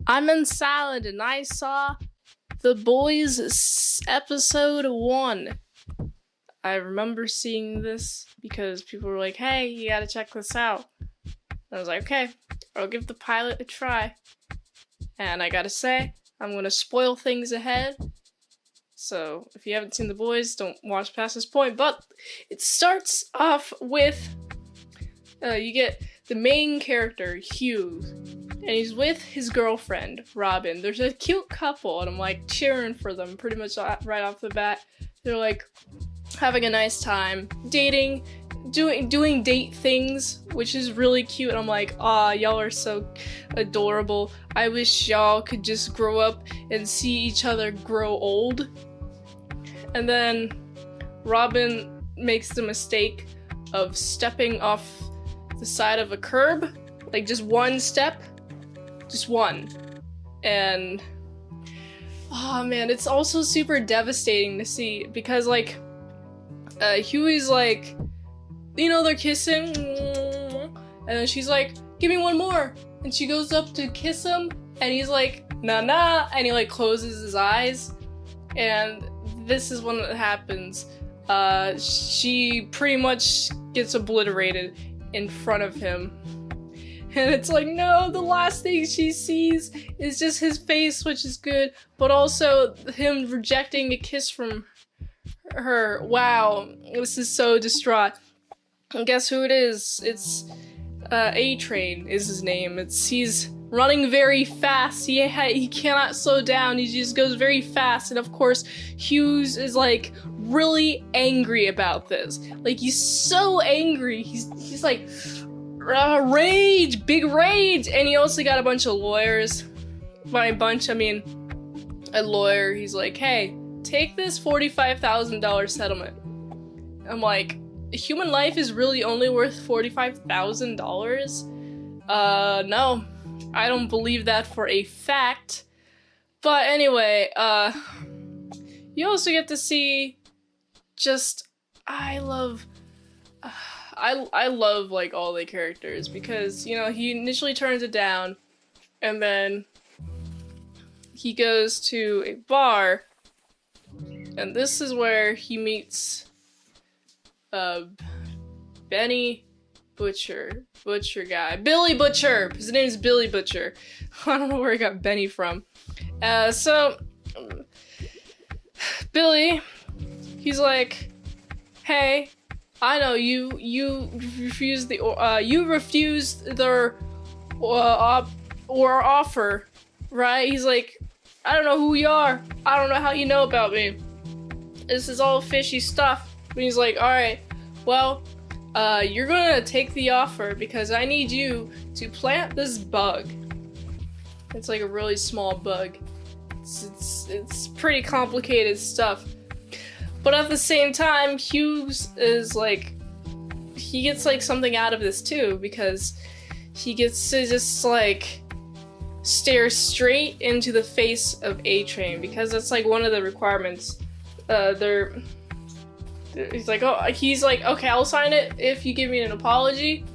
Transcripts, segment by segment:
I'm in salad and I saw The Boys episode 1. I remember seeing this because people were like, hey, you gotta check this out. And I was like, okay, I'll give the pilot a try. And I gotta say, I'm gonna spoil things ahead. So if you haven't seen The Boys, don't watch past this point. But it starts off with, you get the main character, Hugh, and he's with his girlfriend, Robin. There's a cute couple, and I'm like cheering for them pretty much right off the bat. They're like having a nice time, dating, doing date things, which is really cute. And I'm like, aw, y'all are so adorable. I wish y'all could just grow up and see each other grow old. And then Robin makes the mistake of stepping off the side of a curb, like just one step, just one. And oh man, it's also super devastating to see because like Huey's like, you know, they're kissing, and then she's like, give me one more, and she goes up to kiss him, and he's like, nah nah, and he like closes his eyes, and this is when it happens. She pretty much gets obliterated in front of him. And it's like, no, the last thing she sees is just his face, which is good, but also him rejecting a kiss from her. Wow, this is so distraught. And guess who it is? It's A-Train is his name. He's running very fast. He cannot slow down. He just goes very fast. And of course, Hughes is like really angry about this. Like he's so angry. He's like rage, big rage. And he also got a bunch of lawyers. By a bunch, I mean a lawyer. He's like, hey, take this $45,000 settlement. I'm like, human life is really only worth $45,000? No. I don't believe that for a fact. But anyway, you also get to see just, I love like all the characters because, you know, he initially turns it down and then he goes to a bar and this is where he meets Benny Butcher guy. Billy Butcher! His name is Billy Butcher. I don't know where he got Benny from. So Billy, he's like, hey, I know you refused their offer, right? He's like, I don't know who you are. I don't know how you know about me. This is all fishy stuff. And he's like, alright, well, you're gonna take the offer because I need you to plant this bug. It's like a really small bug. It's pretty complicated stuff. But at the same time, Hughes is like, he gets like something out of this too because he gets to just like stare straight into the face of A-Train because that's like one of the requirements. He's like, okay, I'll sign it if you give me an apology,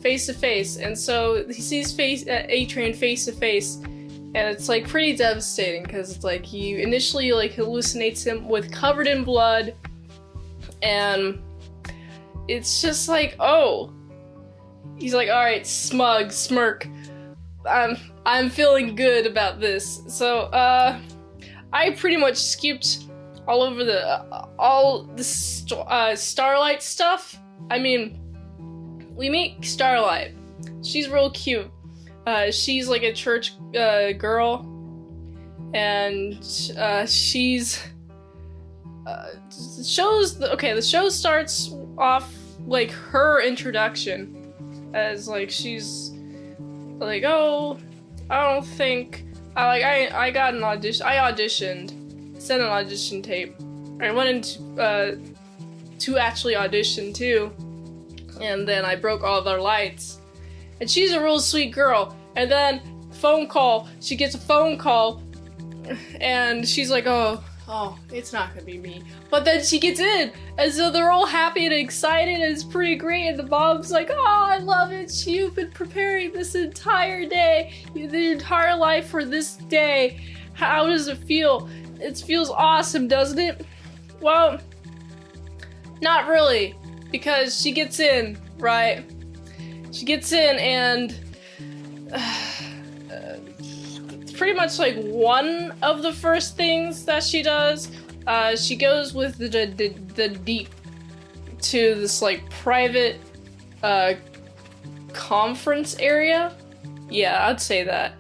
face to face. And so he sees A-Train face to face, and it's like pretty devastating because it's like he initially like hallucinates him with covered in blood, and it's just like, oh, he's like, all right, smirk. I'm feeling good about this. So I pretty much skipped all over the Starlight stuff. I mean, we meet Starlight. She's real cute. She's like a church girl, and she's the show starts off like her introduction as like she's like, oh, I don't think I got an audition. I auditioned. Sent an audition tape. I went into to actually audition too, and then I broke all their lights. And she's a real sweet girl. And then she gets a phone call, and she's like, oh, oh, it's not gonna be me. But then she gets in, and so they're all happy and excited, and it's pretty great, and the mom's like, oh, I love it, you've been preparing this entire day, the entire life for this day. How does it feel? It feels awesome, doesn't it? Well, not really, because she gets in, right? She gets in, and it's pretty much like one of the first things that she does. She goes with the deep to this like private conference area. Yeah, I'd say that.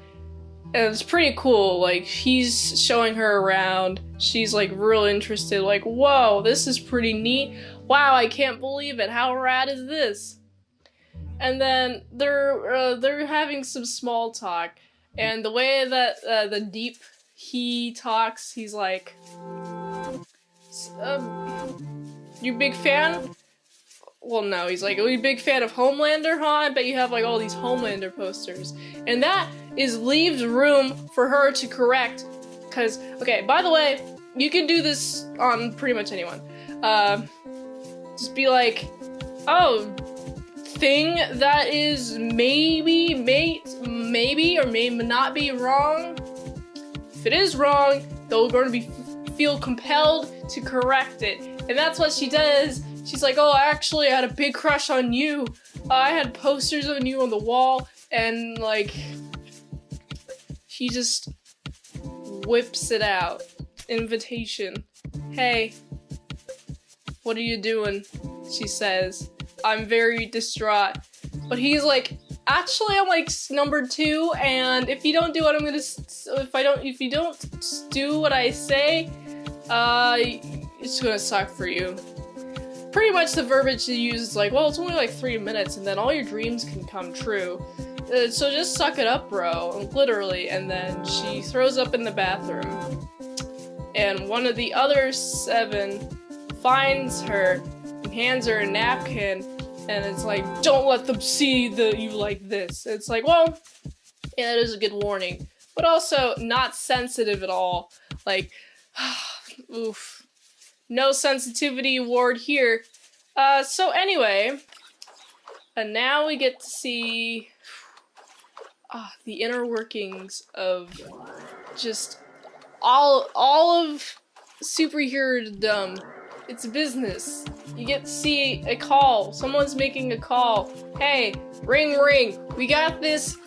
And it's pretty cool. Like, he's showing her around. She's like real interested. Like, whoa, this is pretty neat. Wow, I can't believe it. How rad is this? And then they're having some small talk. And the way that the deep he talks, he's like, you big fan? Well, no, he's like, are you a big fan of Homelander, huh? I bet you have like all these Homelander posters. And that leaves room for her to correct. Cause, okay, by the way, you can do this on pretty much anyone. Just be like, oh, thing that is maybe or may not be wrong. If it is wrong, they're going to feel compelled to correct it. And that's what she does. She's like, oh, actually, I had a big crush on you. I had posters of you on the wall, and like, she just whips it out. Invitation. Hey, what are you doing? She says. I'm very distraught. But he's like, actually, I'm like number 2, and if you don't do what I'm gonna, if you don't do what I say, it's gonna suck for you. Pretty much the verbiage she uses is like, well, it's only like 3 minutes, and then all your dreams can come true. So just suck it up, bro, literally. And then she throws up in the bathroom, and one of the other 7 finds her and hands her a napkin, and it's like, don't let them see that you like this. It's like, well, yeah, that is a good warning, but also not sensitive at all. Like, oof. No sensitivity award here. So anyway, and now we get to see the inner workings of just all of superhero-dom. It's business. You get to see a call. Someone's making a call. Hey, ring ring. We got this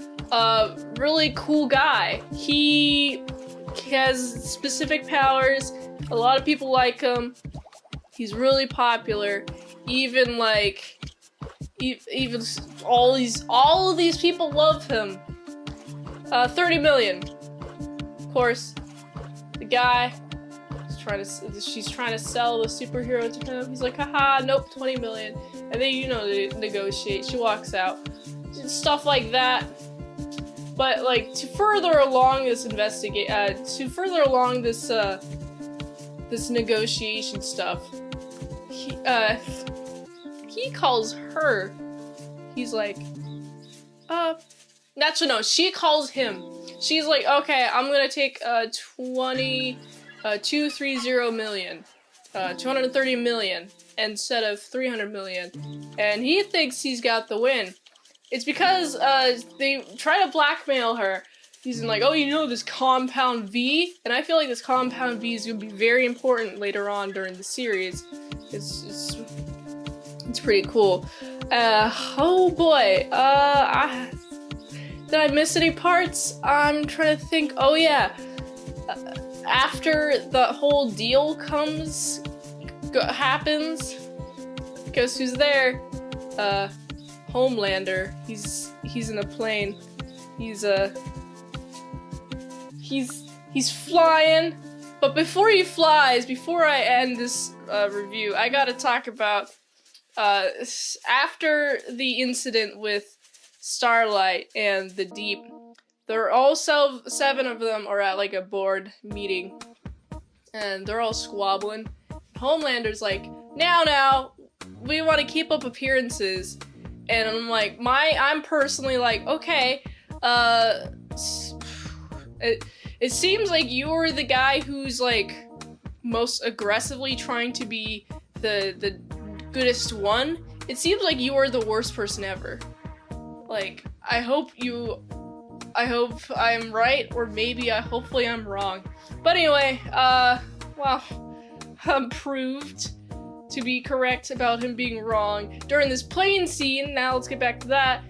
really cool guy. He has specific powers. A lot of people like him. He's really popular. Even like, even all of these people love him. 30 million. Of course, the guy she's trying to sell the superhero to him. He's like, haha, nope, 20 million. And then, you know, they negotiate. She walks out. Stuff like that. But like, to further along this this negotiation stuff, he calls her. He's like, no, she calls him. She's like, okay, I'm gonna take 230 million, 230 million instead of 300 million, and he thinks he's got the win. It's because they try to blackmail her. He's like, oh, you know this compound V? And I feel like this compound V is gonna be very important later on during the series. It's pretty cool. Oh boy. Did I miss any parts? I'm trying to think. Oh yeah. After the whole deal happens, guess who's there? Homelander. He's in a plane. He's flying. But before he flies, before I end this review, I gotta talk about after the incident with Starlight and the Deep. They're also 7 of them are at like a board meeting, and they're all squabbling. Homelander's like, now, we want to keep up appearances, and I'm like, I'm personally like, okay, it seems like you're the guy who's like most aggressively trying to be the goodest one, it seems like you are the worst person ever. Like, I hope I'm right, or maybe hopefully I'm wrong. But anyway, well, I'm proved to be correct about him being wrong during this plane scene. Now let's get back to that.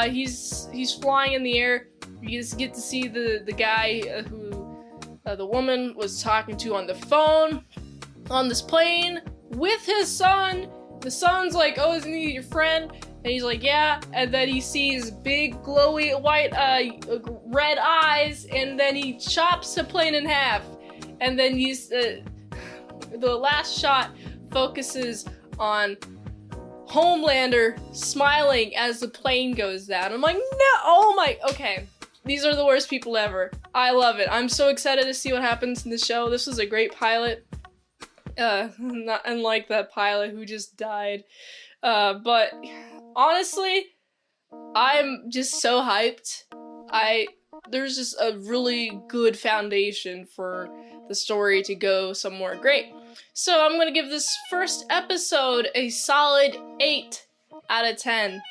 He's flying in the air. You just get to see the guy who the woman was talking to on the phone on this plane with his son. The son's like, "Oh, isn't he your friend?" And he's like, "Yeah." And then he sees big glowy white red eyes, and then he chops the plane in half. And then the last shot focuses on Homelander smiling as the plane goes down. I'm like, no, oh my, okay. These are the worst people ever. I love it. I'm so excited to see what happens in the show. This was a great pilot. Not unlike that pilot who just died. But honestly, I'm just so hyped. There's just a really good foundation for the story to go somewhere great. So I'm gonna give this first episode a solid 8 out of 10.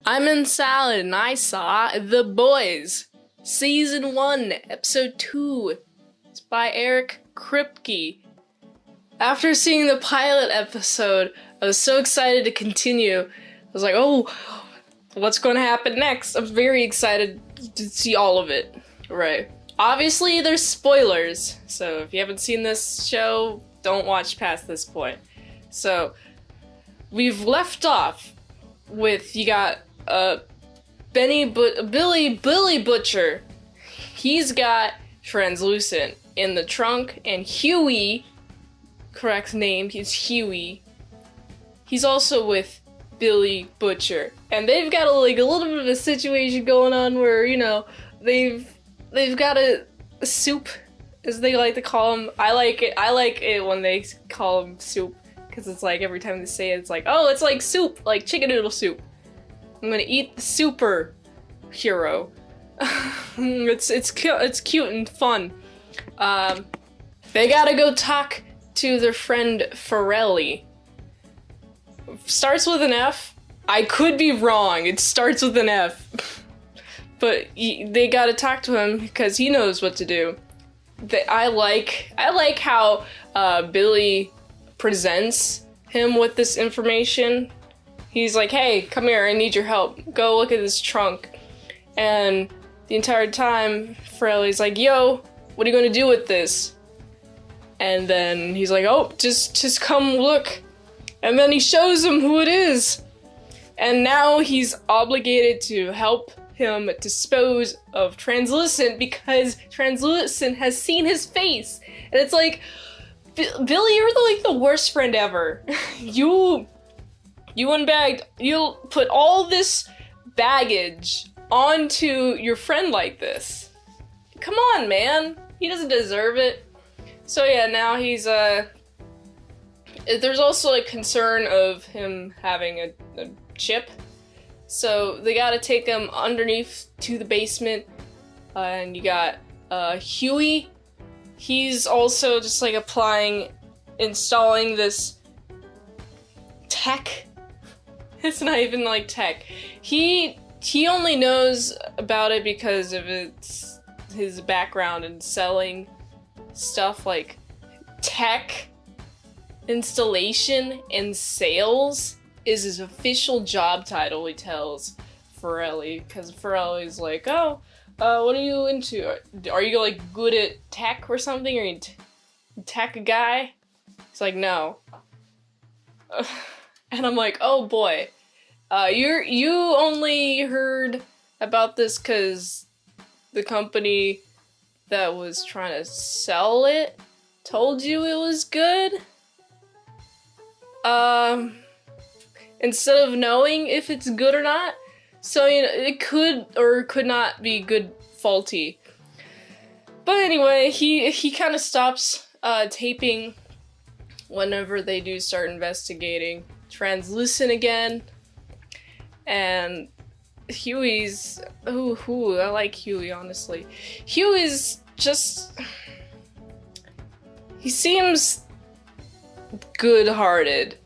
I'm in Salad and I saw The Boys, Season 1, Episode 2. It's by Eric Kripke. After seeing the pilot episode, I was so excited to continue. I was like, oh, what's going to happen next? I'm very excited to see all of it. Right. Obviously, there's spoilers, so if you haven't seen this show, don't watch past this point. So, we've left off with, you got, Billy Butcher. He's got Translucent in the trunk, and Huey, correct name, he's Huey. He's also with Billy Butcher, and they've got a little bit of a situation going on where, you know, they've got a soup, as they like to call him. I like it when they call him soup, because it's like every time they say it, it's like, oh, it's like soup, like chicken noodle soup. I'm gonna eat the super hero. It's cute and fun. They gotta go talk to their friend Farrelly. Starts with an F. I could be wrong. It starts with an F. But they gotta talk to him because he knows what to do. I like how Billy presents him with this information. He's like, hey, come here, I need your help. Go look at this trunk. And the entire time, Farrelly's like, yo, what are you gonna do with this? And then he's like, oh, just come look. And then he shows him who it is. And now he's obligated to help him dispose of Translucent because Translucent has seen his face. And it's like, Billy, you're the worst friend ever. You put all this baggage onto your friend like this. Come on, man. He doesn't deserve it. So yeah, now he's, there's also a concern of him having a chip. So they gotta take him underneath to the basement. And you got, Huey. He's also just like installing this tech. It's not even like tech. He only knows about it because of his background in selling stuff like tech installation and sales is his official job title, he tells Farrelly, because Farrelly's like, oh, what are you into? Are you like good at tech or something? Are you tech guy? He's like, no. And I'm like, oh boy, you only heard about this because the company that was trying to sell it told you it was good? Instead of knowing if it's good or not. So, you know, it could or could not be good, faulty. But anyway, he kind of stops taping whenever they do start investigating Translucent again. And Huey's... Ooh, I like Huey, honestly. Huey's he seems good-hearted.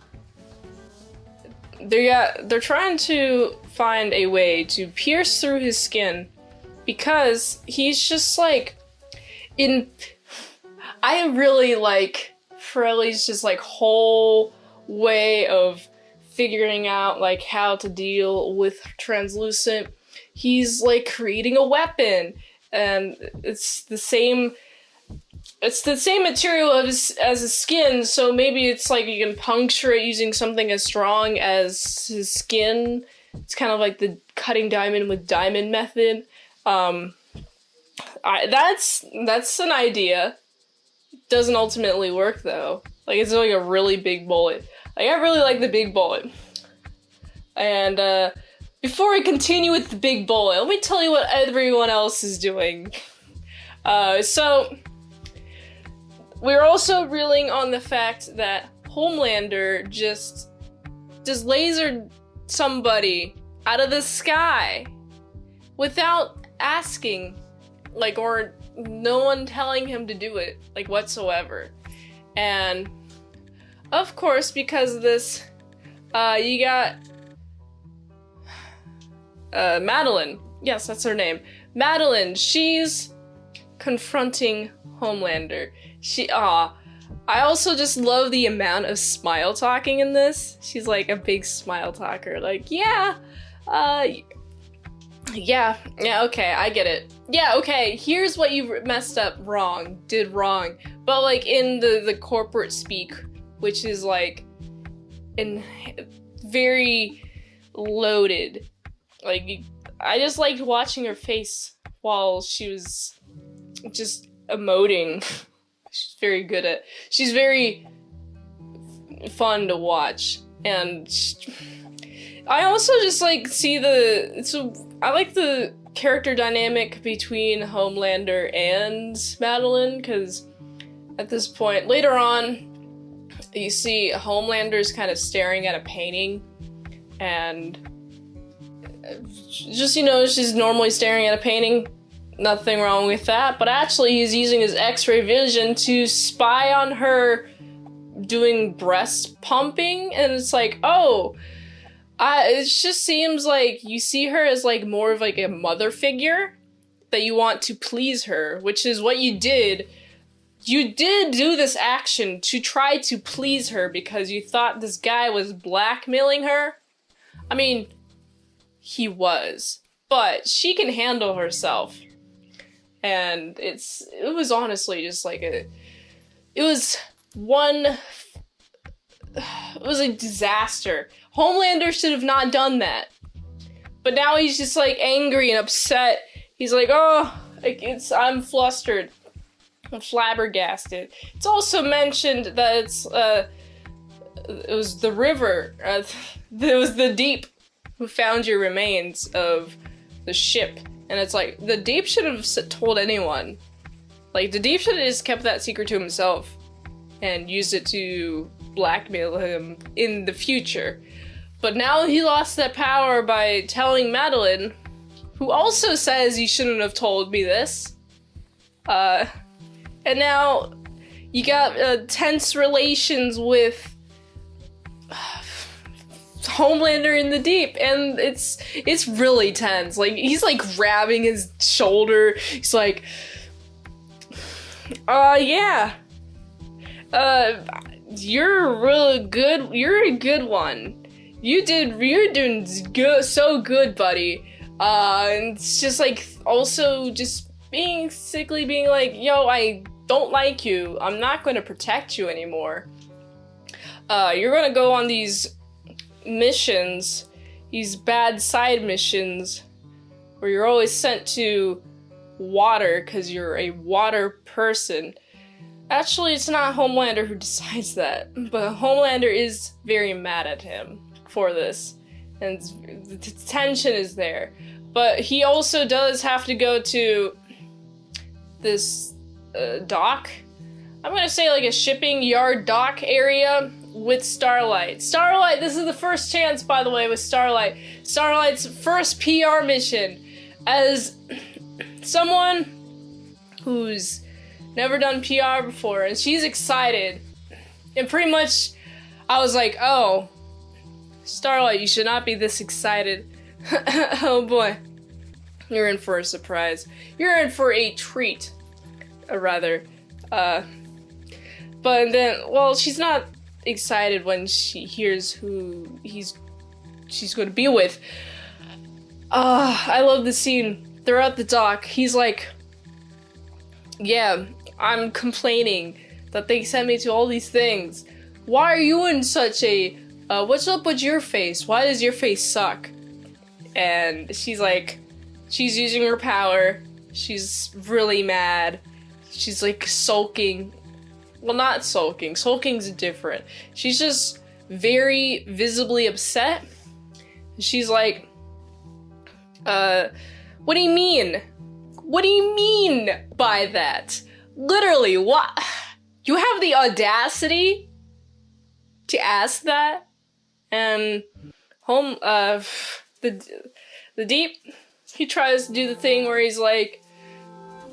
They're trying to find a way to pierce through his skin because he's just like I really like Pirelli's just like whole way of figuring out like how to deal with translucent. He's like creating a weapon, and it's the same material as his skin, so maybe it's like you can puncture it using something as strong as his skin. It's kind of like the cutting diamond with diamond method. That's an idea. It doesn't ultimately work though. Like, it's like a really big bullet. Like, I really like the big bullet. And before I continue with the big bullet, let me tell you what everyone else is doing. So we're also reeling on the fact that Homelander just lasered somebody out of the sky without asking, like, or no one telling him to do it, like, whatsoever. And of course, because of this, you got Madeline. Yes, that's her name. Madeline, she's confronting Homelander. I also just love the amount of smile talking in this. She's like a big smile talker. Like, yeah, okay, I get it. Yeah, okay, here's what you messed up did wrong. But like in the corporate speak, which is like very loaded. Like, I just liked watching her face while she was just emoting. She's very fun to watch. And I also just like I like the character dynamic between Homelander and Madeline, because at this point, later on, you see Homelander's kind of staring at a painting, and just, she's normally staring at a painting. Nothing wrong with that, but actually he's using his X-ray vision to spy on her doing breast pumping, and it's like, it just seems like you see her as like more of like a mother figure, that you want to please her, which is what you did. You did do this action to try to please her because you thought this guy was blackmailing her. I mean, he was, but she can handle herself. And it was honestly just like it was a disaster. Homelander should have not done that. But now he's just like angry and upset. He's like, I'm flustered. I'm flabbergasted. It's also mentioned that it was the river, it was the Deep who found your remains of the ship. And it's like, the Deep should have told anyone. Like, the Deep should have just kept that secret to himself and used it to blackmail him in the future. But now he lost that power by telling Madeline, who also says you shouldn't have told me this. And now you got tense relations with Homelander in the Deep, and it's really tense. Like, he's like grabbing his shoulder. He's like, yeah, you're really good. You're a good one. You're doing good, so good, buddy. And it's just like also just basically being like, yo, I don't like you. I'm not going to protect you anymore. You're going to go on these missions, these bad side missions, where you're always sent to water because you're a water person. Actually, it's not Homelander who decides that, but Homelander is very mad at him for this, and the tension is there. But he also does have to go to this dock. I'm gonna say like a shipping yard dock area with Starlight. Starlight, this is the first chance, by the way, with Starlight. Starlight's first PR mission as someone who's never done PR before, and she's excited. And pretty much, I was like, oh, Starlight, you should not be this excited. Oh boy. You're in for a surprise. You're in for a treat. Rather. But then, well, she's not excited when she hears who she's going to be with. I love the scene. They're at the dock. He's like, yeah, I'm complaining that they sent me to all these things. Why are you in such a, what's up with your face? Why does your face suck? And she's like, she's using her power. She's really mad. She's like sulking. Well, not sulking. Sulking's different. She's just very visibly upset. She's like, what do you mean? What do you mean by that? Literally, what? You have the audacity to ask that? And the Deep, he tries to do the thing where he's like,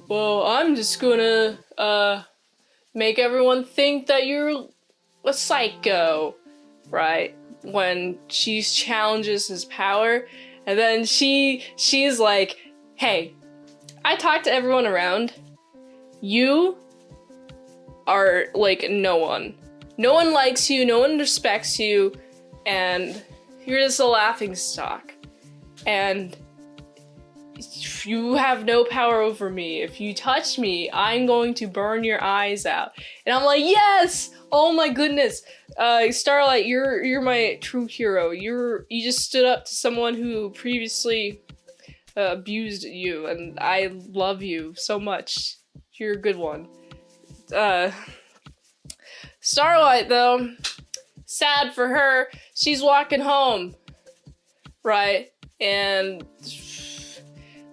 well, I'm just gonna, make everyone think that you're a psycho, right? When she challenges his power, and then she's like, hey, I talked to everyone around. You are like no one. No one likes you, no one respects you, and you're just a laughingstock. And you have no power over me. If you touch me, I'm going to burn your eyes out. And I'm like, yes! Oh my goodness. Starlight, you're my true hero. You just stood up to someone who previously abused you, and I love you so much. You're a good one. Starlight, though, sad for her, she's walking home, right? And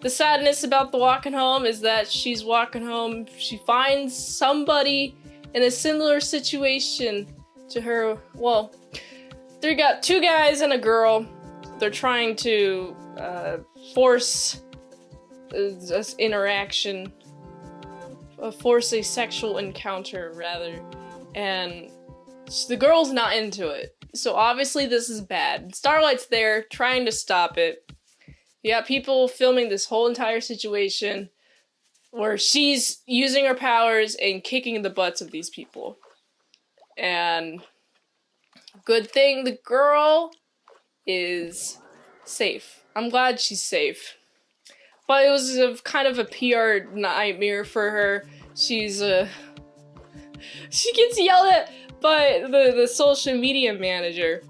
the sadness about the walking home is that she's walking home, she finds somebody in a similar situation to her. Well, they got two guys and a girl. They're trying to force this interaction, force a sexual encounter, rather. And the girl's not into it. So obviously this is bad. Starlight's there, trying to stop it. You got people filming this whole entire situation where she's using her powers and kicking the butts of these people. And good thing the girl is safe. I'm glad she's safe. But it was kind of a PR nightmare for her. She gets yelled at by the social media manager.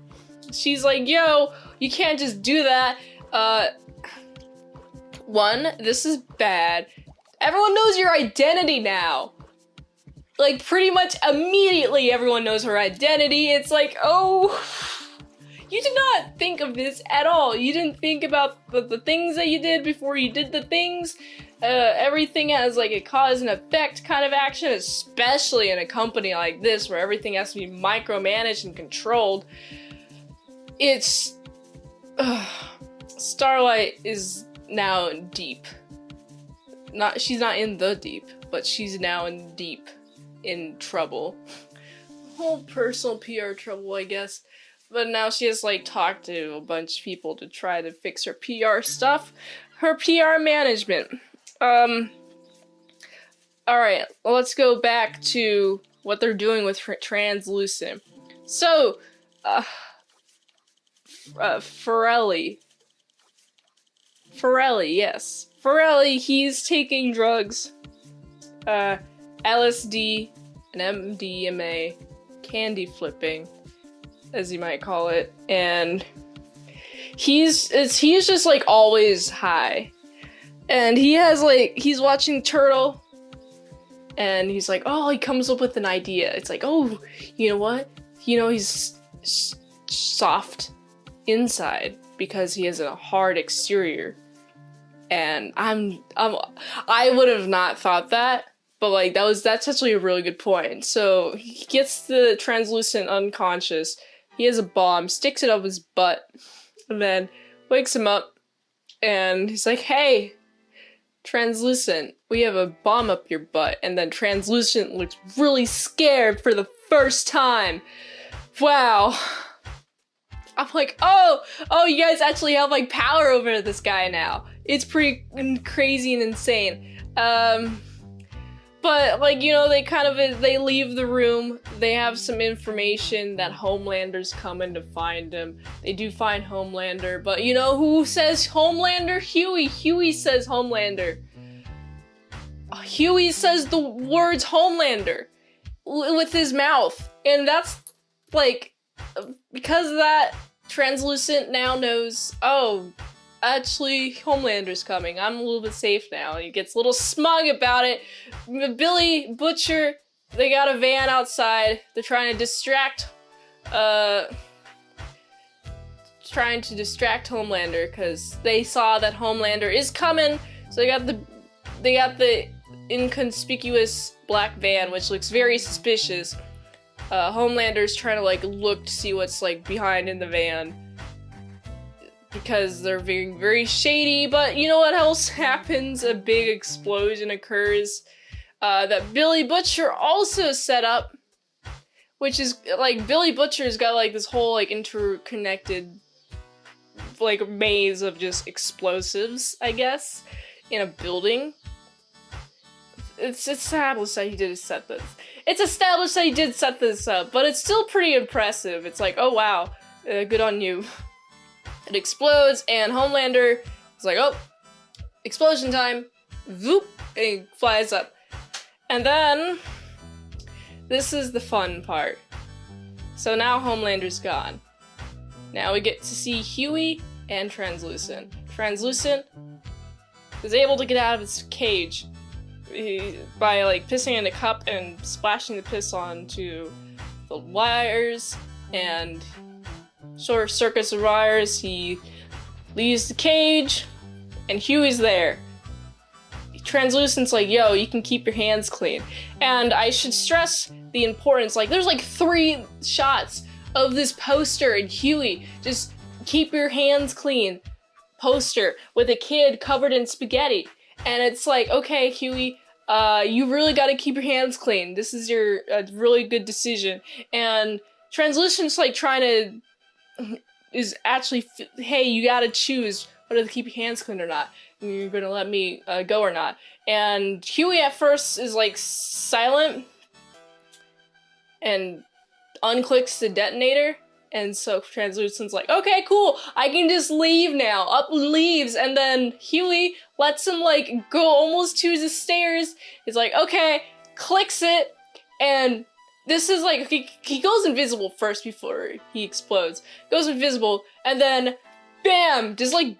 She's like, yo, you can't just do that. One, this is bad. Everyone knows your identity now. Like, pretty much immediately everyone knows her identity. It's like, oh, you did not think of this at all. You didn't think about the things that you did before you did the things. Everything has like a cause and effect kind of action, especially in a company like this where everything has to be micromanaged and controlled. It's... Starlight is now in deep. She's not in the deep, but she's now in trouble. Whole personal PR trouble, I guess. But now she has like talked to a bunch of people to try to fix her PR stuff. Her PR management. Alright, well, let's go back to what they're doing with Translucent. So, Forelli, yes. Forelli, he's taking drugs. LSD and MDMA, candy flipping, as you might call it. And he's just like always high. And he's watching Turtle, and he's like, oh, he comes up with an idea. It's like, oh, you know what? You know, he's soft inside because he has a hard exterior. And I would have not thought that, but like that's actually a really good point. So he gets the Translucent unconscious. He has a bomb, sticks it up his butt, and then wakes him up, and he's like, hey, Translucent, we have a bomb up your butt. And then Translucent looks really scared for the first time. Wow. I'm like, oh, you guys actually have like power over this guy now. It's pretty crazy and insane. But like, you know, they leave the room. They have some information that Homelander's coming to find him. They do find Homelander, but you know who says Homelander? Huey. Huey says Homelander. Huey says the words Homelander with his mouth. And that's like, because of that, Translucent now knows, oh, actually, Homelander's coming. I'm a little bit safe now. He gets a little smug about it. Billy, Butcher, they got a van outside. They're trying to distract Homelander because they saw that Homelander is coming. So they got the inconspicuous black van, which looks very suspicious. Homelander's trying to like look to see what's like behind in the van, because they're being very shady. But you know what else happens? A big explosion occurs that Billy Butcher also set up, which is like Billy Butcher's got like this whole like interconnected like maze of just explosives, I guess, in a building. It's established that he did set this. It's established that he did set this up, but it's still pretty impressive. It's like, oh wow, good on you. It explodes, and Homelander is like, oh, explosion time, whoop, and he flies up. And then, this is the fun part. So now Homelander's gone. Now we get to see Huey and Translucent. Translucent is able to get out of his cage by like pissing in a cup and splashing the piss onto the wires, and sort of circus of wires. He leaves the cage, and Huey's there. Translucent's like, yo, you can keep your hands clean. And I should stress the importance, like, there's like 3 shots of this poster and Huey just keep your hands clean poster with a kid covered in spaghetti. And it's like, okay, Huey, you really gotta keep your hands clean. This is your really good decision. And Translucent's like trying to, is actually, hey, you gotta choose whether to keep your hands clean or not. And you're gonna let me go or not. And Huey at first is like silent and unclicks the detonator. And so Translucent's like, okay, cool, I can just leave now. Up leaves, and then Huey lets him like go almost to the stairs. He's like, okay, clicks it, and this is like, he goes invisible first before he explodes. Goes invisible, and then bam, just like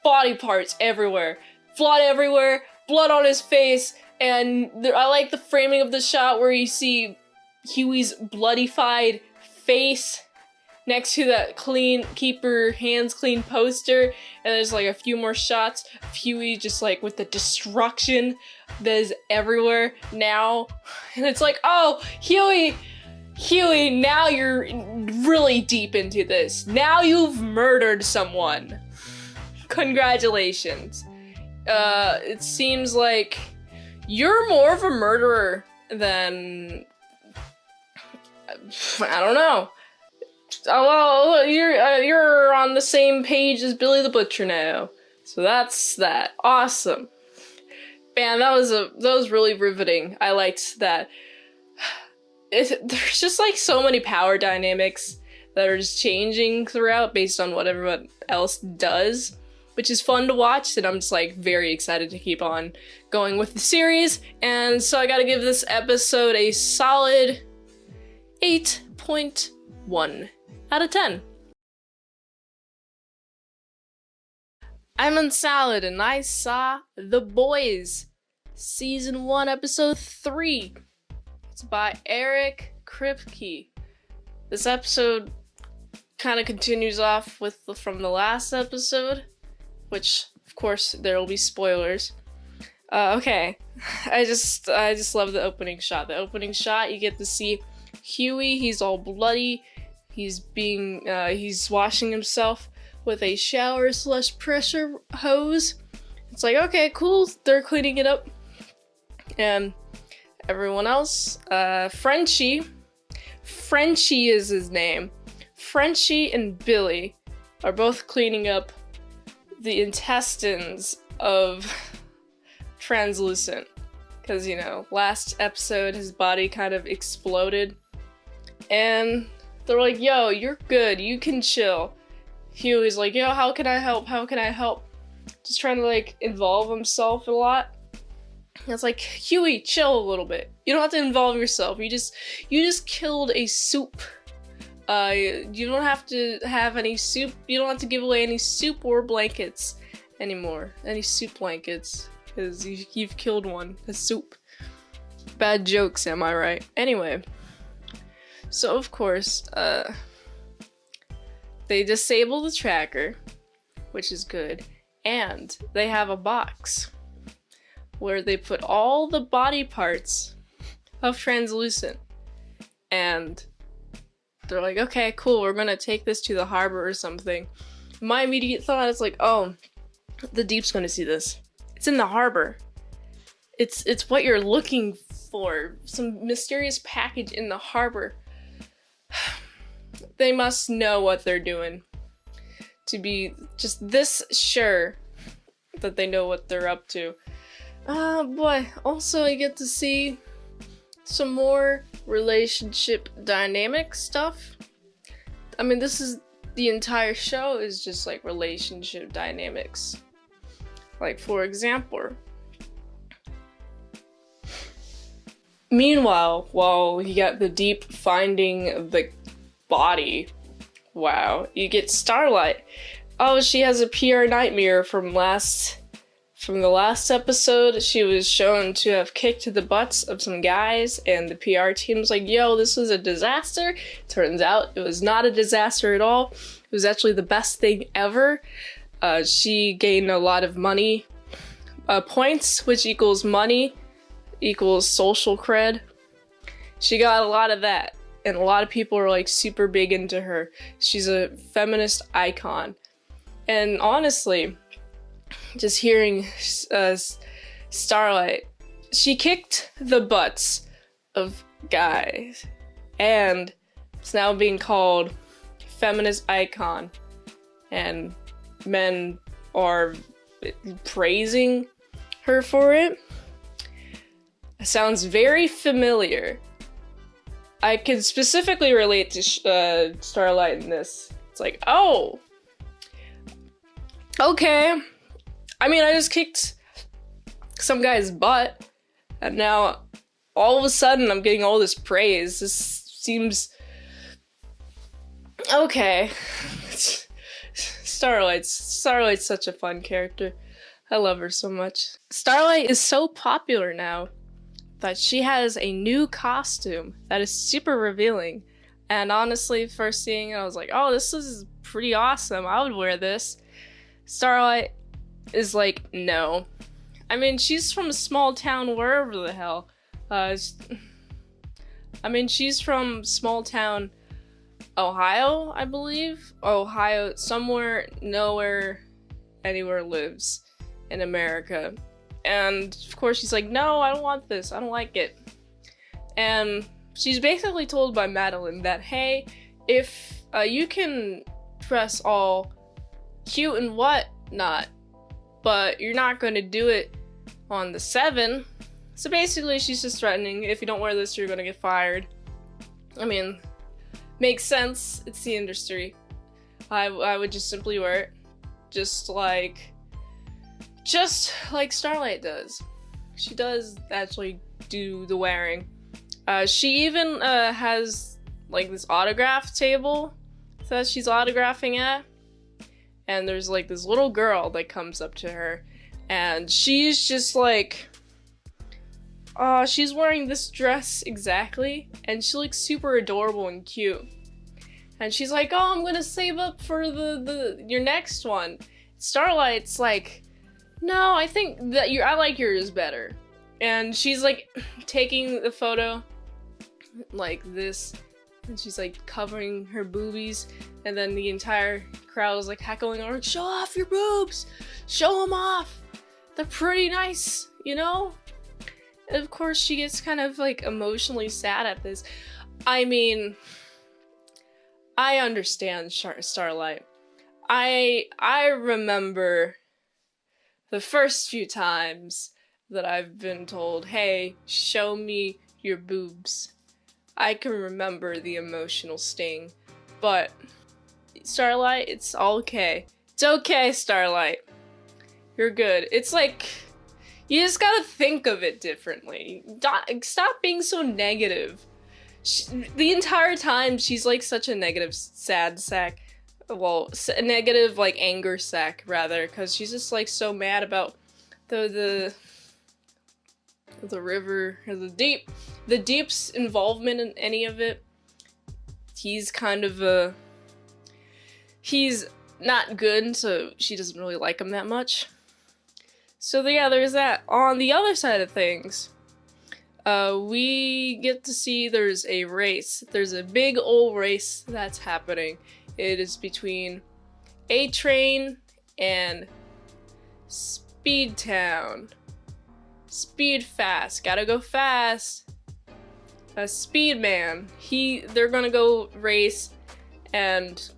body parts everywhere. Blood everywhere, blood on his face, and I like the framing of the shot where you see Huey's bloodified face next to that clean, keep your hands clean poster, and there's like a few more shots of Huey just like with the destruction that is everywhere now. And it's like, oh, Huey, now you're really deep into this. Now you've murdered someone. Congratulations. It seems like you're more of a murderer than, I don't know. Oh, you're on the same page as Billy the Butcher now. So that's that. Awesome. Man, that was really riveting. I liked that. There's just like so many power dynamics that are just changing throughout based on what everyone else does, which is fun to watch, and I'm just like very excited to keep on going with the series. And so I gotta give this episode a solid 8.1 out of 10. I'm on Salad, and I saw The Boys, Season 1, Episode 3. It's by Eric Kripke. This episode kind of continues off from the last episode, which, of course, there will be spoilers. Okay. I just love the opening shot. The opening shot, you get to see Huey, he's all bloody. He's washing himself with a shower/pressure hose. It's like, okay, cool, they're cleaning it up. And everyone else, Frenchie is his name. Frenchie and Billy are both cleaning up the intestines of Translucent. Because, you know, last episode his body kind of exploded. And they're like, yo, you're good, you can chill. Huey's like, yo, how can I help? How can I help? Just trying to, like, involve himself a lot. And it's like, Huey, chill a little bit. You don't have to involve yourself. You just killed a soup. You don't have to have any soup. You don't have to give away any soup or blankets anymore. Any soup blankets. Because you've killed one. A soup. Bad jokes, am I right? Anyway. So, of course, they disable the tracker, which is good, and they have a box where they put all the body parts of Translucent, and they're like, okay, cool, we're gonna take this to the harbor or something. My immediate thought is like, oh, the Deep's gonna see this. It's in the harbor. It's what you're looking for. Some mysterious package in the harbor. They must know what they're doing to be just this sure that they know what they're up to. Boy, also I get to see some more relationship dynamic stuff. I mean, this is the entire show is just like relationship dynamics. Like, for example, meanwhile, while you got the Deep finding the body, wow, you get Starlight. Oh, she has a PR nightmare from the last episode. She was shown to have kicked the butts of some guys, and the PR team's like, yo, this was a disaster. Turns out it was not a disaster at all. It was actually the best thing ever. She gained a lot of money points, which equals money, equals social cred. She got a lot of that, and a lot of people are like super big into her. She's a feminist icon. And honestly, just hearing Starlight, she kicked the butts of guys, and it's now being called feminist icon, and men are praising her for it. It sounds very familiar. I can specifically relate to Starlight in this. It's like, oh, okay. I mean, I just kicked some guy's butt, and now all of a sudden I'm getting all this praise. This seems okay. Starlight's such a fun character. I love her so much. Starlight is so popular now that she has a new costume that is super revealing. And honestly, first seeing it, I was like, oh, this is pretty awesome. I would wear this. Starlight is like, no. I mean, she's from a small town wherever the hell. I mean, she's from small town Ohio, I believe. Ohio, somewhere, nowhere, anywhere lives in America. And of course she's like, no, I don't want this, I don't like it. And she's basically told by Madeline that, hey, if you can dress all cute and whatnot, but you're not going to do it on the 7. So basically she's just threatening, if you don't wear this, you're going to get fired. I mean, makes sense, it's the industry. I would just simply wear it, just like Starlight does. She does actually do the wearing. She even has like this autograph table that she's autographing at, and there's like this little girl that comes up to her, and she's just like, she's wearing this dress exactly, and she looks super adorable and cute. And she's like, oh, I'm gonna save up for your next one. Starlight's like, no, I think that I like yours better. And she's like taking the photo like this, and she's like covering her boobies, and then the entire crowd is like heckling her, show off your boobs, show them off. they're pretty nice, you know? And of course, she gets kind of like emotionally sad at this. I mean, I understand Starlight. I remember the first few times that I've been told, hey, show me your boobs. I can remember the emotional sting. But Starlight, it's all okay. It's okay, Starlight. You're good. It's like, you just gotta think of it differently. Stop being so negative. The entire time, she's like such a negative sad sack. Well, a negative like anger sack rather, because she's just like so mad about the river, or the Deep's involvement in any of it. He's kind of he's not good, so she doesn't really like him that much. So yeah, there's that. On the other side of things, we get to see there's a race. There's a big old race that's happening. It is between A-Train and Speed Town. Speed fast. Gotta go fast. Speed Man. They're gonna go race, and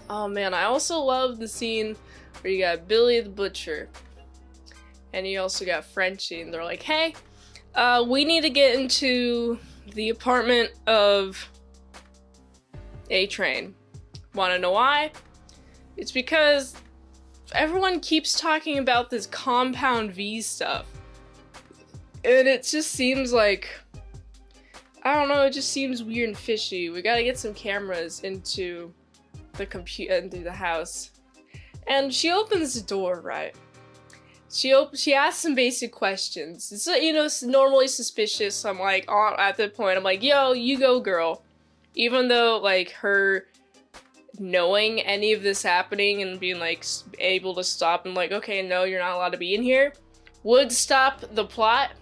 oh man, I also love the scene where you got Billy the Butcher, and you also got Frenchie, and they're like, hey, we need to get into the apartment of A-Train. Wanna know why? It's because everyone keeps talking about this Compound V stuff, and it just seems like, I don't know, it just seems weird and fishy. We gotta get some cameras into the house. And she opens the door, right? She asks some basic questions. It's, you know, it's normally suspicious. I'm like, at that point, I'm like, yo, you go, girl. Even though, like, her knowing any of this happening and being, like, able to stop and, like, okay, no, you're not allowed to be in here, would stop the plot,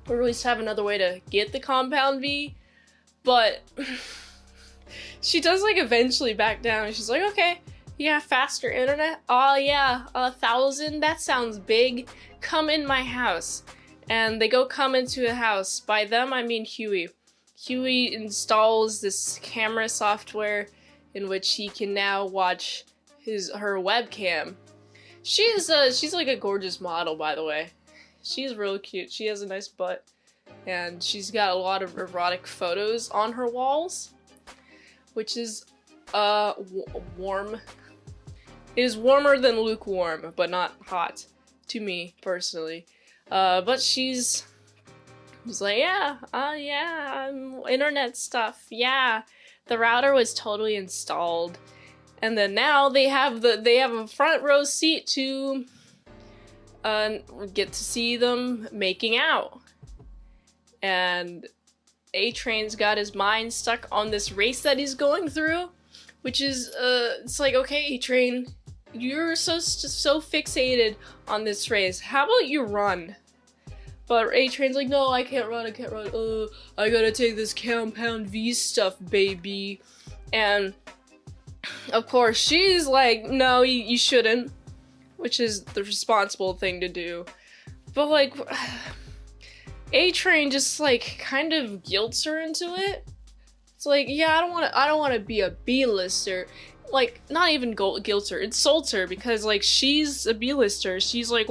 or at least have another way to get the Compound V. But she does, like, eventually back down, and she's like, okay, yeah, faster internet? Oh yeah, 1,000? That sounds big. Come in my house. And they come into a house. By them, I mean Huey. Huey installs this camera software in which he can now watch her webcam. She's like a gorgeous model, by the way. She's real cute. She has a nice butt. And she's got a lot of erotic photos on her walls, which is warm. It is warmer than lukewarm, but not hot to me personally. But she's like, yeah, internet stuff. Yeah, the router was totally installed, and then now they have a front row seat to get to see them making out. And A-Train's got his mind stuck on this race that he's going through, which is it's like, okay, A-Train, you're so fixated on this race. How about you run? But A-Train's like, no, I can't run. I gotta take this Compound V stuff, baby. And of course, she's like, no, you shouldn't, which is the responsible thing to do. But like, A-Train just like kind of guilts her into it. It's like, yeah, I don't want to be a B-lister. Like, not even guilts her, insults her, because like she's a B-lister. She's like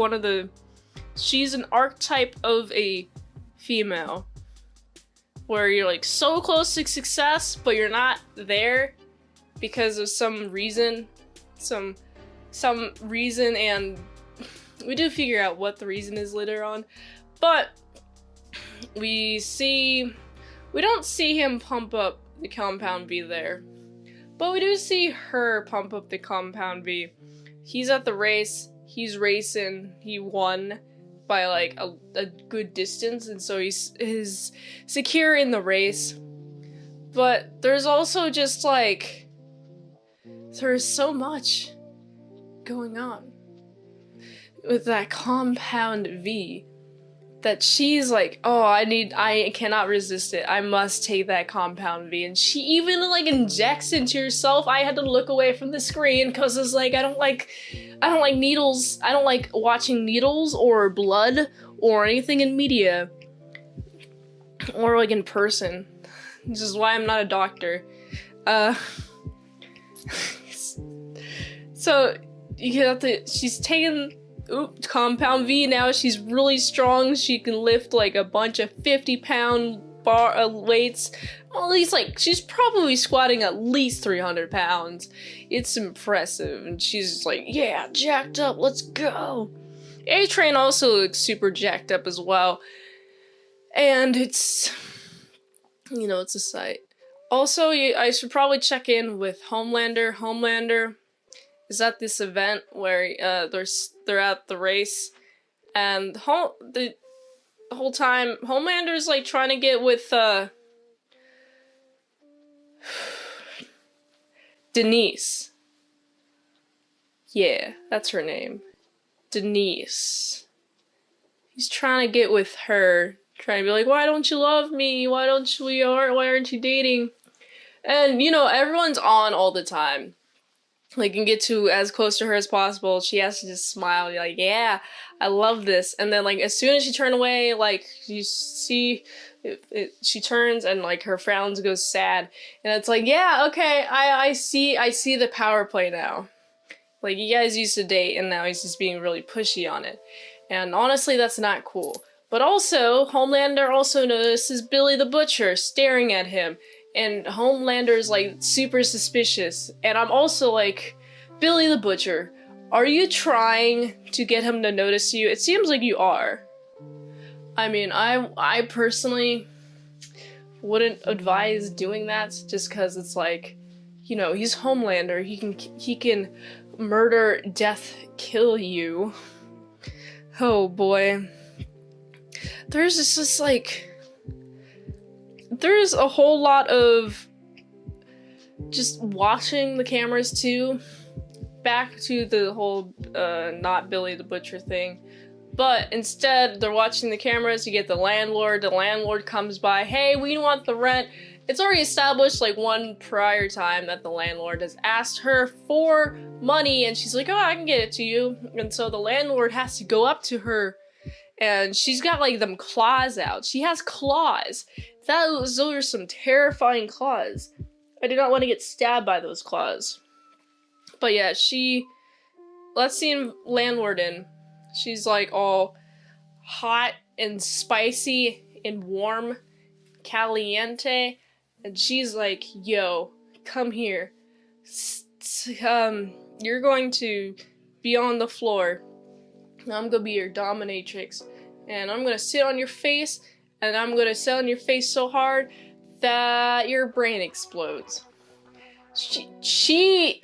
she's an archetype of a female, where you're like so close to success, but you're not there because of some reason, some reason, and we do figure out what the reason is later on. But we don't see him pump up the Compound V there, but we do see her pump up the Compound V. He's at the race, he's racing, he won by like a good distance, and so he's secure in the race. But there's also just like, there's so much going on with that Compound V. that she's like, oh, I cannot resist it. I must take that compound V. And she even like injects into herself. I had to look away from the screen because it's like, I don't like needles. I don't like watching needles or blood or anything in media or like in person. This is why I'm not a doctor. So you have to, she's taking compound V now. She's really strong. She can lift like a bunch of 50-pound weights. Well, at least like she's probably squatting at least 300 pounds. It's impressive. And she's just like, yeah, jacked up, let's go. A-Train also looks super jacked up as well. And it's, you know, it's a sight. Also, I should probably check in with Homelander. Homelander is at this event where they're at the race, and the whole time Homelander's like trying to get with Denise. Yeah, that's her name. Denise. He's trying to get with her, trying to be like, why don't you love me? Why aren't you dating? And you know, everyone's on all the time. Like, and get to as close to her as possible. She has to just smile and be like, yeah, I love this. And then, like, as soon as she turned away, like, you see, she turns and, like, her frowns goes sad. And it's like, yeah, okay, I see the power play now. Like, you guys used to date, and now he's just being really pushy on it. And honestly, that's not cool. But also, Homelander also notices Billy the Butcher staring at him. And Homelander's like super suspicious. And I'm also like, Billy the Butcher, are you trying to get him to notice you? It seems like you are. I mean, I personally wouldn't advise doing that just because it's like, you know, he's Homelander. He can murder, death, kill you. Oh boy. There's just like, there's a whole lot of just watching the cameras too. Back to the whole not Billy the Butcher thing. But instead, they're watching the cameras. You get the landlord. The landlord comes by. Hey, we want the rent. It's already established like one prior time that the landlord has asked her for money. And she's like, oh, I can get it to you. And so the landlord has to go up to her. And she's got like them claws out. She has claws. Those are some terrifying claws. I do not want to get stabbed by those claws. But yeah, let's see landlord in. She's like all hot and spicy and warm, caliente. And she's like, yo, come here. You're going to be on the floor. I'm gonna be your dominatrix. And I'm gonna sit on your face. And I'm gonna sit on your face so hard that your brain explodes. She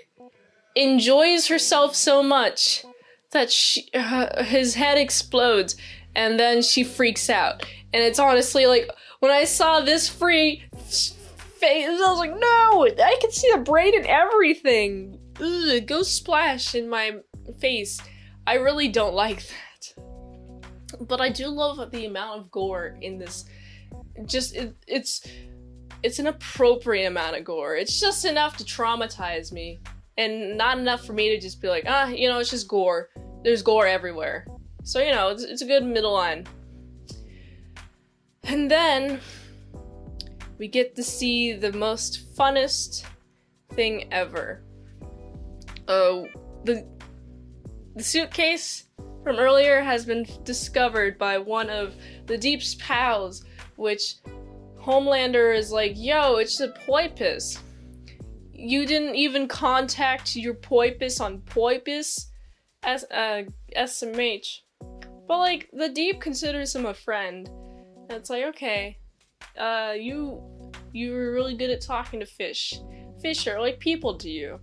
enjoys herself so much that his head explodes, and then she freaks out. And it's honestly like, when I saw this free face, I was like, no, I can see the brain and everything. Ugh, go splash in my face. I really don't like that. But I do love the amount of gore in this. It's an appropriate amount of gore. It's just enough to traumatize me. And not enough for me to just be like, you know, it's just gore. There's gore everywhere. So, you know, it's a good middle line. And then we get to see the most funnest thing ever. The suitcase from earlier has been discovered by one of the Deep's pals, which Homelander is like, yo, it's a Poipus. You didn't even contact your Poipus on Poipus as SMH. But like, the Deep considers him a friend. And it's like, okay, you were really good at talking to fish. Fish are like people to you.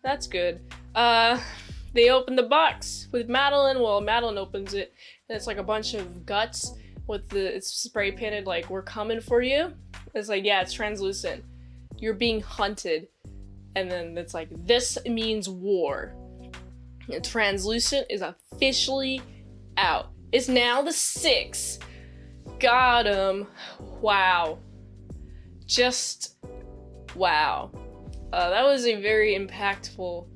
That's good. They open the box with Madeline. Well, Madeline opens it, and it's like a bunch of guts with it's spray painted like, we're coming for you. It's like, yeah, it's translucent. You're being hunted. And then it's like, this means war. And translucent is officially out. is now the 6. Got him. Wow. Just wow. That was a very impactful.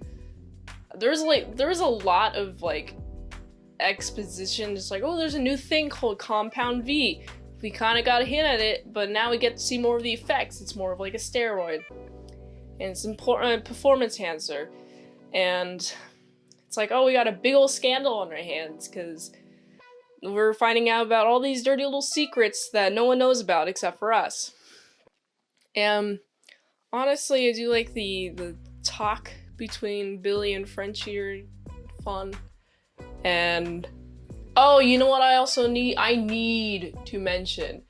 There was a lot of like exposition, just like, oh, there's a new thing called Compound V. We kind of got a hint at it, but now we get to see more of the effects. It's more of like a steroid, and it's important performance enhancer, and it's like, oh, we got a big old scandal on our hands because we're finding out about all these dirty little secrets that no one knows about except for us. And honestly, I do like the talk between Billy and Frenchie are fun. And oh, you know what I also need? I need to mention,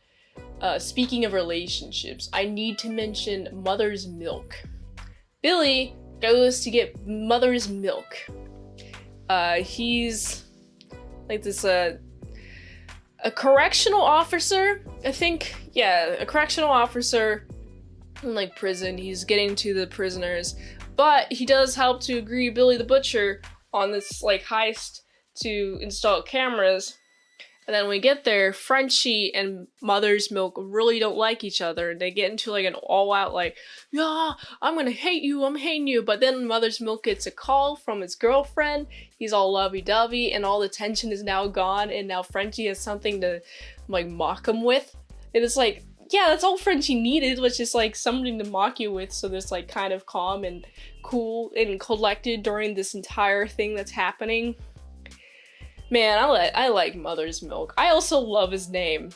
speaking of relationships, I need to mention mother's milk. Billy goes to get mother's milk. He's like this, a correctional officer, I think. Yeah, a correctional officer in like prison. He's getting to the prisoners, but he does help to agree Billy the Butcher on this like heist to install cameras. And then when we get there, Frenchie and Mother's Milk really don't like each other, and they get into like an all-out like, yeah, I'm gonna hate you, I'm hating you. But then Mother's Milk gets a call from his girlfriend. He's all lovey-dovey, and all the tension is now gone, and now Frenchie has something to like mock him with. And it's like, yeah, that's all Frenchie needed, was just like something to mock you with, so there's like kind of calm and cool and collected during this entire thing that's happening. Man, I like Mother's Milk. I also love his name.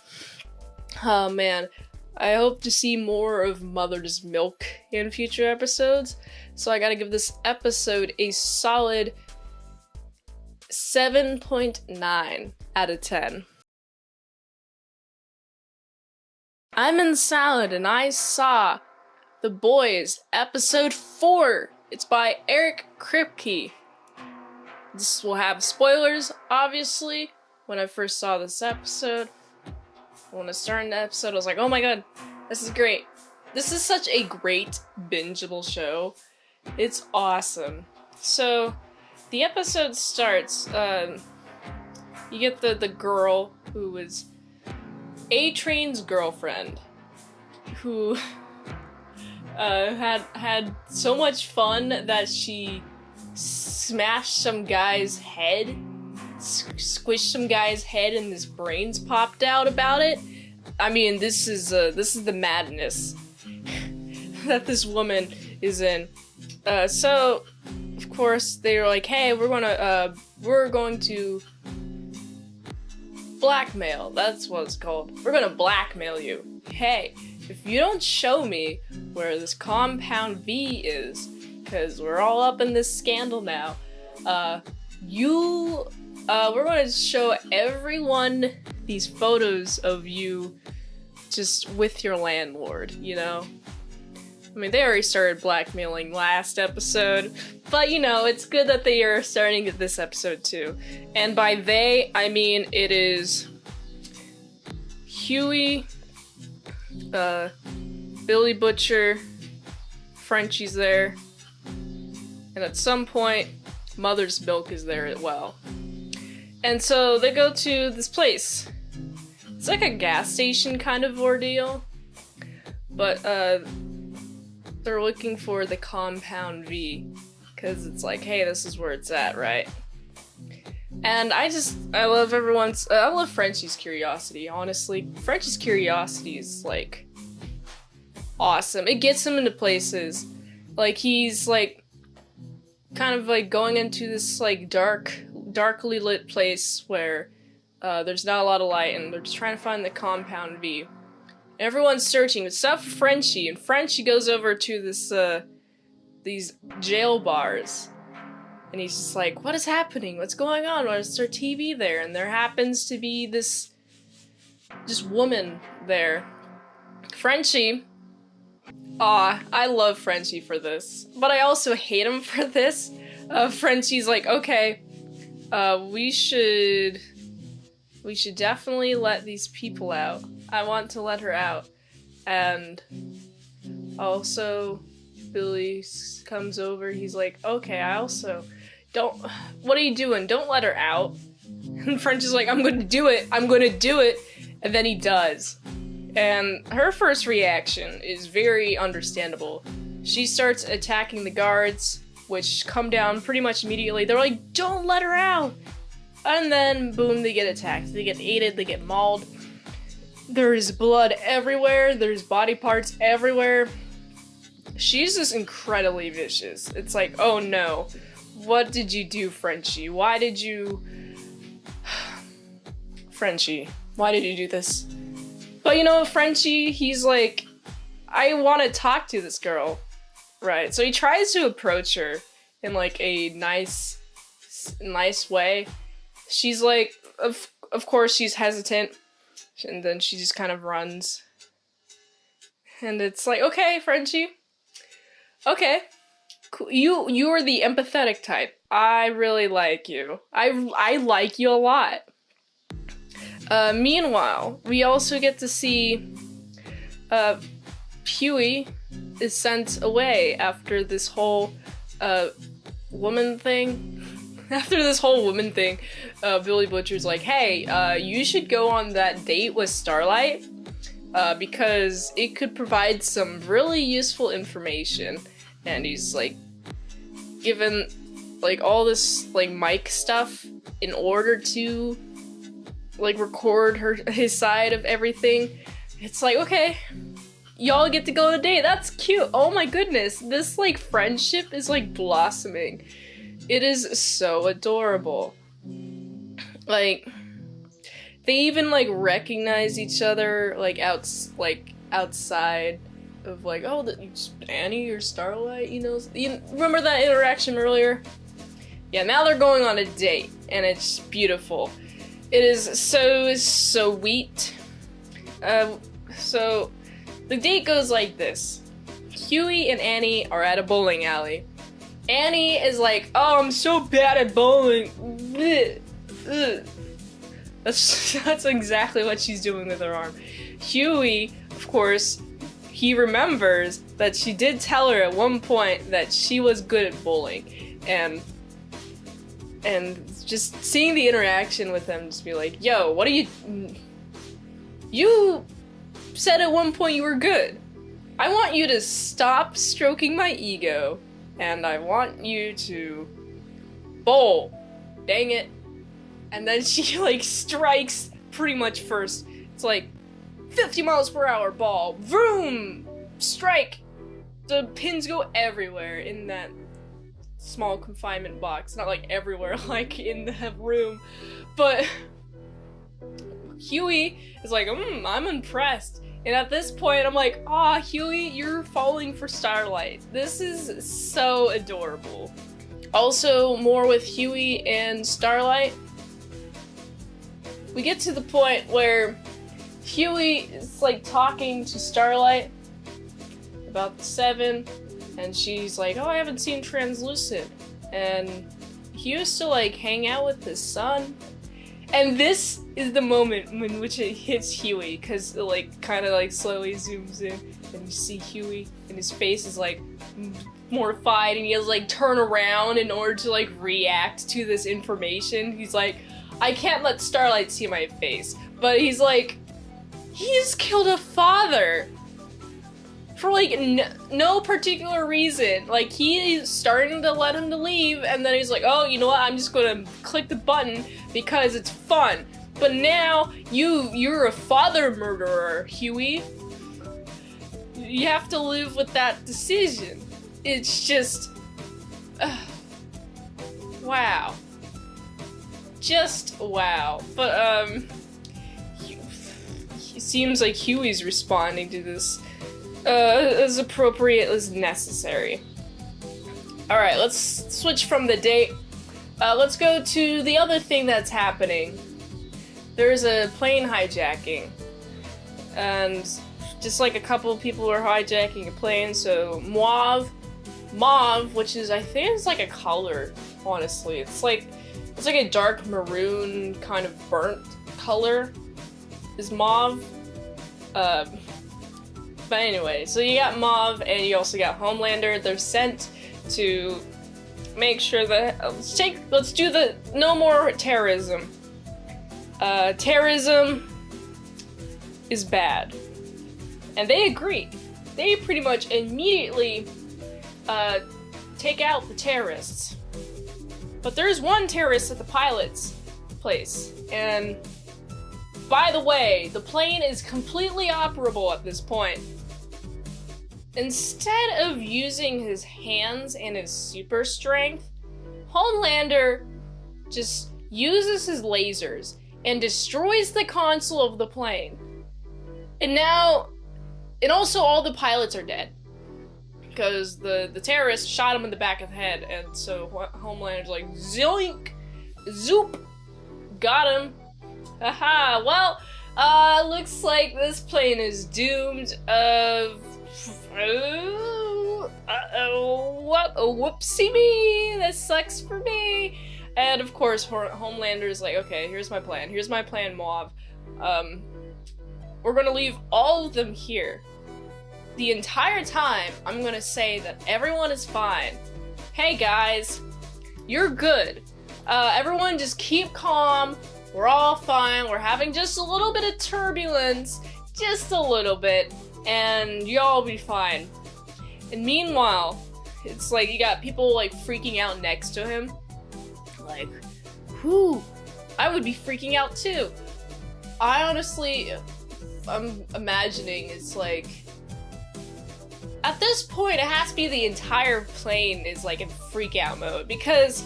Oh man, I hope to see more of Mother's Milk in future episodes, so I gotta give this episode a solid 7.9 out of 10. I'm in salad and I saw The Boys, episode 4. It's by Eric Kripke. This will have spoilers, obviously. When I first saw this episode, when I started the episode, I was like, oh my god, this is great. This is such a great bingeable show. It's awesome. So, the episode starts, you get the girl who was A-Train's girlfriend, who had so much fun that she smashed some guy's head, squished some guy's head, and his brains popped out about it. I mean, this is the madness that this woman is in. So, of course, they're like, hey, we're going to blackmail. That's what it's called. We're gonna blackmail you. Hey, if you don't show me where this Compound V is, because we're all up in this scandal now, we're going to show everyone these photos of you just with your landlord, you know? I mean, they already started blackmailing last episode, but you know, it's good that they are starting this episode too. And by they, I mean it is Huey, Billy Butcher, Frenchie's there, and at some point, Mother's Milk is there as well. And so they go to this place. It's like a gas station kind of ordeal, but they're looking for the Compound V, because it's like, hey, this is where it's at, right? And I love Frenchie's curiosity, honestly. Frenchie's curiosity is, like, awesome. It gets him into places. Like, he's, like, kind of, like, going into this, like, darkly lit place where there's not a lot of light, and they're just trying to find the Compound V. Everyone's searching, except for Frenchie, and Frenchie goes over to these jail bars, and he's just like, what is happening? What's going on? Why is there TV there? And there happens to be this woman there. Frenchie, I love Frenchie for this, but I also hate him for this. Frenchie's like, okay, we should definitely let these people out. I want to let her out. And also, Billy comes over, he's like, okay, I also don't, what are you doing? Don't let her out. And Frenchie's like, I'm gonna do it, and then he does. And her first reaction is very understandable. She starts attacking the guards, which come down pretty much immediately. They're like, don't let her out! And then, boom, they get attacked. They get aided, they get mauled. There's blood everywhere, there's body parts everywhere. She's just incredibly vicious. It's like, oh no, what did you do, Frenchie? Why did you... Frenchie, why did you do this? But you know, Frenchie, he's like, I want to talk to this girl. Right, so he tries to approach her in like a nice way. She's like, of course she's hesitant, and then she just kind of runs. And it's like, okay, Frenchie. Okay. Cool. You are the empathetic type. I really like you. I like you a lot. Meanwhile, we also get to see Huey is sent away after this whole woman thing. After this whole woman thing, Billy Butcher's like, hey, you should go on that date with Starlight because it could provide some really useful information. And he's like given like all this like mic stuff in order to like record his side of everything. It's like, okay, y'all get to go on a date. That's cute. Oh my goodness, this like friendship is like blossoming. It is so adorable. Like, they even like recognize each other like outside of like, oh, Annie or Starlight, you know? You remember that interaction earlier? Yeah, now they're going on a date, and it's beautiful. It is so sweet. So the date goes like this. Huey and Annie are at a bowling alley. Annie is like, oh, I'm so bad at bowling. Ugh. That's exactly what she's doing with her arm. Huey, of course, he remembers that she did tell her at one point that she was good at bowling. And just seeing the interaction with them, just be like, yo, what are you... You said at one point you were good. I want you to stop stroking my ego, and I want you to bowl. Dang it. And then she, like, strikes pretty much first. It's like, 50 miles per hour ball. Vroom! Strike! The pins go everywhere in that small confinement box. Not, like, everywhere, like, in the room. But Huey is like, I'm impressed. And at this point, I'm like, aw, Huey, you're falling for Starlight. This is so adorable. Also, more with Huey and Starlight. We get to the point where Huey is like talking to Starlight about the 7, and she's like, oh, I haven't seen Translucent. And he used to like hang out with his son. And this is the moment in which it hits Huey, because it like kind of like slowly zooms in, and you see Huey, and his face is like mortified, and he has to like turn around in order to like react to this information. He's like, I can't let Starlight see my face. But he's like, he's killed a father for like no particular reason. Like, he's starting to let him to leave, and then he's like, oh, you know what, I'm just gonna click the button because it's fun. But now you're a father murderer, Huey. You have to live with that decision. It's just wow. Just wow. But it seems like Huey's responding to this as appropriate as necessary. Alright, let's switch from the date. Let's go to the other thing that's happening. There's a plane hijacking. And just like a couple of people are hijacking a plane, so Mauve, which is, I think it's like a color, honestly. It's like a dark maroon kind of burnt color is Mauve. But anyway, so you got Mauve and you also got Homelander. They're sent to make sure that let's do the no more terrorism. terrorism is bad. And they agree. They pretty much immediately take out the terrorists. But there's one terrorist at the pilot's place, and by the way, the plane is completely operable at this point. Instead of using his hands and his super strength, Homelander just uses his lasers and destroys the console of the plane. And also all the pilots are dead. Because the terrorist shot him in the back of the head, and so Homelander's like, zoink! Zoop! Got him! Haha, well, looks like this plane is doomed. Whoopsie me! That sucks for me! And of course, Homelander's like, okay, here's my plan, Mauve. We're gonna leave all of them here. The entire time, I'm gonna say that everyone is fine. Hey guys, you're good. Everyone just keep calm. We're all fine. We're having just a little bit of turbulence. Just a little bit. And y'all be fine. And meanwhile, it's like you got people like freaking out next to him. Like, whew, I would be freaking out too. I'm imagining it's like, at this point, it has to be the entire plane is like in freak out mode, because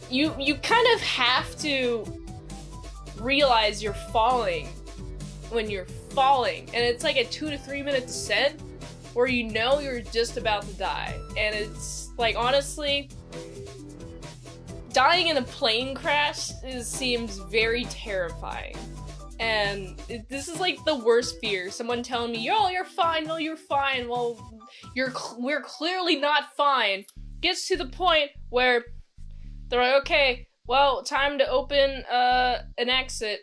you kind of have to realize you're falling when you're falling, and it's like a 2 to 3 minute descent where you know you're just about to die, and it's like, honestly, dying in a plane crash seems very terrifying. And this is like the worst fear. Someone telling me, yo, you're fine, no, you're fine. Well, we're clearly not fine. Gets to the point where they're like, okay, well, time to open an exit.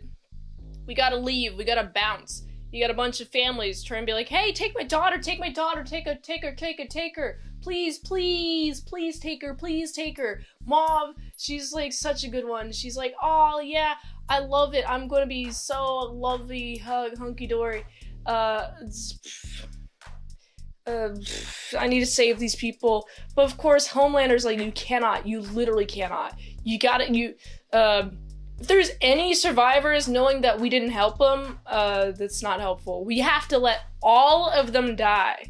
We gotta leave, we gotta bounce. You got a bunch of families trying to be like, hey, take my daughter, take her. Please take her. Mom, she's like such a good one. She's like, oh yeah, I love it. I'm gonna be so lovely, hunky-dory. I need to save these people. But of course, Homelander's like, you literally cannot. If there's any survivors knowing that we didn't help them, that's not helpful. We have to let all of them die.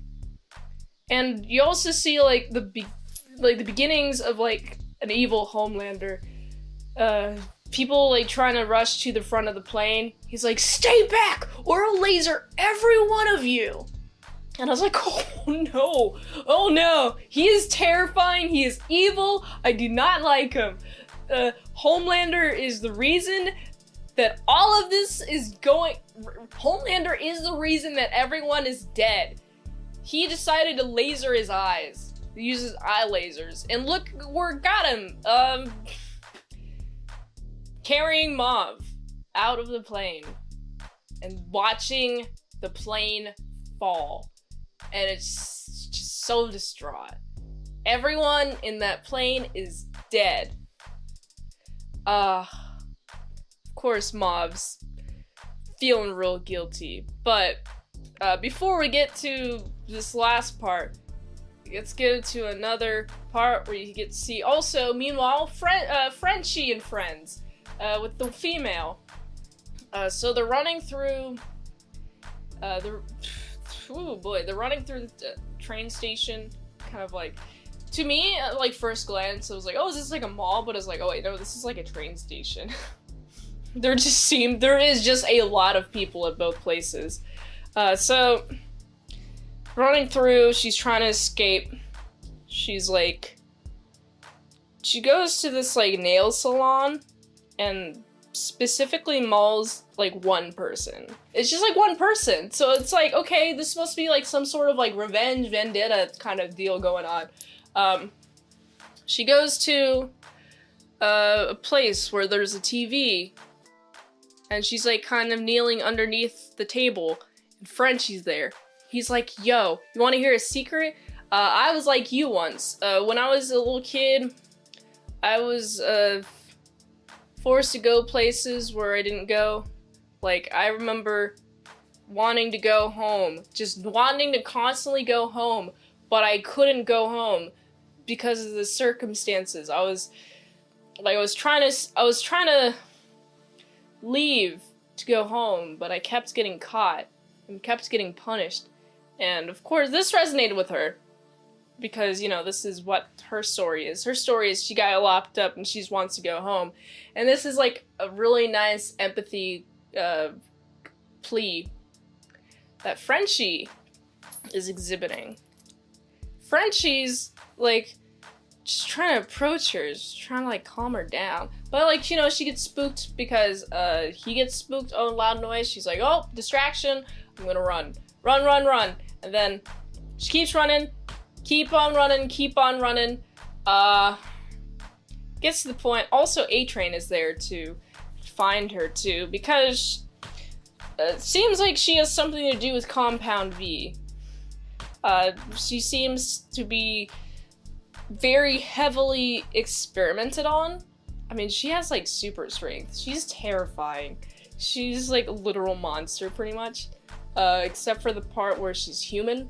And you also see like the beginnings of like an evil Homelander. People like trying to rush to the front of the plane. He's like, stay back or I'll laser every one of you. And I was like, oh no, he is terrifying, he is evil, I do not like him. Homelander is the reason that all of this is going. Homelander is the reason that everyone is dead. He decided to laser his eyes. He uses eye lasers. And look where it got him. Carrying Mauve out of the plane and watching the plane fall. And it's just so distraught. Everyone in that plane is dead. Of course, Mauve's feeling real guilty. But before we get to this last part, let's get to another part where you get to see also, meanwhile, Frenchie and friends with the female. So they're running through. They're running through the train station, kind of like. To me, at like first glance, I was like, oh, is this like a mall? But I was like, oh wait, no, this is like a train station. There is just a lot of people at both places. So, running through, she's trying to escape. She's like, she goes to this like nail salon and specifically mauls like one person. It's just like one person. So it's like, okay, this must be like some sort of like revenge vendetta kind of deal going on. She goes to a place where there's a TV, and she's like kind of kneeling underneath the table, and Frenchie's there. He's like, yo, you want to hear a secret? I was like you once. When I was a little kid, I was forced to go places where I didn't go. Like, I remember wanting to go home, just wanting to constantly go home, but I couldn't go home because of the circumstances. I was trying to leave to go home, but I kept getting caught and kept getting punished. And of course, this resonated with her because, you know, this is what her story is. Her story is she got locked up and she just wants to go home. And this is like a really nice empathy plea that Frenchie is exhibiting. Frenchie's like just trying to approach her, just trying to like calm her down. But like, you know, she gets spooked because he gets spooked. Oh, loud noise. She's like, oh, distraction. I'm gonna run. Run. And then she keeps running. Keep on running. Gets to the point. Also, A-Train is there to find her too, because it seems like she has something to do with Compound V. She seems to be very heavily experimented on. I mean, she has like super strength. She's terrifying. She's like a literal monster pretty much. Except for the part where she's human.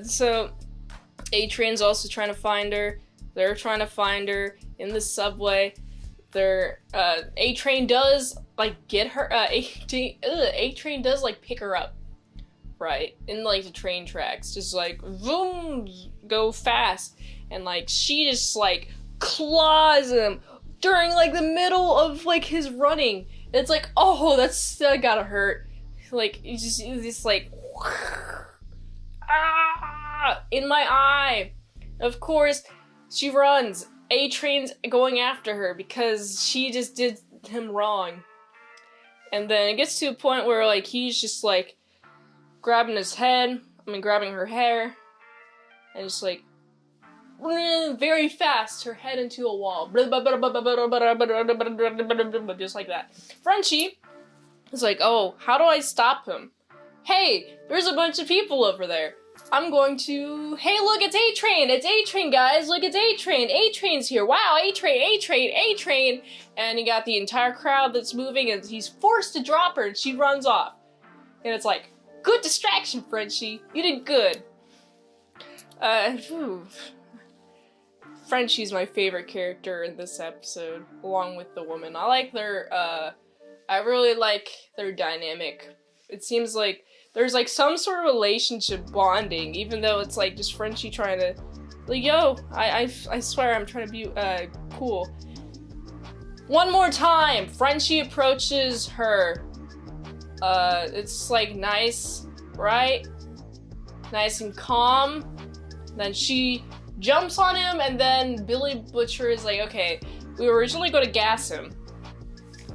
So A-Train's also trying to find her. They're trying to find her in the subway. A-Train does like get her. A-Train does like pick her up, right, in like the train tracks, just like boom, go fast, and like she just like claws him during like the middle of like his running. It's like, oh, that gotta hurt. Like it's just like in my eye. Of course, she runs. A-Train's going after her because she just did him wrong. And then it gets to a point where like he's just like grabbing her hair, and just like very fast, her head into a wall. Just like that. Frenchie is like, oh, how do I stop him? Hey, there's a bunch of people over there. I'm going to... Hey, look, it's A-Train! It's A-Train, guys! Look, it's A-Train! A-Train's here! Wow, A-Train! And you got the entire crowd that's moving, and he's forced to drop her, and she runs off. And it's like, good distraction, Frenchie. You did good. Frenchie's my favorite character in this episode, along with the woman. I really like their dynamic. It seems like there's like some sort of relationship bonding, even though it's like just Frenchie trying to, like, yo, I swear I'm trying to be cool. One more time, Frenchie approaches her. It's like nice, right? Nice and calm. Then she jumps on him, and then Billy Butcher is like, okay, we were originally going to gas him.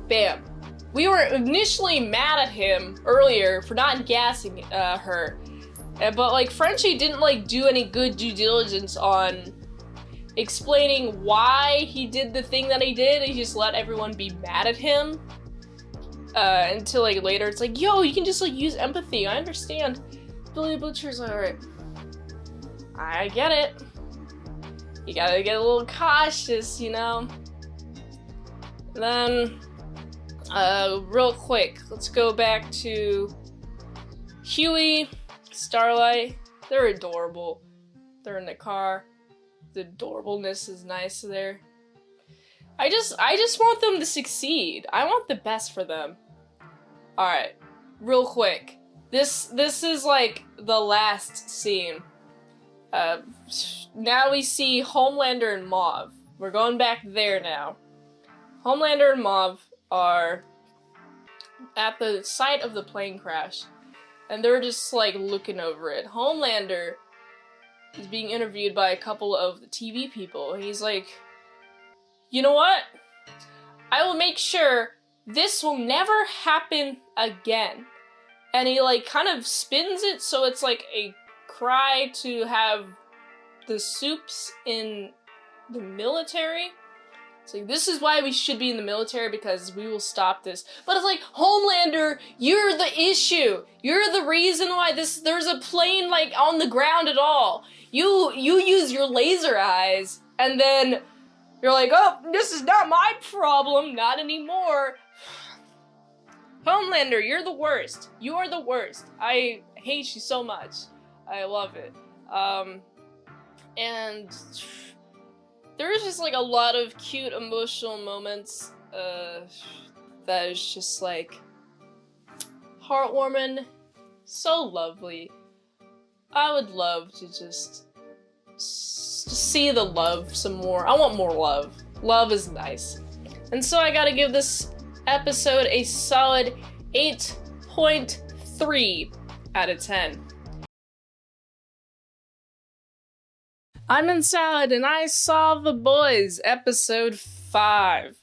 Bam. We were initially mad at him earlier for not gassing her, but like Frenchie didn't like do any good due diligence on explaining why he did the thing that he did. He just let everyone be mad at him until like later it's like, yo, you can just like use empathy. I understand. Billy Butcher's like, alright, I get it. You gotta get a little cautious, you know? Then real quick, let's go back to Huey, Starlight. They're adorable. They're in the car. The adorableness is nice there. I just want them to succeed. I want the best for them. Alright, real quick. This is like the last scene. Now we see Homelander and Mauve. We're going back there now. Homelander and Mauve are at the site of the plane crash, and they're just like looking over it. Homelander is being interviewed by a couple of the TV people, and he's like, you know what? I will make sure this will never happen again. And he like kind of spins it so it's like a cry to have the soups in the military. It's like, this is why we should be in the military, because we will stop this. But it's like, Homelander, you're the issue. You're the reason why there's a plane like on the ground at all. You use your laser eyes, and then You're like, oh, this is not my problem, not anymore. Homelander, you're the worst. You are the worst. I hate you so much. I love it. And there's just like a lot of cute emotional moments that is just like heartwarming, so lovely. I would love to just see the love some more. I want more love. Love is nice. And so I gotta give this episode a solid 8.3 out of 10. I'm in salad and I saw The Boys, episode 5.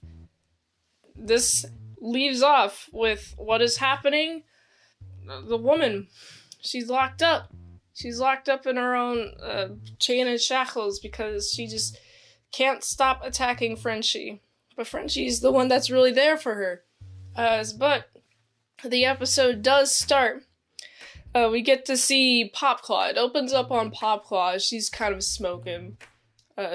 This leaves off with what is happening. The woman, she's locked up. She's locked up in her own chain and shackles because she just can't stop attacking Frenchie. But Frenchie's the one that's really there for her. But the episode does start. We get to see Popclaw. It opens up on Popclaw. She's kind of smoking.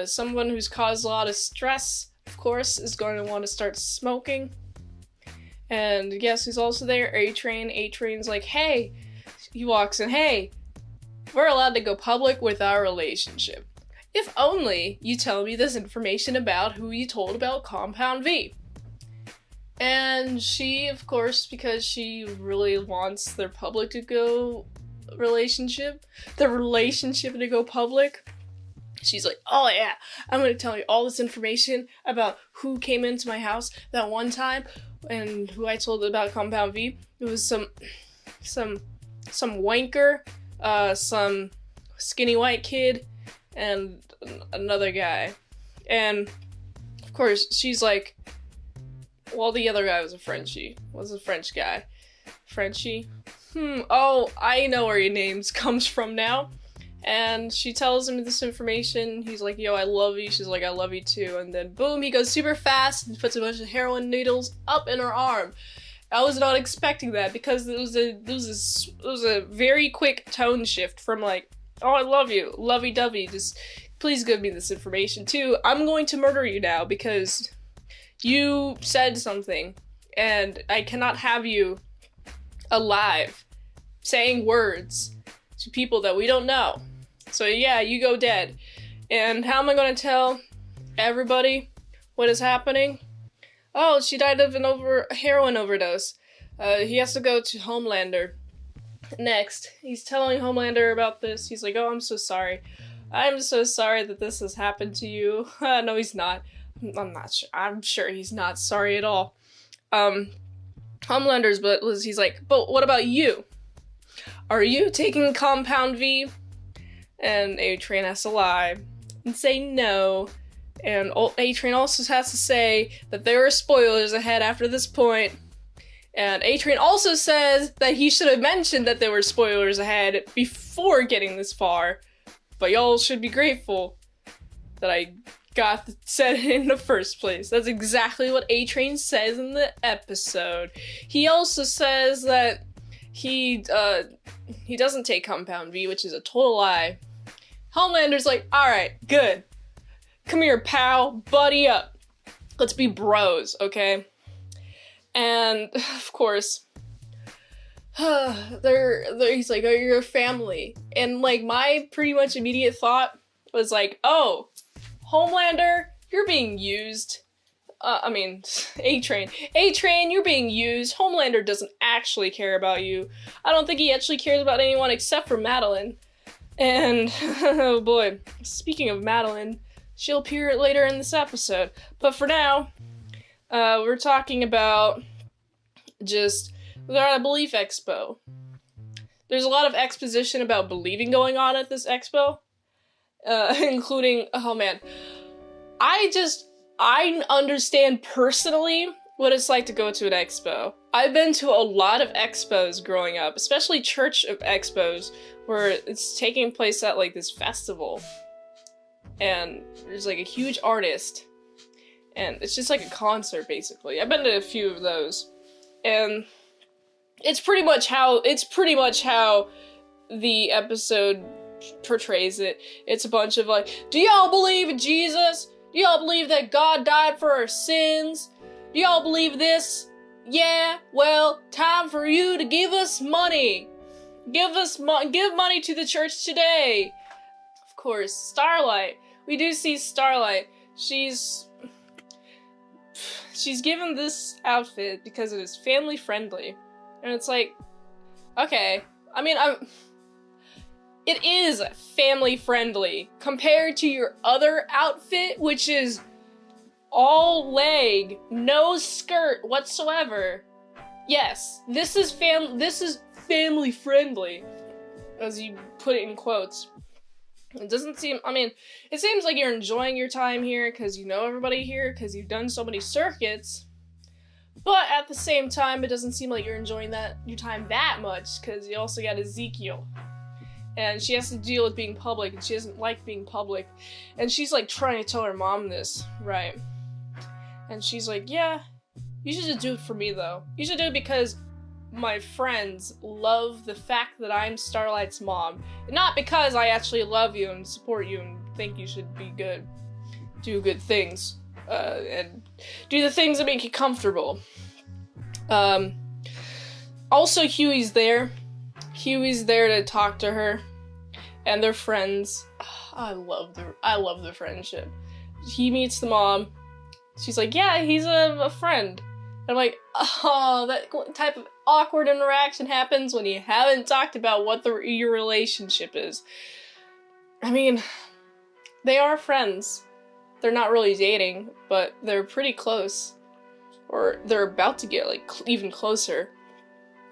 Someone who's caused a lot of stress, of course, is going to want to start smoking. And guess who's also there? A-Train. A-Train's like, hey! He walks in, hey! We're allowed to go public with our relationship. If only you tell me this information about who you told about Compound V. And she, of course, because she really wants their public to go relationship to go public, she's like, oh yeah, I'm gonna tell you all this information about who came into my house that one time and who I told about Compound V. It was some wanker, some skinny white kid, and another guy. And of course, she's like, well, the other guy was a Frenchie. Was a French guy. Frenchie? Oh, I know where your name comes from now. And she tells him this information. He's like, yo, I love you. She's like, I love you too. And then boom, he goes super fast and puts a bunch of heroin needles up in her arm. I was not expecting that because it was a very quick tone shift from like, oh, I love you, lovey-dovey, just please give me this information too. I'm going to murder you now because you said something, and I cannot have you alive saying words to people that we don't know. So yeah, you go dead. And how am I going to tell everybody what is happening? Oh, she died of a heroin overdose. He has to go to Homelander. Next, he's telling Homelander about this. He's like, oh, I'm so sorry. I'm so sorry that this has happened to you. No, he's not. I'm not sure. I'm sure he's not sorry at all. Homelander's, but he's like, but what about you? Are you taking Compound V? And A-Train has to lie and say no. And A-Train also has to say that there are spoilers ahead after this point. And A-Train also says that he should have mentioned that there were spoilers ahead before getting this far. But y'all should be grateful that I said it in the first place. That's exactly what A-Train says in the episode. He also says that he doesn't take Compound V, which is a total lie. Homelander's like, alright, good. Come here, pal. Buddy up. Let's be bros, okay? And, of course, he's like, oh, you're a family. And, like, my pretty much immediate thought was like, oh, Homelander, you're being used. A-Train. A-Train, you're being used. Homelander doesn't actually care about you. I don't think he actually cares about anyone except for Madeline. And, oh boy, speaking of Madeline, she'll appear later in this episode. But for now, we're talking about just the Belief Expo. There's a lot of exposition about believing going on at this expo. Including, oh man, I understand personally what it's like to go to an expo. I've been to a lot of expos growing up, especially church expos, where it's taking place at like this festival. And there's like a huge artist. And it's just like a concert, basically. I've been to a few of those. And it's pretty much how the episode portrays it. It's a bunch of like, do y'all believe in Jesus? Do y'all believe that God died for our sins? Do y'all believe this? Yeah, well, time for you to give us money. Give money to the church today. Of course, Starlight. We do see Starlight. She's given this outfit because it is family friendly. And it's like, okay. I mean, it is family friendly compared to your other outfit, which is all leg, no skirt whatsoever. Yes, this is family friendly, as you put it in quotes. It doesn't seem, I mean, it seems like you're enjoying your time here because you know everybody here, because you've done so many circuits. But at the same time, it doesn't seem like you're enjoying your time that much, because you also got Ezekiel. And she has to deal with being public, and she doesn't like being public. And she's like trying to tell her mom this, right? And she's like, yeah, you should just do it for me though. You should do it because my friends love the fact that I'm Starlight's mom. And not because I actually love you and support you and think you should be good. Do good things. And do the things that make you comfortable. Also, Huey's there. Huey's there to talk to her. And they're friends. I love their friendship. He meets the mom. She's like, yeah, he's a friend. And I'm like, oh, that type of awkward interaction happens when you haven't talked about what your relationship is. I mean, they are friends. They're not really dating, but they're pretty close. Or they're about to get, like, even closer.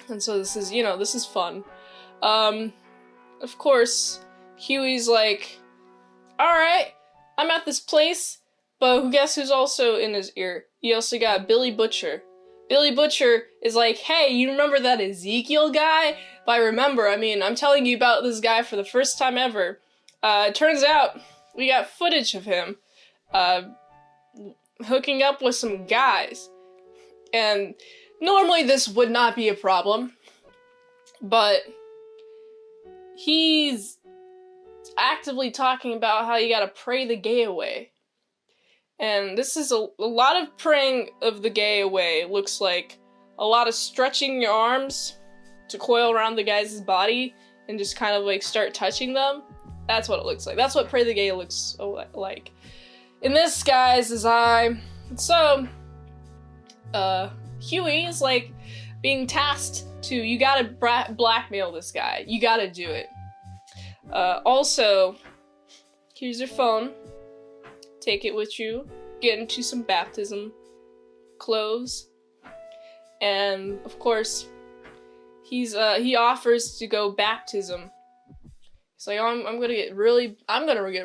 And so this is fun. Of course, Huey's like, alright, I'm at this place. But guess who's also in his ear? You also got Billy Butcher. Billy Butcher is like, hey, you remember that Ezekiel guy? By remember, I mean, I'm telling you about this guy for the first time ever. Turns out, we got footage of him, hooking up with some guys. And normally this would not be a problem. But he's actively talking about how you gotta pray the gay away. And this is a lot of praying of the gay away. It looks like a lot of stretching your arms to coil around the guy's body and just kind of like start touching them. That's what it looks like. That's what pray the gay looks like. In this guy's eye. So, Huey is like being tasked to, you gotta blackmail this guy. You gotta do it. Also, here's your phone. Take it with you, get into some baptism clothes, and of course, he offers to go baptism. He's like, oh, I'm gonna get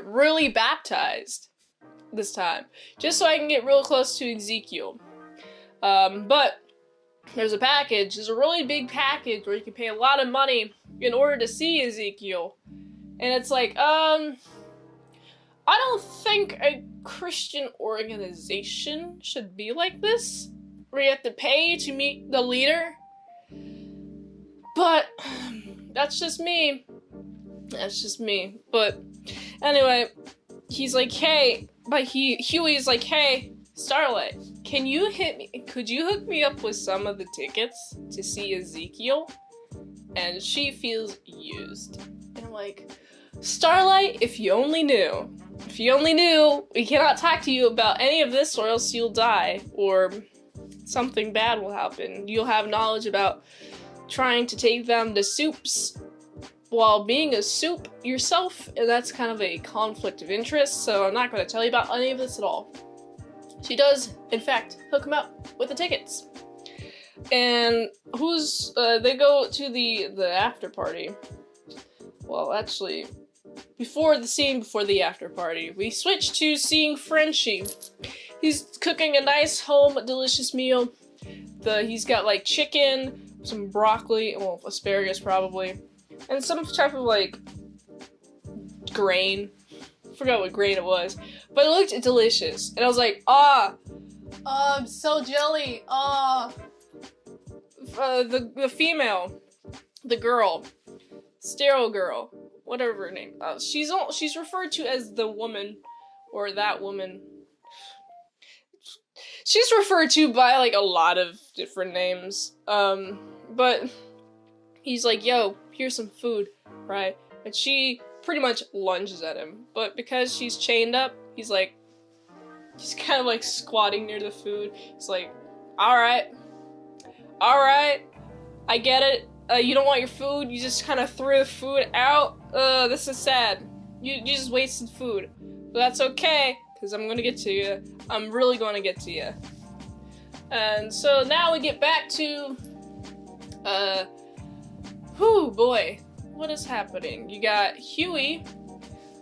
really baptized this time, just so I can get real close to Ezekiel. But there's a really big package where you can pay a lot of money in order to see Ezekiel, and it's like, I don't think a Christian organization should be like this, where you have to pay to meet the leader. But that's just me. But anyway, he's like, hey, Huey's like, hey, Starlight, could you hook me up with some of the tickets to see Ezekiel? And she feels used. And I'm like, Starlight, if you only knew, we cannot talk to you about any of this or else you'll die, or something bad will happen. You'll have knowledge about trying to take them to soups while being a soup yourself, and that's kind of a conflict of interest, so I'm not going to tell you about any of this at all. She does, in fact, hook him up with the tickets. And they go to the after party. Well, actually, before the after party, we switch to seeing Frenchie. He's cooking a nice home delicious meal. He's got like chicken, some broccoli, well, asparagus probably, and some type of like grain. Forgot what grain it was, but it looked delicious. And I was like, I'm so jelly. The female, the girl, sterile girl, whatever her name. She's referred to as the woman, or that woman, she's referred to by, like, a lot of different names. But he's like, yo, here's some food, right? And she pretty much lunges at him. But because she's chained up, he's kind of like squatting near the food. He's like, alright, I get it. You don't want your food, you just kind of threw the food out. This is sad. You just wasted food. But that's okay, because I'm gonna get to you. I'm really gonna get to you. And so now we get back to, whew, boy, what is happening? You got Huey,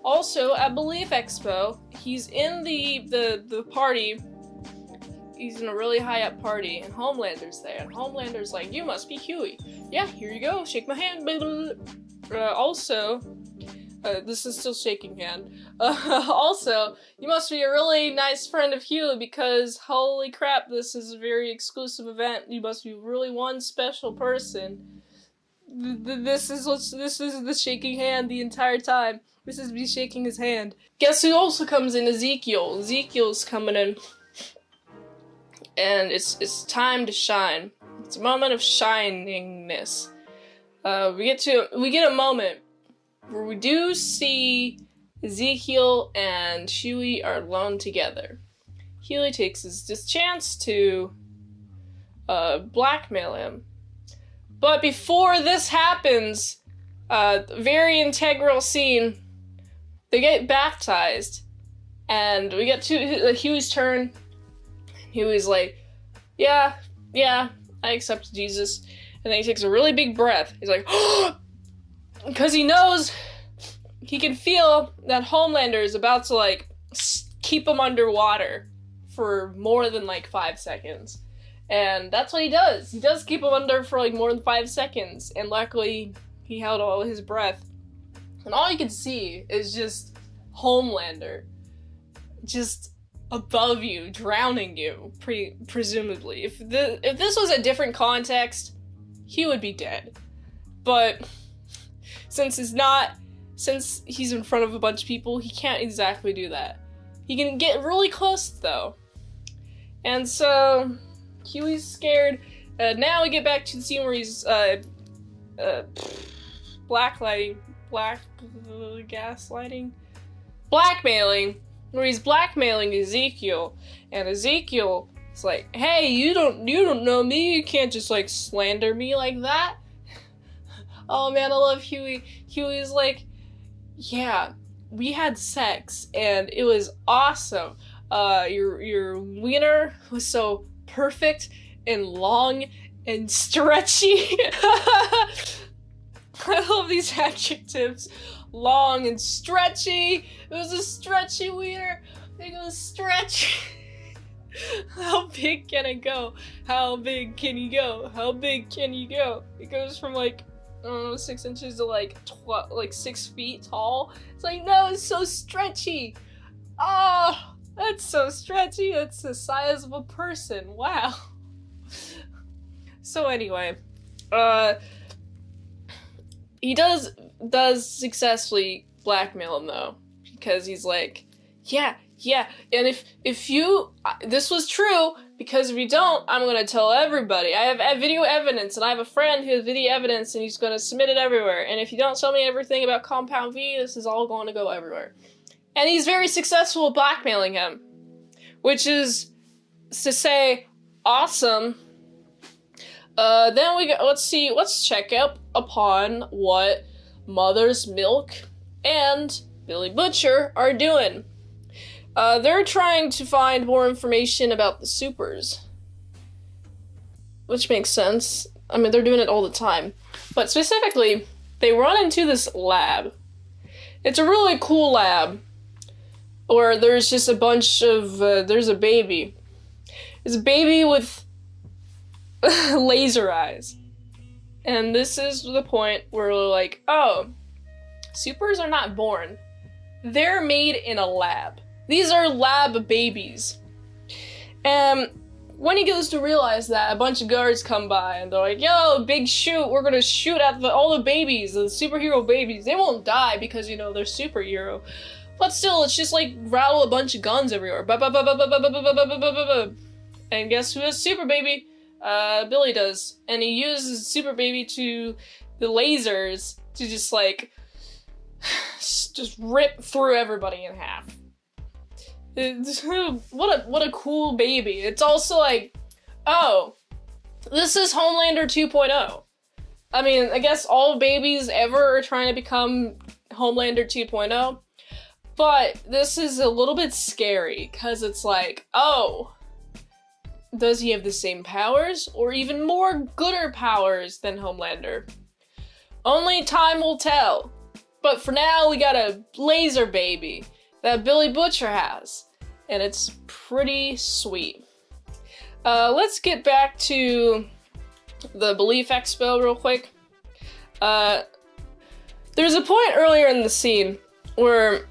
also at Belief Expo. He's in the party. He's in a really high up party, and Homelander's there. And Homelander's like, you must be Huey. Yeah, here you go, shake my hand. Also, this is still shaking hand. Also, you must be a really nice friend of Huey because holy crap, this is a very exclusive event. You must be really one special person. This is the shaking hand the entire time. This is me shaking his hand. Guess who also comes in? Ezekiel. Ezekiel's coming in. And it's time to shine. It's a moment of shiningness. We get a moment where we do see Ezekiel and Huey are alone together. Huey takes this chance to blackmail him. But before this happens, very integral scene, they get baptized. And we get to Huey's turn. Huey's like, yeah, I accept Jesus. And then he takes a really big breath. He's like, because he knows, he can feel that Homelander is about to, like, keep him underwater for more than, like, 5 seconds. And that's what he does. He does keep him under for, like, more than 5 seconds. And luckily, he held all his breath. And all you can see is just Homelander. Just above you, drowning you, presumably. If this was a different context, he would be dead. But since he's in front of a bunch of people, he can't exactly do that. He can get really close, though. And so, Huey's scared. Now we get back to the scene where he's, blackmailing, where he's blackmailing Ezekiel, and Ezekiel is like, hey, you don't know me, you can't just, like, slander me like that. Oh man, I love Huey. Huey's like, yeah, we had sex, and it was awesome. Your wiener was so perfect, and long, and stretchy. I love these adjectives. Long and stretchy. It was a stretchy wiener. It was stretchy. How big can it go? How big can you go? How big can you go? It goes from like, I don't know, 6 inches to like 6 feet tall. It's like, no, it's so stretchy. Oh, that's so stretchy. That's the size of a person. Wow. So anyway, he does successfully blackmail him though, because he's like, yeah, and if you, this was true, because if you don't, I'm gonna tell everybody. I have video evidence, and I have a friend who has video evidence, and he's gonna submit it everywhere, and if you don't tell me everything about Compound V, this is all going to go everywhere. And he's very successful at blackmailing him, which is to say, awesome. Then we go, let's check up upon what Mother's Milk and Billy Butcher are doing. They're trying to find more information about the supers. Which makes sense. I mean, they're doing it all the time. But specifically, they run into this lab. It's a really cool lab, where there's just a bunch of, there's a baby. It's a baby with laser eyes. And this is the point where we're like, oh, supers are not born. They're made in a lab. These are lab babies. And when he goes to realize that, a bunch of guards come by and they're like, yo, big shoot, we're gonna shoot at all the babies, the superhero babies. They won't die because, you know, they're superhero. But still, it's just like rattle a bunch of guns everywhere. And guess who has Super Baby? Billy does. And he uses Super Baby to the lasers to just like just rip through everybody in half. What a cool baby. It's also like, oh, this is Homelander 2.0. I mean, I guess all babies ever are trying to become Homelander 2.0, but this is a little bit scary because it's like, oh, does he have the same powers or even more gooder powers than Homelander? Only time will tell. But for now, we got a laser baby that Billy Butcher has, and it's pretty sweet. Let's get back to the Belief Expo real quick. There's a point earlier in the scene where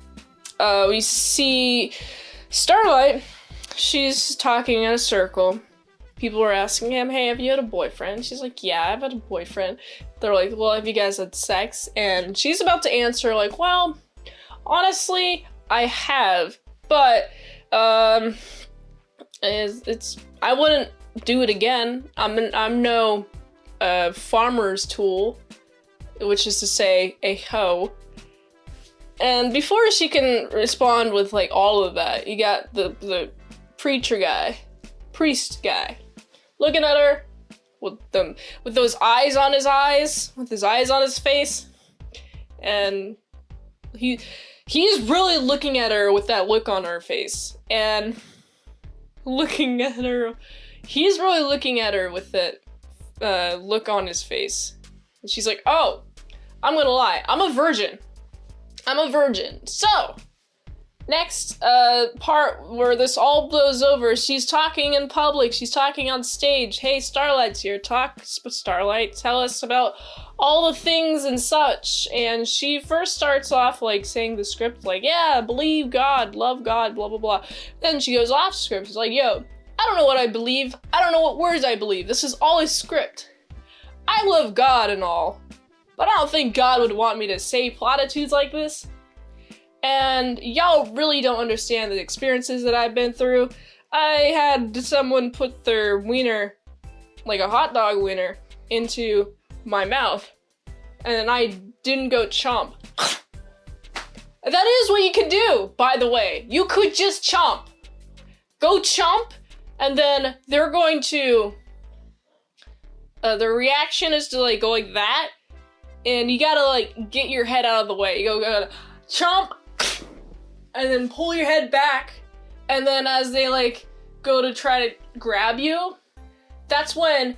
we see Starlight. She's talking in a circle. People are asking him, hey, have you had a boyfriend? She's like, yeah, I've had a boyfriend. They're like, well, have you guys had sex? And she's about to answer like, well, honestly, I have, but it's I wouldn't do it again. I'm no farmer's tool, which is to say a hoe. And before she can respond with like all of that, you got the priest guy, looking at her with those eyes on his eyes, with his eyes on his face, and he's really looking at her with that look on her face, and looking at her, he's really looking at her with that look on his face, and she's like, oh, I'm gonna lie, I'm a virgin. So, next part where this all blows over, she's talking in public, she's talking on stage. Hey, Starlight's here, Starlight, tell us about all the things and such. And she first starts off like saying the script like, yeah, believe God, love God, blah, blah, blah. Then she goes off script, she's like, yo, I don't know what I believe, I don't know what words I believe, this is all a script. I love God and all, but I don't think God would want me to say platitudes like this. And y'all really don't understand the experiences that I've been through. I had someone put their wiener, like a hot dog wiener, into my mouth, and I didn't go chomp. That is what you can do, by the way. You could just chomp. Go chomp, and then they're going to, the reaction is to like go like that, and you gotta like get your head out of the way. You gotta chomp, and then pull your head back, and then as they like go to try to grab you, that's when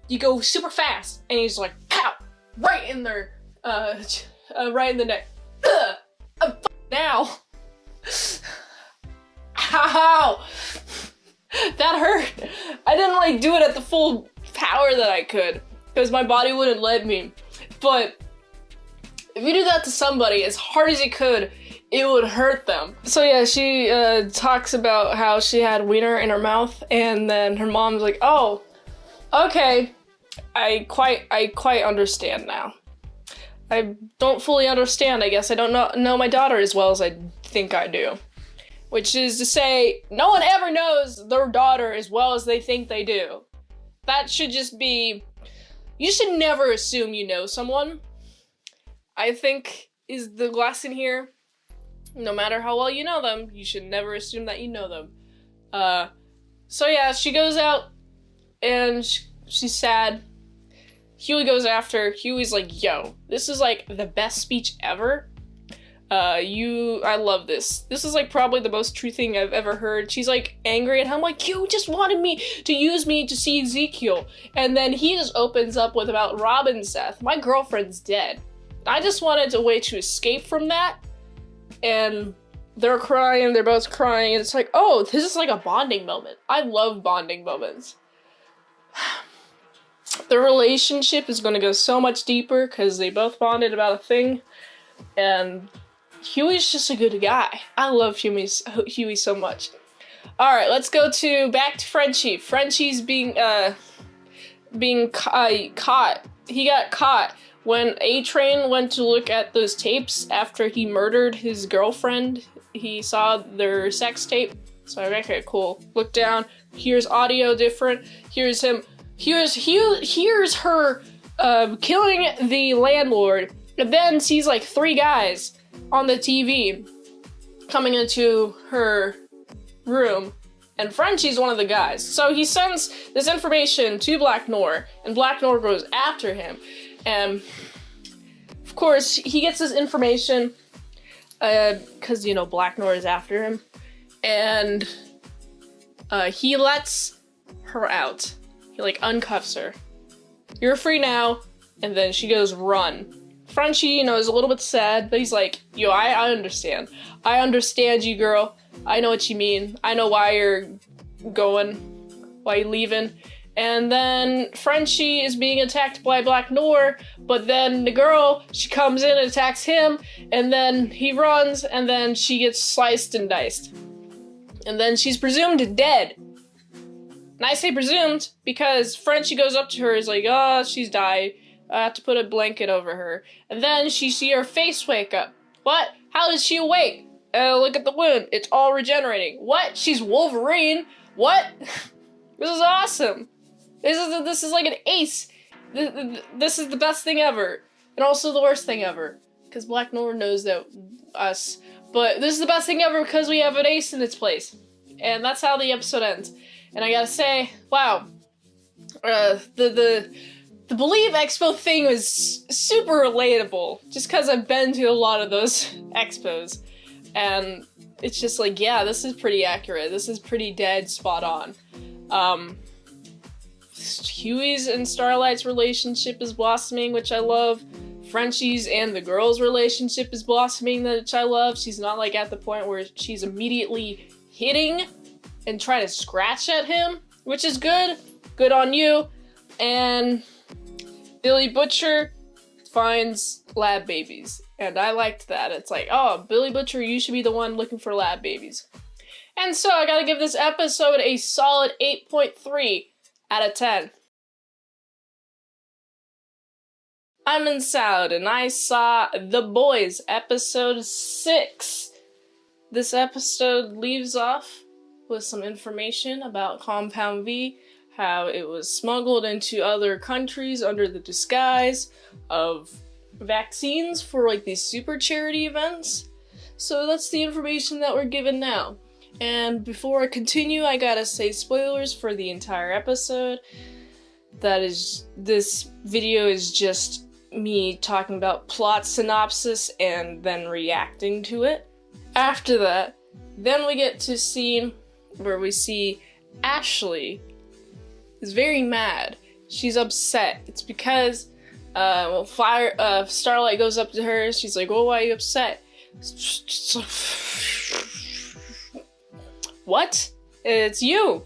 you go super fast, and he's like, pow, right in their, right in the neck. Now. Ow! That hurt. I didn't like do it at the full power that I could, because my body wouldn't let me. But if you do that to somebody as hard as you could, it would hurt them. So yeah, she talks about how she had wiener in her mouth, and then her mom's like, oh, okay, I quite understand now. I don't fully understand, I guess. I don't know my daughter as well as I think I do. Which is to say, no one ever knows their daughter as well as they think they do. That should just be, you should never assume you know someone, I think is the lesson here. No matter how well you know them, you should never assume that you know them. So yeah, she goes out, and she's sad. Huey goes after her. Huey's like, yo, this is like the best speech ever. I love this. This is like probably the most true thing I've ever heard. She's like angry at him, like, you just wanted me to use me to see Ezekiel. And then he just opens up with about Robin's death. My girlfriend's dead. I just wanted a way to escape from that. And they're crying, they're both crying, and it's like, oh, this is like a bonding moment. I love bonding moments. The relationship is gonna go so much deeper because they both bonded about a thing, and Huey's just a good guy. I love Huey so much. Alright, let's go back to Frenchie. Frenchie's being caught. He got caught when A-Train went to look at those tapes after he murdered his girlfriend. He saw their sex tape. So I'm like, okay, cool. Look down, here's audio different, here's him, here's her killing the landlord, and then sees like 3 guys on the TV coming into her room, and Frenchie's one of the guys. So he sends this information to Black Noir, and Black Noir goes after him. And of course, he gets this information because, you know, Black Noir is after him. And he lets her out. He, like, uncuffs her. You're free now. And then she goes, run. Frenchie, you know, is a little bit sad, but he's like, yo, I understand. I understand you, girl. I know what you mean. I know why you're going, why you're leaving. And then Frenchie is being attacked by Black Noir, but then the girl, she comes in and attacks him, and then he runs, and then she gets sliced and diced. And then she's presumed dead. And I say presumed because Frenchie goes up to her, is like, oh, she's died. I have to put a blanket over her. And then she see her face wake up. What? How did she awake? Look at the wound. It's all regenerating. What? She's Wolverine? What? This is awesome. This is like an ace. This is the best thing ever. And also the worst thing ever. Because Black Noir knows that us. But this is the best thing ever because we have an ace in its place. And that's how the episode ends. And I gotta say, wow. The Believe Expo thing was super relatable, just because I've been to a lot of those expos, and it's just like, yeah, this is pretty accurate, this is pretty dead spot on. Huey's and Starlight's relationship is blossoming, which I love. Frenchie's and the girl's relationship is blossoming, which I love. She's not like at the point where she's immediately hitting and trying to scratch at him, which is good. Good on you. And Billy Butcher finds lab babies, and I liked that. It's like, oh, Billy Butcher, you should be the one looking for lab babies. And so I gotta give this episode a solid 8.3 out of 10. I'm in Salad, and I saw The Boys, episode 6. This episode leaves off with some information about Compound V, how it was smuggled into other countries under the disguise of vaccines for like these super charity events. So that's the information that we're given now. And before I continue, I gotta say spoilers for the entire episode. This video is just me talking about plot synopsis and then reacting to it. After that, then we get to scene where we see Ashley is very mad. She's upset. It's because Starlight goes up to her. She's like, "Oh, why are you upset?" What? It's you.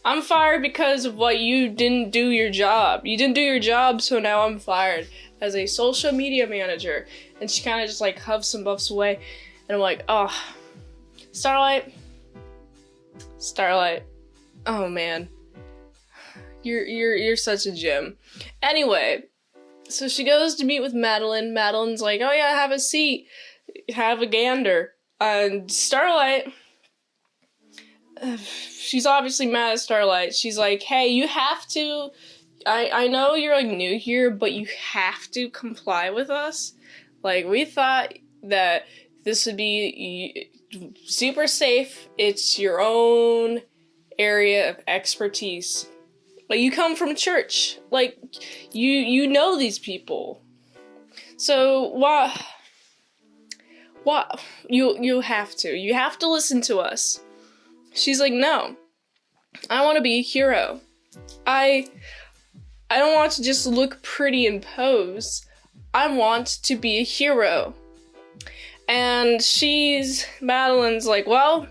I'm fired because of what you didn't do your job. You didn't do your job, so now I'm fired as a social media manager. And she kind of just like huffs and buffs away. And I'm like, oh, Starlight. Oh man. You're such a gem. Anyway, so she goes to meet with Madeline. Madeline's like, oh yeah, have a seat. Have a gander. And Starlight, she's obviously mad at Starlight. She's like, hey, you have to, I know you're like new here, but you have to comply with us. Like, we thought that this would be super safe. It's your own area of expertise. Like, you come from church. Like, you know these people. So, why you have to listen to us. She's like, no, I want to be a hero. I don't want to just look pretty and pose. I want to be a hero. And Madeline's like, well,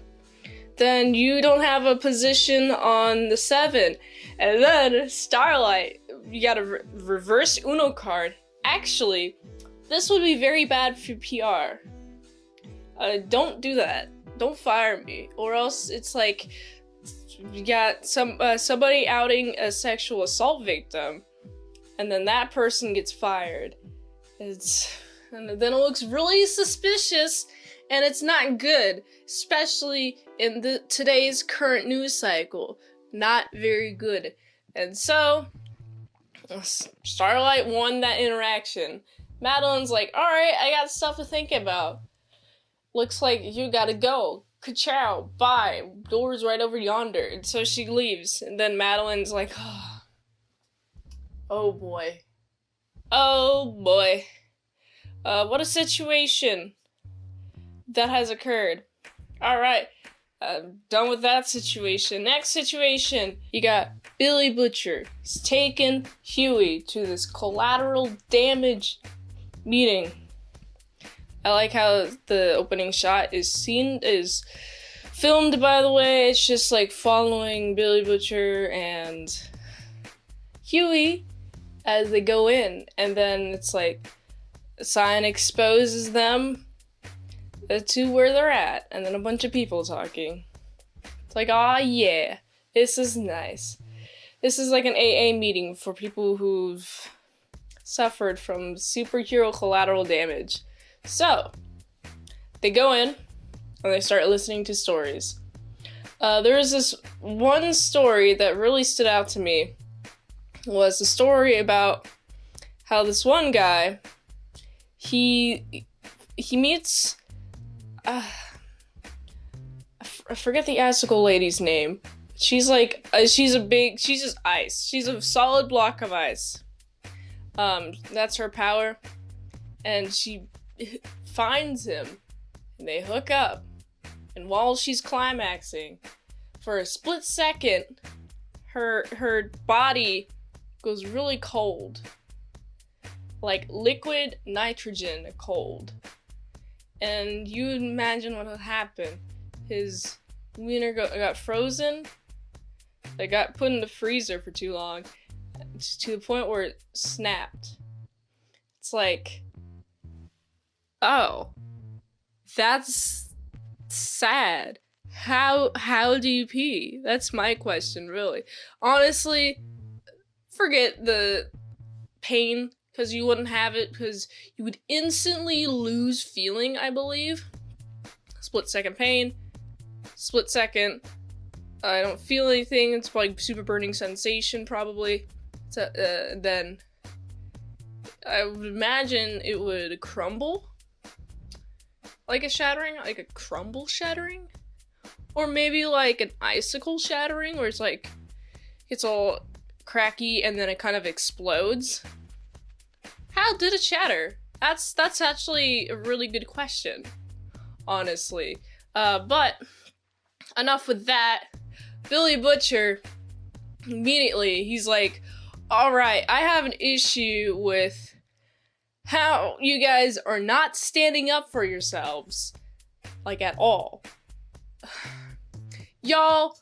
then you don't have a position on the 7. And then Starlight, you got a reverse Uno card. Actually, this would be very bad for PR. Don't do that. Don't fire me, or else it's like you got somebody outing a sexual assault victim, and then that person gets fired. And then it looks really suspicious, And it's not good, especially in today's current news cycle. Not very good. And so, Starlight won that interaction. Madeline's like, alright, I got stuff to think about. Looks like you gotta go. Ka-chow, bye. Door's right over yonder. And so she leaves. And then Madeline's like, oh boy. Oh boy. What a situation that has occurred. Alright. Done with that situation. Next situation. You got Billy Butcher. He's taken Huey to this collateral damage meeting. I like how the opening shot is filmed, by the way. It's just like following Billy Butcher and Huey as they go in, and then it's like a sign exposes them to where they're at, and then a bunch of people talking. It's like, aw, yeah, this is nice. This is like an AA meeting for people who've suffered from superhero collateral damage. So, they go in, and they start listening to stories. There was this one story that really stood out to me, was the story about how this one guy, he meets, I forget the Asical lady's name. She's like, she's just ice. She's a solid block of ice. That's her power. And she finds him, and they hook up. And while she's climaxing, for a split second, her body goes really cold. Like liquid nitrogen cold. And you imagine what would happen. His wiener got frozen. They got put in the freezer for too long. To the point where it snapped. It's like, oh, that's sad. How do you pee? That's my question, really. Honestly, forget the pain, because you wouldn't have it, because you would instantly lose feeling, I believe. Split second pain. Split second. I don't feel anything. It's like super burning sensation, probably. So, then I would imagine it would crumble. Like a shattering? Like a crumble shattering? Or maybe like an icicle shattering, where it's like, it's all cracky and then it kind of explodes. How did it shatter? That's actually a really good question, honestly. But enough with that. Billy Butcher, immediately, he's like, alright, I have an issue with how you guys are not standing up for yourselves. Like, at all. Y'all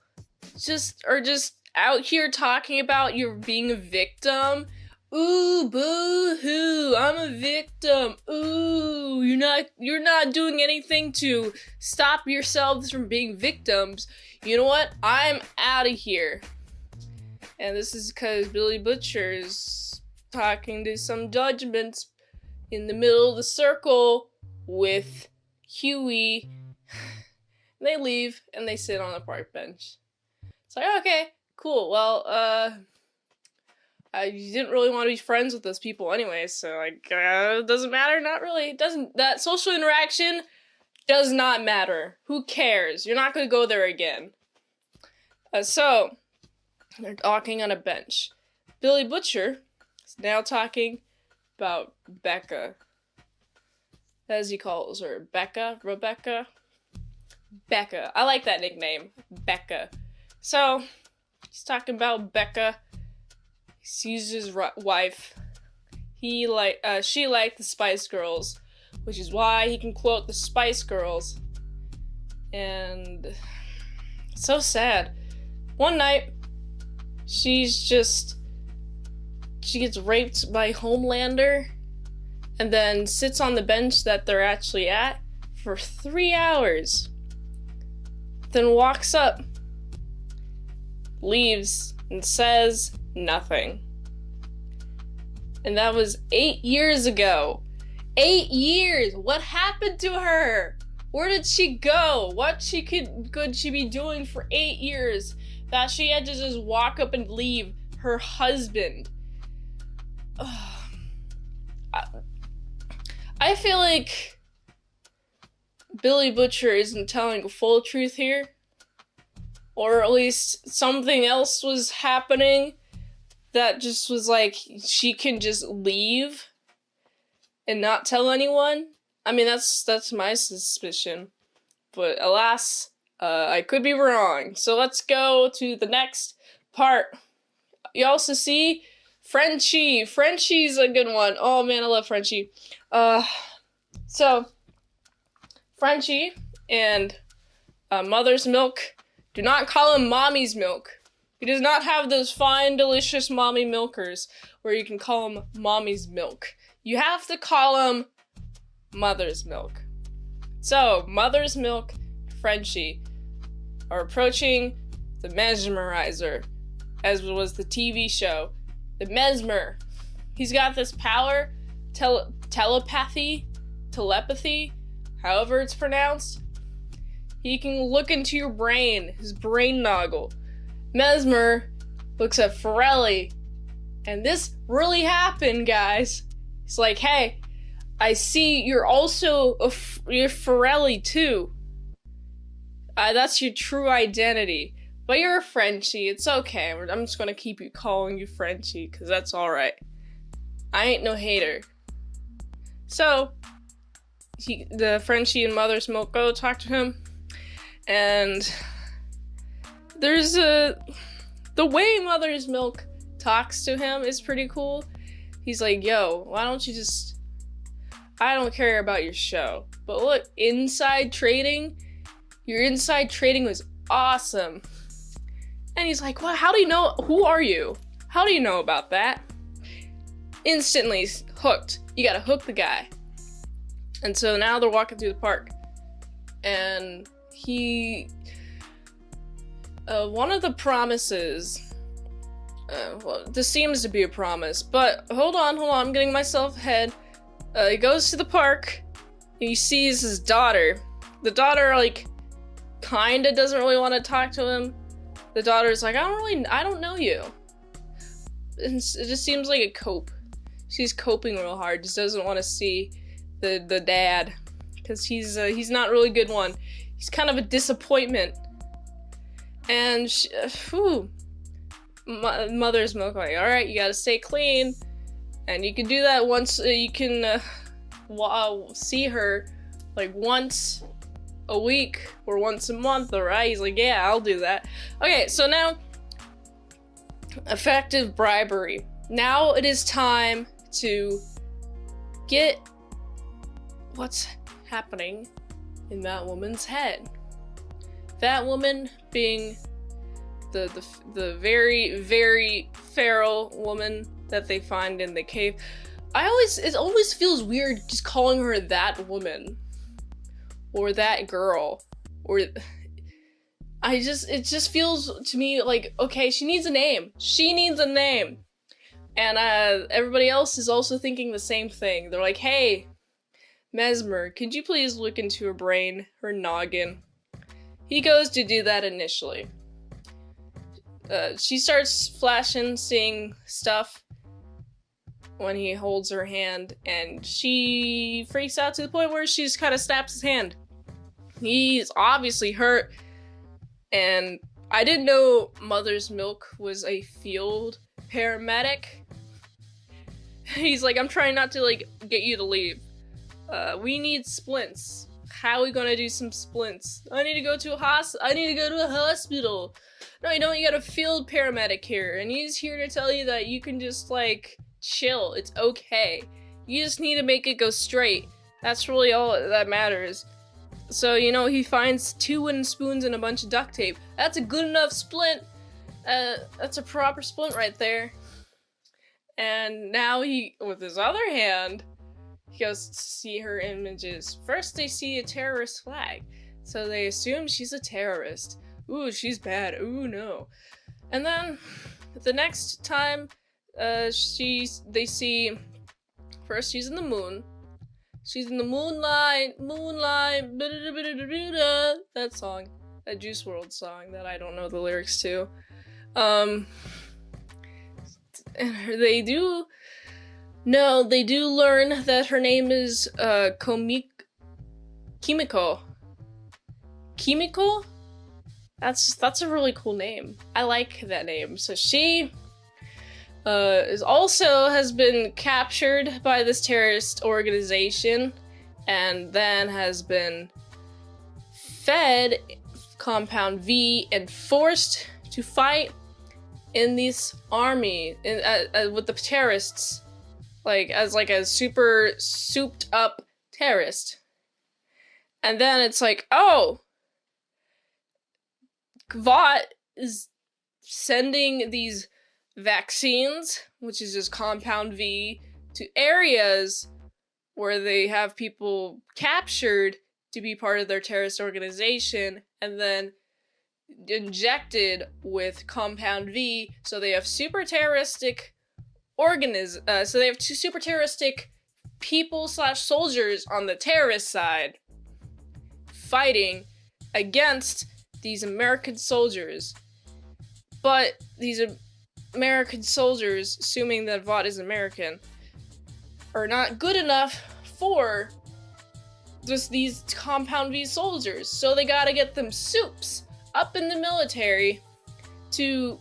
are just out here talking about you being a victim. Ooh, boo-hoo, I'm a victim. Ooh, you're not doing anything to stop yourselves from being victims. You know what? I'm out of here. And this is because Billy Butcher's talking to some judgments in the middle of the circle with Huey. They leave, and they sit on the park bench. It's like, okay, cool, well, you didn't really want to be friends with those people anyway, so, like, it doesn't matter, not really. That social interaction does not matter. Who cares? You're not gonna go there again. So, they're talking on a bench. Billy Butcher is now talking about Becca. As he calls her, Rebecca. Becca. I like that nickname, Becca. So, he's talking about Becca. He sees his wife. She liked the Spice Girls, which is why he can quote the Spice Girls. And it's so sad. One night, she gets raped by Homelander, and then sits on the bench that they're actually at for 3 hours. Then walks up, leaves, and says nothing. And that was 8 years ago. 8 years! What happened to her? Where did she go? What could she be doing for 8 years that she had to just walk up and leave her husband? I feel like Billy Butcher isn't telling the full truth here. Or at least something else was happening that just was like, she can just leave and not tell anyone. I mean, that's my suspicion. But alas, I could be wrong. So let's go to the next part. You also see Frenchie. Frenchie's a good one. Oh man, I love Frenchie. So Frenchie and Mother's Milk, do not call him Mommy's Milk. He does not have those fine, delicious mommy milkers where you can call him Mommy's Milk. You have to call him Mother's Milk. So, Mother's Milk, Frenchie are approaching the Mesmerizer, as was the TV show. The Mesmer. He's got this power, telepathy, however it's pronounced. He can look into your brain, his brain noggle. Mesmer looks at Forelli, and this really happened, guys. He's like, hey, I see you're also you're Forelli too. That's your true identity. But you're a Frenchie, it's okay. I'm just gonna keep calling you Frenchie, because that's alright. I ain't no hater. So, the Frenchie and Mother's Milk go talk to him. And there's the way Mother's Milk talks to him is pretty cool. He's like, yo, why don't you just, I don't care about your show, but look, inside trading, your inside trading was awesome. And he's like, what, how do you know, who are you? How do you know about that? Instantly hooked. You gotta hook the guy. And so now they're walking through the park, and one of the promises, well, this seems to be a promise, but hold on, I'm getting myself ahead. He goes to the park, and he sees his daughter. The daughter, like, kinda doesn't really want to talk to him. The daughter's like, I don't know you. And it just seems like a cope. She's coping real hard, just doesn't want to see the dad, because he's not really a good one. He's kind of a disappointment. And Mother's Milk like, all right, you gotta stay clean, and you can do that once. You can see her like once a week or once a month. All right, he's like, yeah, I'll do that. Okay, so now effective bribery. Now it is time to get what's happening in that woman's head. That woman being the very, very feral woman that they find in the cave. It always feels weird just calling her that woman or that girl, or it just feels to me like, okay, she needs a name. And everybody else is also thinking the same thing. They're like, hey, Mesmer, could you please look into her brain, her noggin? He goes to do that initially. She starts flashing, seeing stuff when he holds her hand, and she freaks out to the point where she just kind of snaps his hand. He's obviously hurt, and I didn't know Mother's Milk was a field paramedic. He's like, I'm trying not to, like, get you to leave. We need splints. How are we gonna do some splints? I need to go to a hospital. No, you don't. You got a field paramedic here, and he's here to tell you that you can just, like, chill. It's okay. You just need to make it go straight. That's really all that matters. So, he finds 2 wooden spoons and a bunch of duct tape. That's a good enough splint. That's a proper splint right there. And now with his other hand, he goes to see her images. First, they see a terrorist flag, so they assume she's a terrorist. Ooh, she's bad. Ooh, no. And then, the next time, they see, first she's in the moon. She's in the moonlight, moonlight, that song. That Juice WRLD song that I don't know the lyrics to. And they do learn that her name is Kimiko. Kimiko? That's a really cool name. I like that name. So she has been captured by this terrorist organization and then has been fed Compound V and forced to fight in this army with the terrorists, as a super souped up terrorist. And then it's like, oh, Vought is sending these vaccines, which is just Compound V, to areas where they have people captured to be part of their terrorist organization and then injected with Compound V, so they have super terroristic so they have two super terroristic people / soldiers on the terrorist side fighting against these American soldiers. But these American soldiers, assuming that Vought is American, are not good enough for just these Compound V soldiers. So they gotta get them soups up in the military to...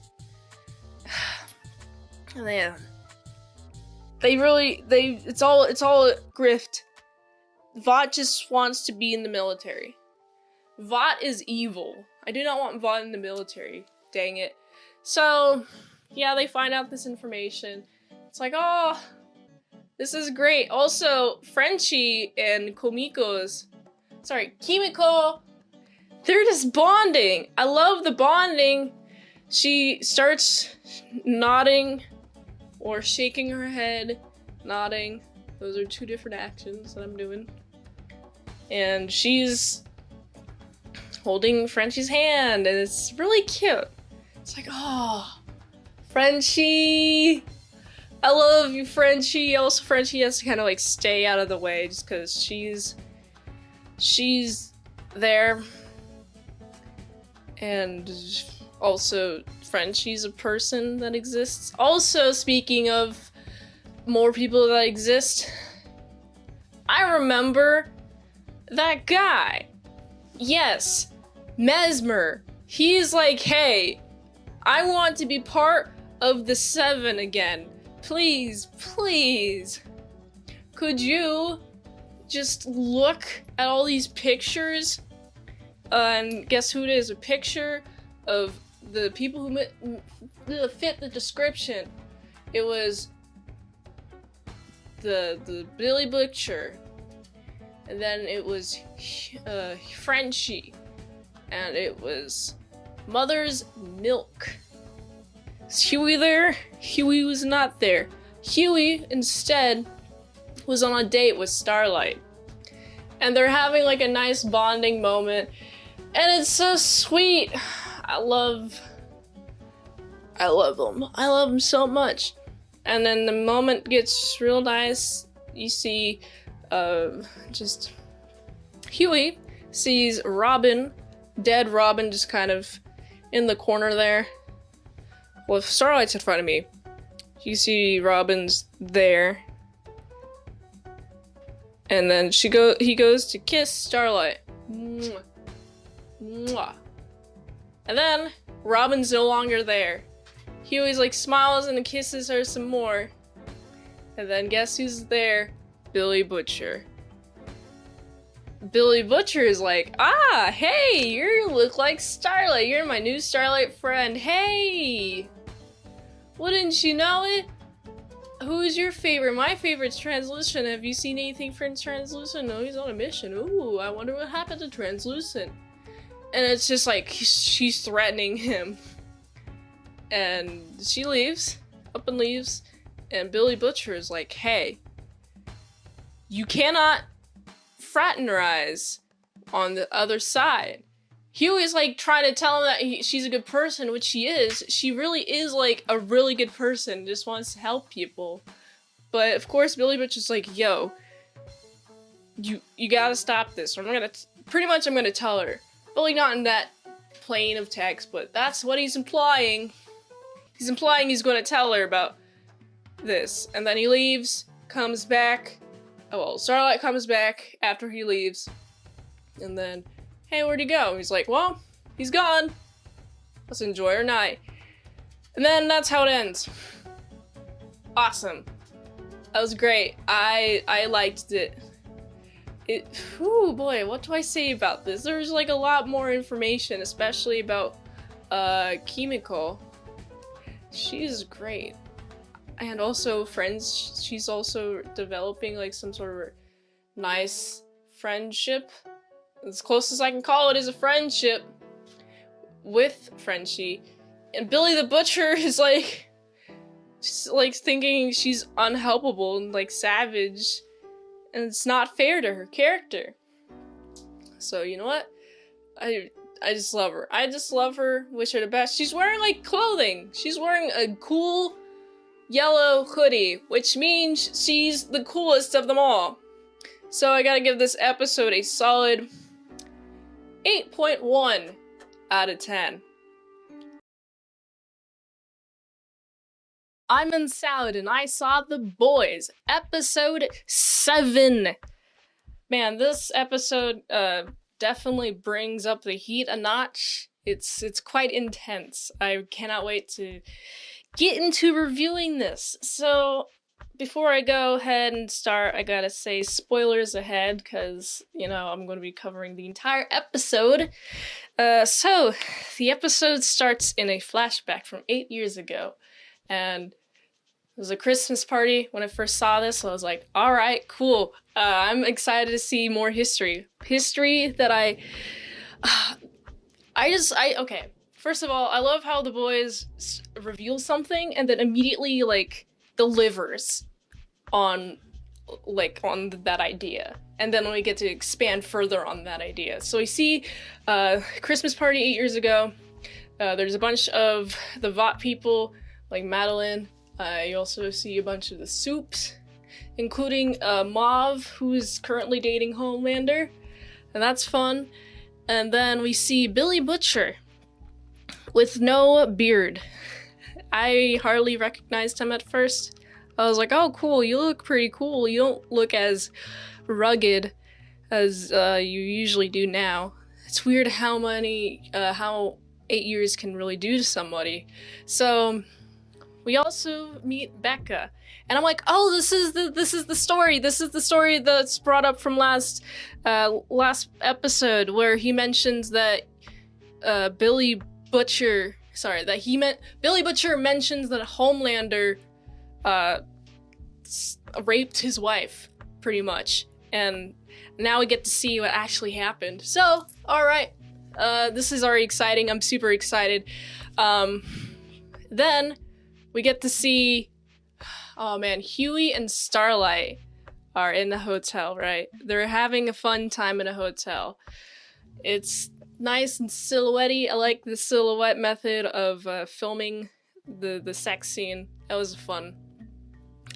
It's all a grift. Vought just wants to be in the military. Vought is evil. I do not want Vought in the military. Dang it. So, yeah, they find out this information. It's like, oh, this is great. Also, Frenchie and Kimiko, they're just bonding. I love the bonding. She starts nodding or shaking her head, nodding. Those are two different actions that I'm doing. And she's holding Frenchie's hand, and it's really cute. It's like, oh, Frenchie. I love you, Frenchie. Also, Frenchie has to kind of stay out of the way just because she's there. And also, Frenchie's a person that exists. Also, speaking of more people that exist, I remember that guy. Yes, Mesmer. He's like, hey, I want to be part of the 7 again. Please, please. Could you just look at all these pictures? And guess who it is? A picture of the people who fit the description. It was the Billy Butcher, and then it was Frenchie, and it was Mother's Milk. Is Huey there? Huey was not there. Huey instead was on a date with Starlight, and they're having a nice bonding moment, and it's so sweet. I love them. I love them so much. And then the moment gets real nice. You see, just Huey sees Robin, dead Robin, just kind of in the corner there. Well, if Starlight's in front of me, you see Robin's there. And then he goes to kiss Starlight. Mwah. Mwah. And then Robin's no longer there. Huey's smiles and kisses her some more. And then guess who's there? Billy Butcher. Billy Butcher is like, ah, hey, you look like Starlight. You're my new Starlight friend. Hey! Wouldn't you know it? Who's your favorite? My favorite's Translucent. Have you seen anything from Translucent? No, he's on a mission. Ooh, I wonder what happened to Translucent. And it's just she's threatening him. And she leaves, up and leaves, and Billy Butcher is like, hey, you cannot fraternize on the other side. Huey's trying to tell him that she's a good person, which she is. She really is a really good person, just wants to help people. But of course Billy Butcher's like, yo, you gotta stop this, or I'm gonna tell her. But like not in that plane of text, but that's what he's implying. He's implying he's gonna tell her about this. And then he leaves, comes back. Oh well, Starlight comes back after he leaves. And then, hey, where'd he go? And he's like, well, he's gone. Let's enjoy our night. And then that's how it ends. Awesome. That was great. I liked it. Oh boy, what do I say about this? There's like a lot more information, especially about Kimiko. She's great. And also friends, she's also developing like some sort of nice friendship. As close as I can call it is a friendship with Frenchie. And Billy the Butcher is like thinking she's unhelpable and like savage. And it's not fair to her character. So you know what? I just love her. I just love her. Wish her the best. She's wearing like clothing. She's wearing a cool yellow hoodie, which means she's the coolest of them all. So I gotta give this episode a solid 8.1 out of 10. I'm in Salad and I saw The Boys, episode 7. Man, this episode definitely brings up the heat a notch. It's quite intense. I cannot wait to get into reviewing this. So before I go ahead and start, I gotta say spoilers ahead, because, you know, I'm going to be covering the entire episode. So the episode starts in a flashback from 8 years ago. And it was a Christmas party. When I first saw this, I was like, all right, cool. I'm excited to see more history. History that okay. First of all, I love how The Boys reveal something and then immediately, like, delivers on that idea. And then we get to expand further on that idea. So we see Christmas party 8 years ago. There's a bunch of the Vought people, like Madeline. You also see a bunch of the Soups, including Mauve, who's currently dating Homelander, and that's fun. And then we see Billy Butcher with no beard. I hardly recognized him at first. I was like, oh cool, you look pretty cool. You don't look as rugged as you usually do now. It's weird how 8 years can really do to somebody. So we also meet Becca, and I'm like, oh, this is the story. This is the story that's brought up from last episode, where he mentions that Billy Butcher mentions that Homelander raped his wife, pretty much, and now we get to see what actually happened. So, all right, this is already exciting. I'm super excited. Then we get to see, oh man, Huey and Starlight are in the hotel, right? They're having a fun time in a hotel. It's nice and silhouette-y. I like the silhouette method of filming the sex scene. That was fun.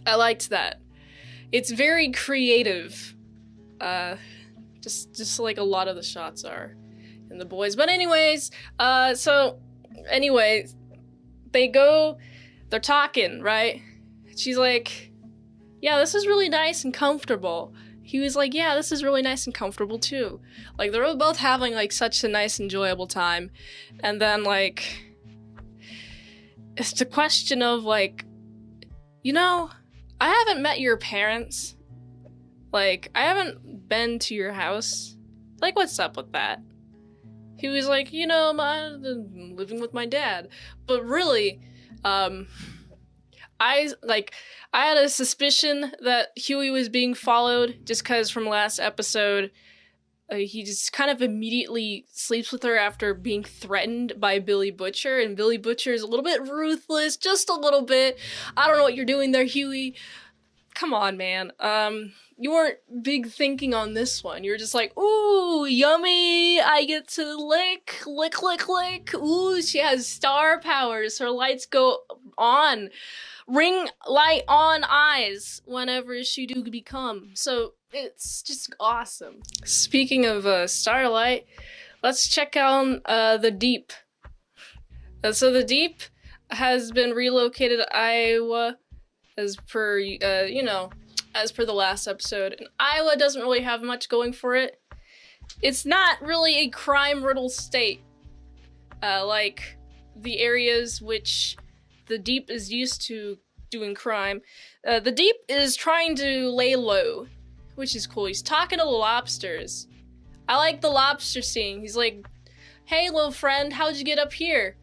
I liked that. It's very creative. Just like a lot of the shots are in The Boys. But anyways, they're talking, right? She's like, yeah, this is really nice and comfortable. He was like, yeah, this is really nice and comfortable too. Like, they're both having like such a nice, enjoyable time. And then like, it's the question of like, you know, I haven't met your parents. Like, I haven't been to your house. Like, what's up with that? He was like, you know, I'm living with my dad. But really, I had a suspicion that Huey was being followed, just because from last episode, he just kind of immediately sleeps with her after being threatened by Billy Butcher, and Billy Butcher is a little bit ruthless, just a little bit. I don't know what you're doing there, Huey. Come on, man. You weren't big thinking on this one. You were just like, ooh, yummy, I get to lick. Ooh, she has star powers. Her lights go on. Ring light on eyes whenever she do become. So It's just awesome. Speaking of Starlight, let's check out the Deep. So the Deep has been relocated to Iowa as per, as per the last episode. And Iowa doesn't really have much going for it. It's not really a crime-riddled state, like the areas which the Deep is used to doing crime. The Deep is trying to lay low, which is cool. He's talking to the lobsters. I like the lobster scene. He's like, hey, little friend, how'd you get up here?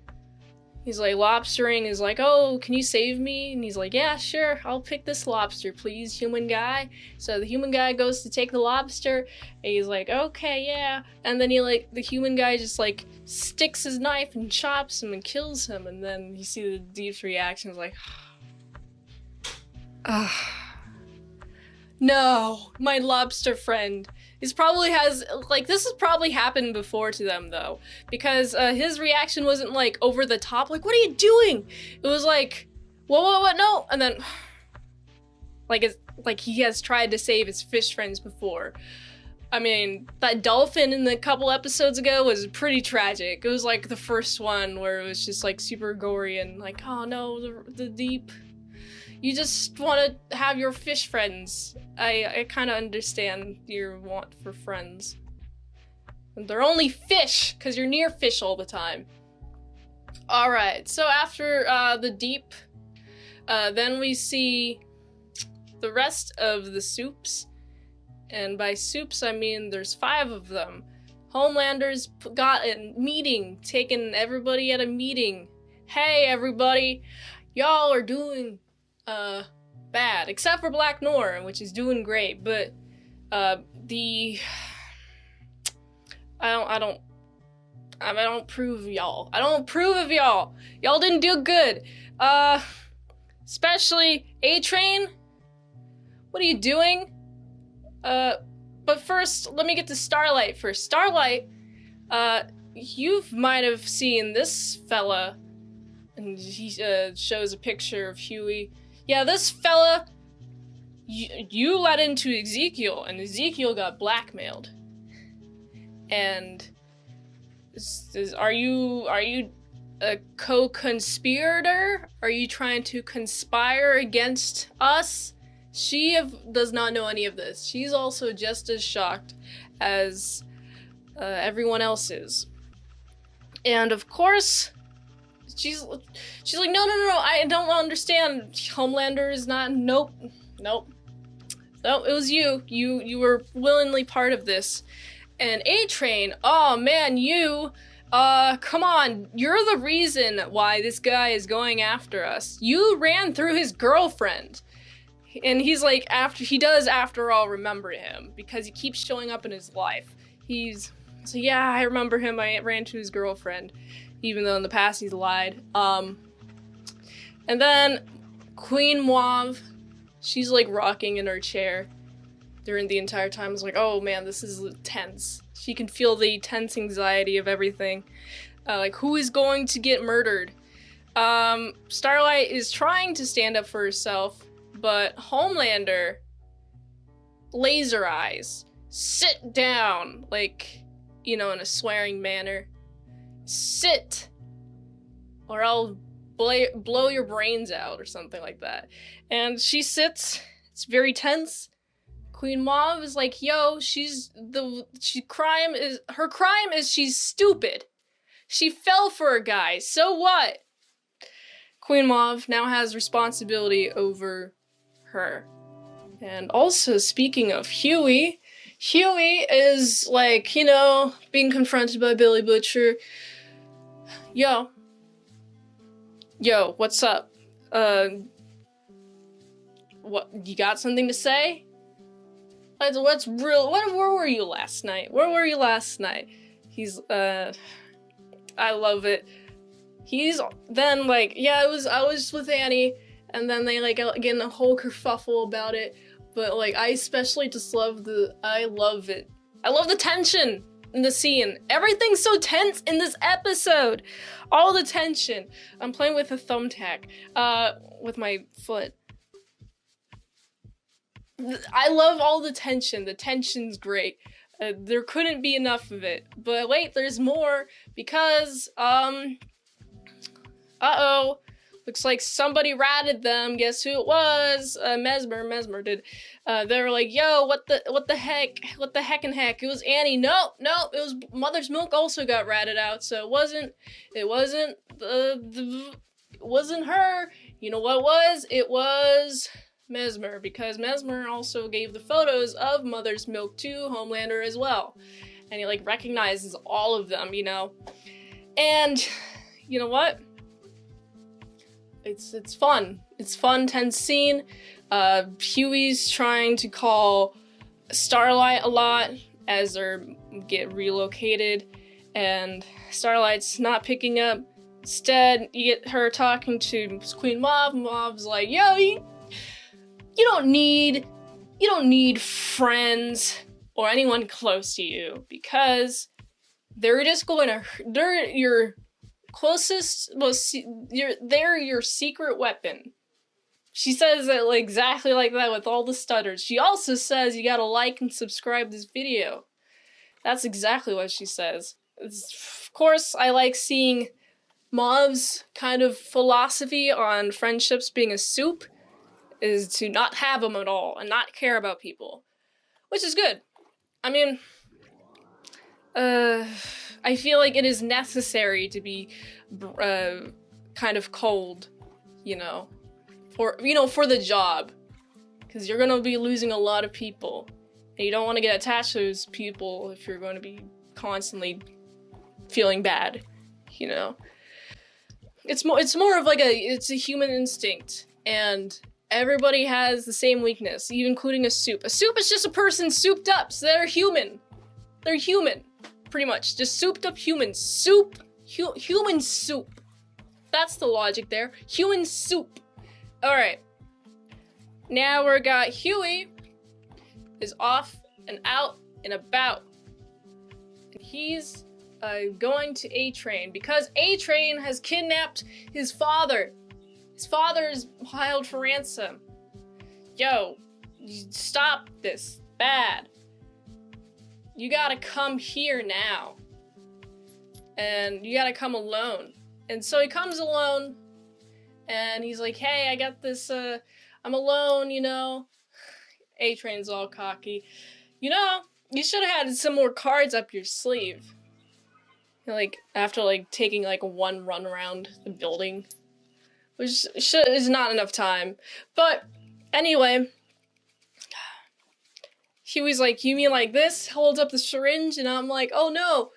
He's like, lobstering is like, oh, can you save me? And he's like, yeah, sure, I'll pick this lobster, please, human guy. So the human guy goes to take the lobster, and he's like, okay, yeah. And then the human guy just, sticks his knife and chops him and kills him. And then you see the Deep's reaction, is like, no, my lobster friend. This has probably happened before to them, though. Because his reaction wasn't, over the top, what are you doing? It was like, what, no? And then, he has tried to save his fish friends before. I mean, that dolphin in the couple episodes ago was pretty tragic. It was, the first one where it was just, super gory and, oh no, the Deep. You just want to have your fish friends. I kind of understand your want for friends. And they're only fish, because you're near fish all the time. Alright, so after the Deep, then we see the rest of the soups. And by soups, I mean there's 5 of them. Homelanders got a meeting, taking everybody at a meeting. Hey, everybody, y'all are doing bad, except for Black Nora, which is doing great, but I don't approve of y'all. I don't approve of y'all. Y'all didn't do good. Especially A-Train. What are you doing? But first, let me get to Starlight first. Starlight, you might have seen this fella, and he shows a picture of Huey. Yeah, this fella, you let into Ezekiel, and Ezekiel got blackmailed. And are you a co-conspirator? Are you trying to conspire against us? She does not know any of this. She's also just as shocked as everyone else is. And of course, she's like, no, I don't understand. Homelander is not, nope. No, it was you. You were willingly part of this. And A-Train, oh man, come on, you're the reason why this guy is going after us. You ran through his girlfriend. And he's like, after all remember him, because he keeps showing up in his life. So yeah, I remember him, I ran to his girlfriend, even though in the past he's lied. And then Queen Mauve, she's rocking in her chair during the entire time. It's like, oh man, this is tense. She can feel the tense anxiety of everything. Who is going to get murdered? Starlight is trying to stand up for herself, but Homelander, laser eyes, sit down, in a swearing manner. Sit, or I'll blow your brains out, or something like that. And she sits, it's very tense. Queen Mauve is like, yo, her crime is she's stupid. She fell for a guy, so what? Queen Mauve now has responsibility over her. And also, speaking of Huey is being confronted by Billy Butcher. Yo, what's up? What, you got something to say? What's real? Where were you last night? He's, I love it. He's then yeah, I was with Annie, and then they get in a whole kerfuffle about it. But I especially just I love it. I love the tension in the scene. Everything's so tense in this episode. All the tension. I'm playing with a thumbtack, with my foot. I love all the tension. The tension's great. There couldn't be enough of it. But wait, there's more, because, uh-oh. Looks like somebody ratted them. Guess who it was? Mesmer did. They were like, yo, what the heck? What the heck and heck? It was Annie. No, it was Mother's Milk also got ratted out, so it wasn't her. You know what it was? It was Mesmer, because Mesmer also gave the photos of Mother's Milk to Homelander as well. And he, like, recognizes all of them, you know? And, you know what? It's fun. It's fun, tense scene. Huey's trying to call Starlight a lot as they get relocated, and Starlight's not picking up. Instead, you get her talking to Queen Mauve. Mauve's like, yo, you don't need friends or anyone close to you, because they're your closest, they're your secret weapon. She says it like exactly like that with all the stutters. She also says you gotta like and subscribe this video. That's exactly what she says. Of course, I like seeing Mauve's kind of philosophy on friendships being a soup is to not have them at all and not care about people, which is good. I mean, I feel like it is necessary to be kind of cold, for the job, because you're gonna be losing a lot of people, and you don't want to get attached to those people if you're going to be constantly feeling bad, It's more of like it's a human instinct, and everybody has the same weakness, even including a soup. A soup is just a person souped up, so they're human. They're human. Pretty much, just souped up humans. Human soup. That's the logic there. Human soup. Alright. Now we got Huey is off and out and about. And he's going to A-Train because A-Train has kidnapped his father. His father is held for ransom. Yo, stop this. Bad. You gotta come here now. And you gotta come alone. And so he comes alone, and he's like, hey, I got this, I'm alone, A-Train's all cocky. You should have had some more cards up your sleeve. After, taking, one run around the building. Which is not enough time. But, anyway, Huey's like, you mean like this? Holds up the syringe, and I'm like, oh no,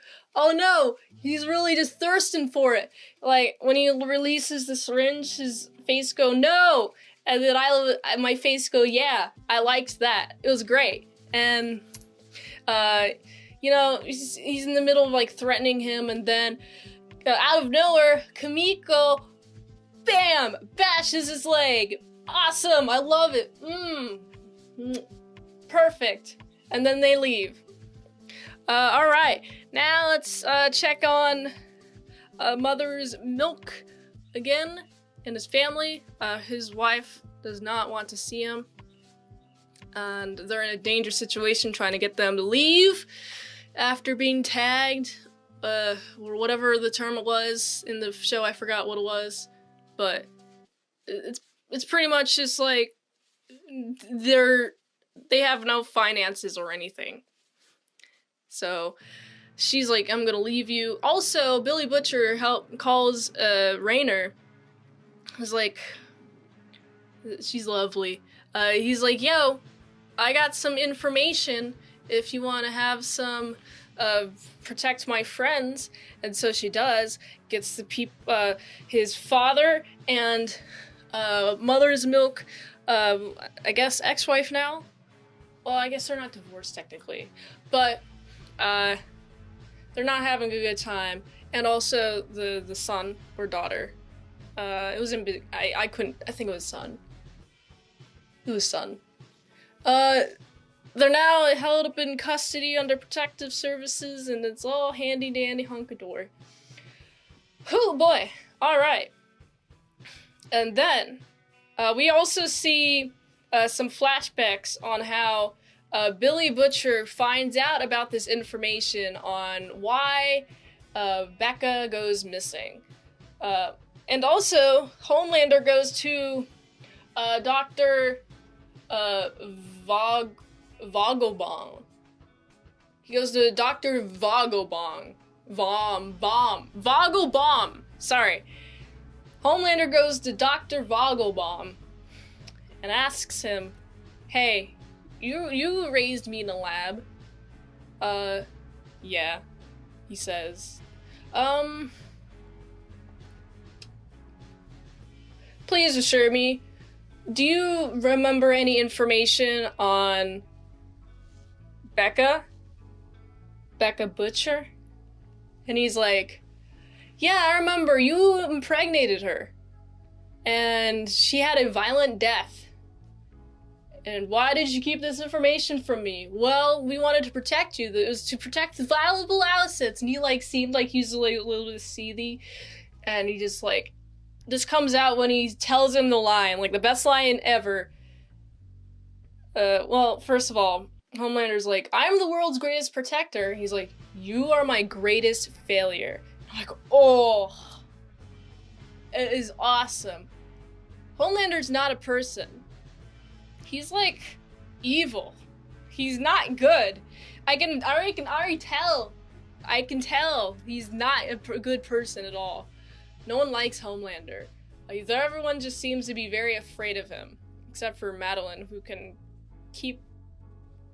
he's really just thirsting for it. When he releases the syringe, his face go, no, and then my face go, yeah, I liked that. It was great. And, he's in the middle of, threatening him, and then, out of nowhere, Kamiko, bam, bashes his leg. Awesome, I love it. Perfect. And then they leave. Alright, now let's check on Mother's Milk again and his family. His wife does not want to see him, and they're in a dangerous situation trying to get them to leave after being tagged, or whatever the term was in the show. I forgot what it was, but it's pretty much just they have no finances or anything. So she's like, I'm gonna leave you. Also, Billy Butcher calls Raynor. He's like, she's lovely. He's like, yo, I got some information if you want to have some protect my friends. And so she does. Gets the his father and Mother's Milk, I guess ex-wife now. Well, I guess they're not divorced technically, but they're not having a good time. And also the son or daughter. It was I think it was son. It was son. They're now held up in custody under protective services, and it's all handy dandy hunkadory. Whew, boy. Alright. And then we also see some flashbacks on how Billy Butcher finds out about this information on why Becca goes missing. And also, Homelander goes to Dr. Vogelbaum. He goes to Dr. Vogelbaum. Vogelbaum! Sorry. Homelander goes to Dr. Vogelbaum and asks him, hey, you raised me in a lab. Yeah, he says. Please assure me, do you remember any information on Becca? Becca Butcher? And he's like, yeah, I remember, you impregnated her. And she had a violent death. And why did you keep this information from me? Well, we wanted to protect you. It was to protect the valuable assets. And he, like, seemed like he was a little bit seethy. And he just, like, this comes out when he tells him the line. Like, the best line ever. Well, first of all, Homelander's like, I'm the world's greatest protector. He's like, you are my greatest failure. I'm like, oh, it is awesome. Homelander's not a person. He's like evil. He's not good. I can already tell. I can tell he's not a good person at all. No one likes Homelander. Everyone just seems to be very afraid of him, except for Madeline, who can keep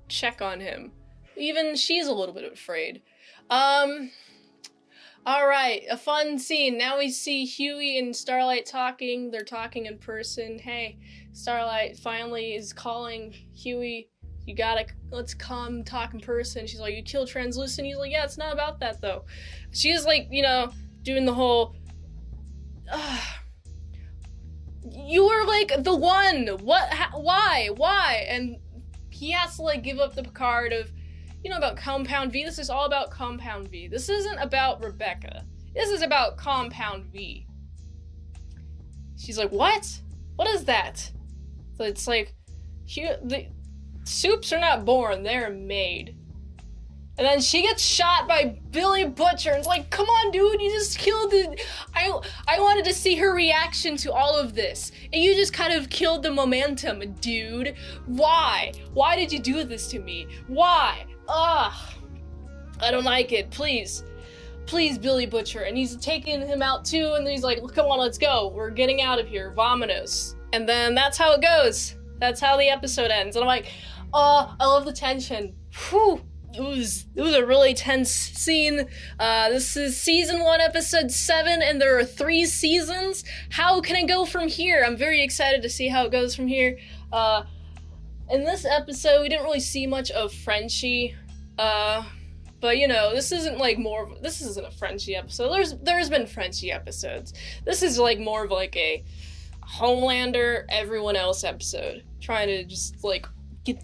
check on him. Even she's a little bit afraid. Alright, a fun scene. Now we see Huey and Starlight talking. They're talking in person. Hey, Starlight finally is calling Huey. Let's come talk in person. She's like, you killed Translucent? He's like, yeah, it's not about that though. She's like, doing the whole, you were like the one. What? Why? And he has to like give up the Picard of, about Compound V. This is all about Compound V. This isn't about Rebecca. This is about Compound V. She's like, what? What is that? So it's like, the soups are not born, they're made. And then she gets shot by Billy Butcher, and it's like, come on, dude, you just killed it. I wanted to see her reaction to all of this, and you just kind of killed the momentum, dude. Why? Why did you do this to me? Why? Ugh. I don't like it. Please, Billy Butcher. And he's taking him out too, and then he's like, come on, let's go. We're getting out of here. Vamonos. And then that's how it goes. That's how the episode ends. And I'm like, oh, I love the tension. Whew. It was a really tense scene. This is season 1, episode 7, and there are 3 seasons. How can it go from here? I'm very excited to see how it goes from here. In this episode, we didn't really see much of Frenchie. But this isn't like this isn't a Frenchie episode. There's been Frenchie episodes. This is like more of like a Homelander, everyone else episode. Trying to just like get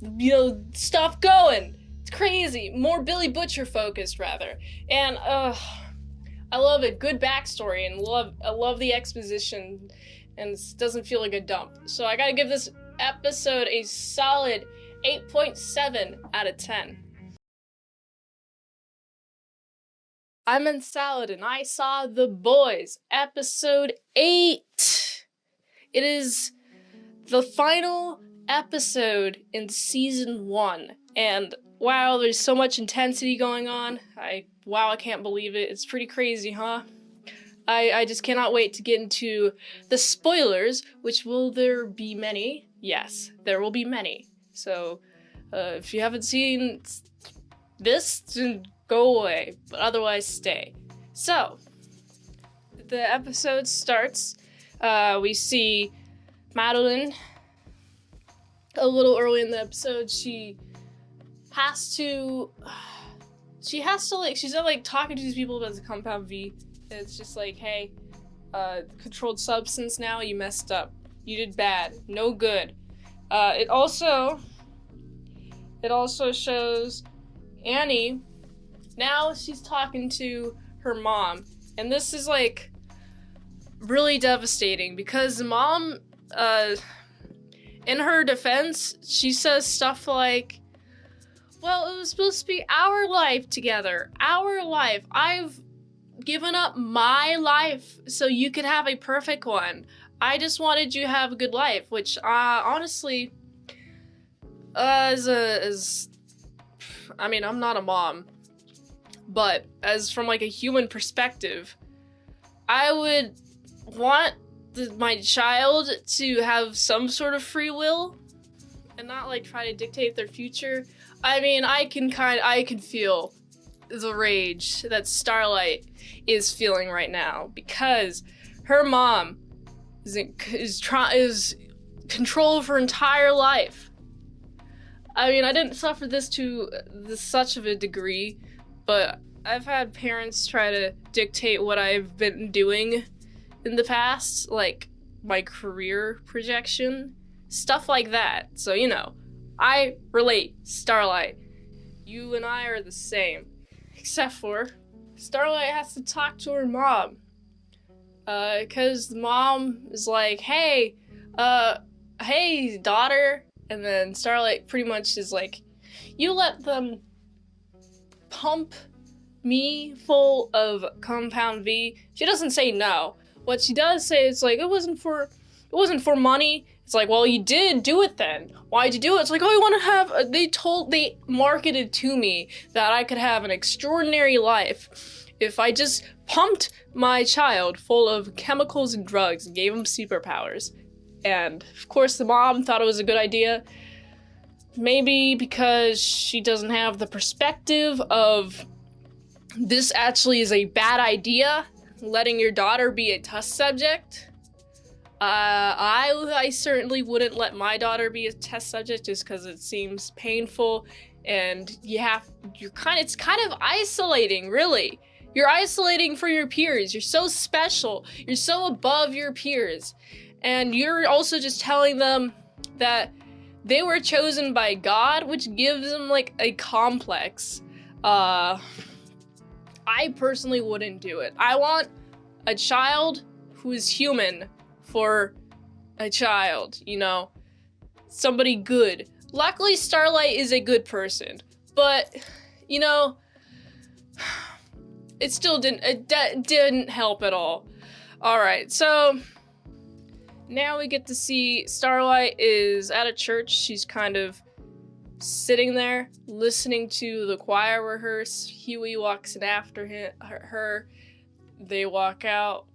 stuff going. Crazy, more Billy Butcher focused rather, and I love it. Good backstory, and I love the exposition, and it doesn't feel like a dump. So I gotta give this episode a solid 8.7 out of 10. I'm in Salad, and I saw The Boys, episode 8. It is the final episode in season 1, and wow, there's so much intensity going on. I can't believe it. It's pretty crazy, huh? I just cannot wait to get into the spoilers, will there be many? Yes, there will be many. So, if you haven't seen this, then go away, but otherwise stay. So, the episode starts, we see Madeline. A little early in the episode, she's talking to these people about the Compound V. And it's just like, hey, controlled substance now, you messed up. You did bad. No good. It also shows Annie. Now she's talking to her mom. And this is like really devastating because the mom in her defense, she says stuff like, well, it was supposed to be our life together. Our life. I've given up my life so you could have a perfect one. I just wanted you to have a good life, which, honestly, I mean, I'm not a mom, but as from, like, a human perspective, I would want my child to have some sort of free will and not, like, try to dictate their future. I mean, I can feel the rage that Starlight is feeling right now because her mom is control of her entire life. I mean, I didn't suffer this to such of a degree, but I've had parents try to dictate what I've been doing in the past, like my career projection, stuff like that. So, you know, I relate, Starlight. You and I are the same. Except for Starlight has to talk to her mom. Cause the mom is like, hey, daughter. And then Starlight pretty much is like, you let them pump me full of compound V. She doesn't say no. What she does say is like, it wasn't for money. It's like, well, you did do it then. Why'd you do it? It's like, oh, I want to have, they marketed to me that I could have an extraordinary life if I just pumped my child full of chemicals and drugs and gave him superpowers. And of course the mom thought it was a good idea. Maybe because she doesn't have the perspective of this actually is a bad idea, letting your daughter be a test subject. I certainly wouldn't let my daughter be a test subject just because it seems painful, and it's kind of isolating, really. You're isolating for your peers. You're so special. You're so above your peers. And you're also just telling them that they were chosen by God, which gives them, like, a complex. I personally wouldn't do it. I want a child who is human for a child, you know? Somebody good. Luckily, Starlight is a good person. But, you know, it still didn't help at all. Alright, so now we get to see Starlight is at a church. She's kind of sitting there, listening to the choir rehearse. Huey walks in after her. They walk out.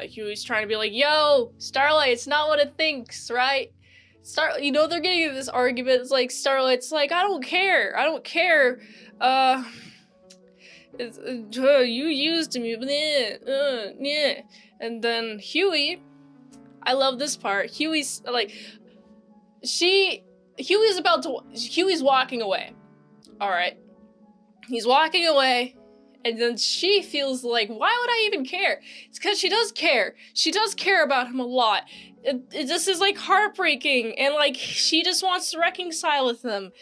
Huey's trying to be like, yo, Starlight, it's not what it thinks, right? You know, they're getting into this argument. It's like, Starlight's like, I don't care. You used me. Yeah. And then Huey, I love this part. Huey's like, Huey's walking away. Alright. He's walking away, and then she feels like, why would I even care? It's because she does care. She does care about him a lot. This is, like, heartbreaking, and, like, she just wants to reconcile with him.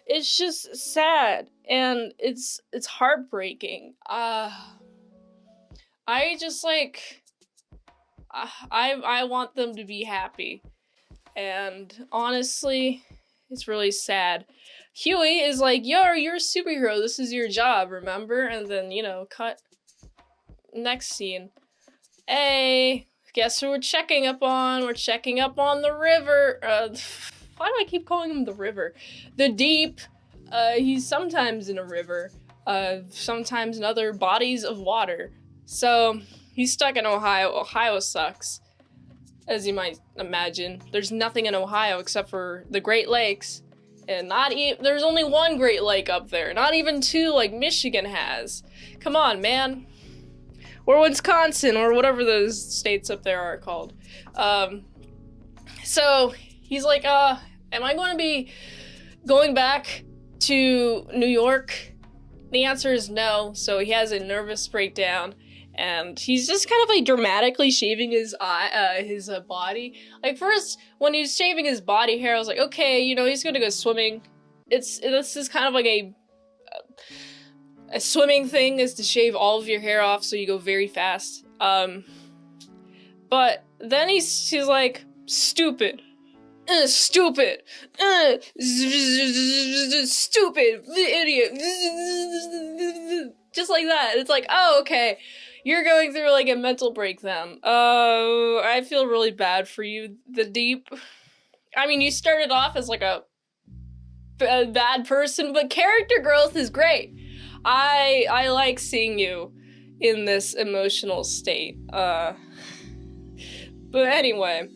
It's just sad, and it's heartbreaking. I just, like, I want them to be happy, and honestly, it's really sad. Huey is like, yo, you're a superhero, this is your job, remember? And then, you know, cut. Next scene. Hey, guess who we're checking up on? We're checking up on the river. Why do I keep calling him the river? The deep. He's sometimes in a river. Sometimes in other bodies of water. So, he's stuck in Ohio. Ohio sucks, as you might imagine. There's nothing in Ohio except for the Great Lakes. And there's only one Great Lake up there. Not even two like Michigan has. Come on, man. Or Wisconsin, or whatever those states up there are called. So, he's like, am I going to be going back to New York? The answer is no. So he has a nervous breakdown. And he's just kind of like dramatically shaving his body. Like first, when he was shaving his body hair, I was like, okay, you know, he's gonna go swimming. This is kind of like a swimming thing, is to shave all of your hair off so you go very fast. But then he's like, stupid. Stupid, stupid idiot, just like that. It's like, oh, okay, you're going through like a mental breakdown. I feel really bad for you, the Deep. I mean, you started off as like a bad person, but character growth is great. I like seeing you in this emotional state. But anyway,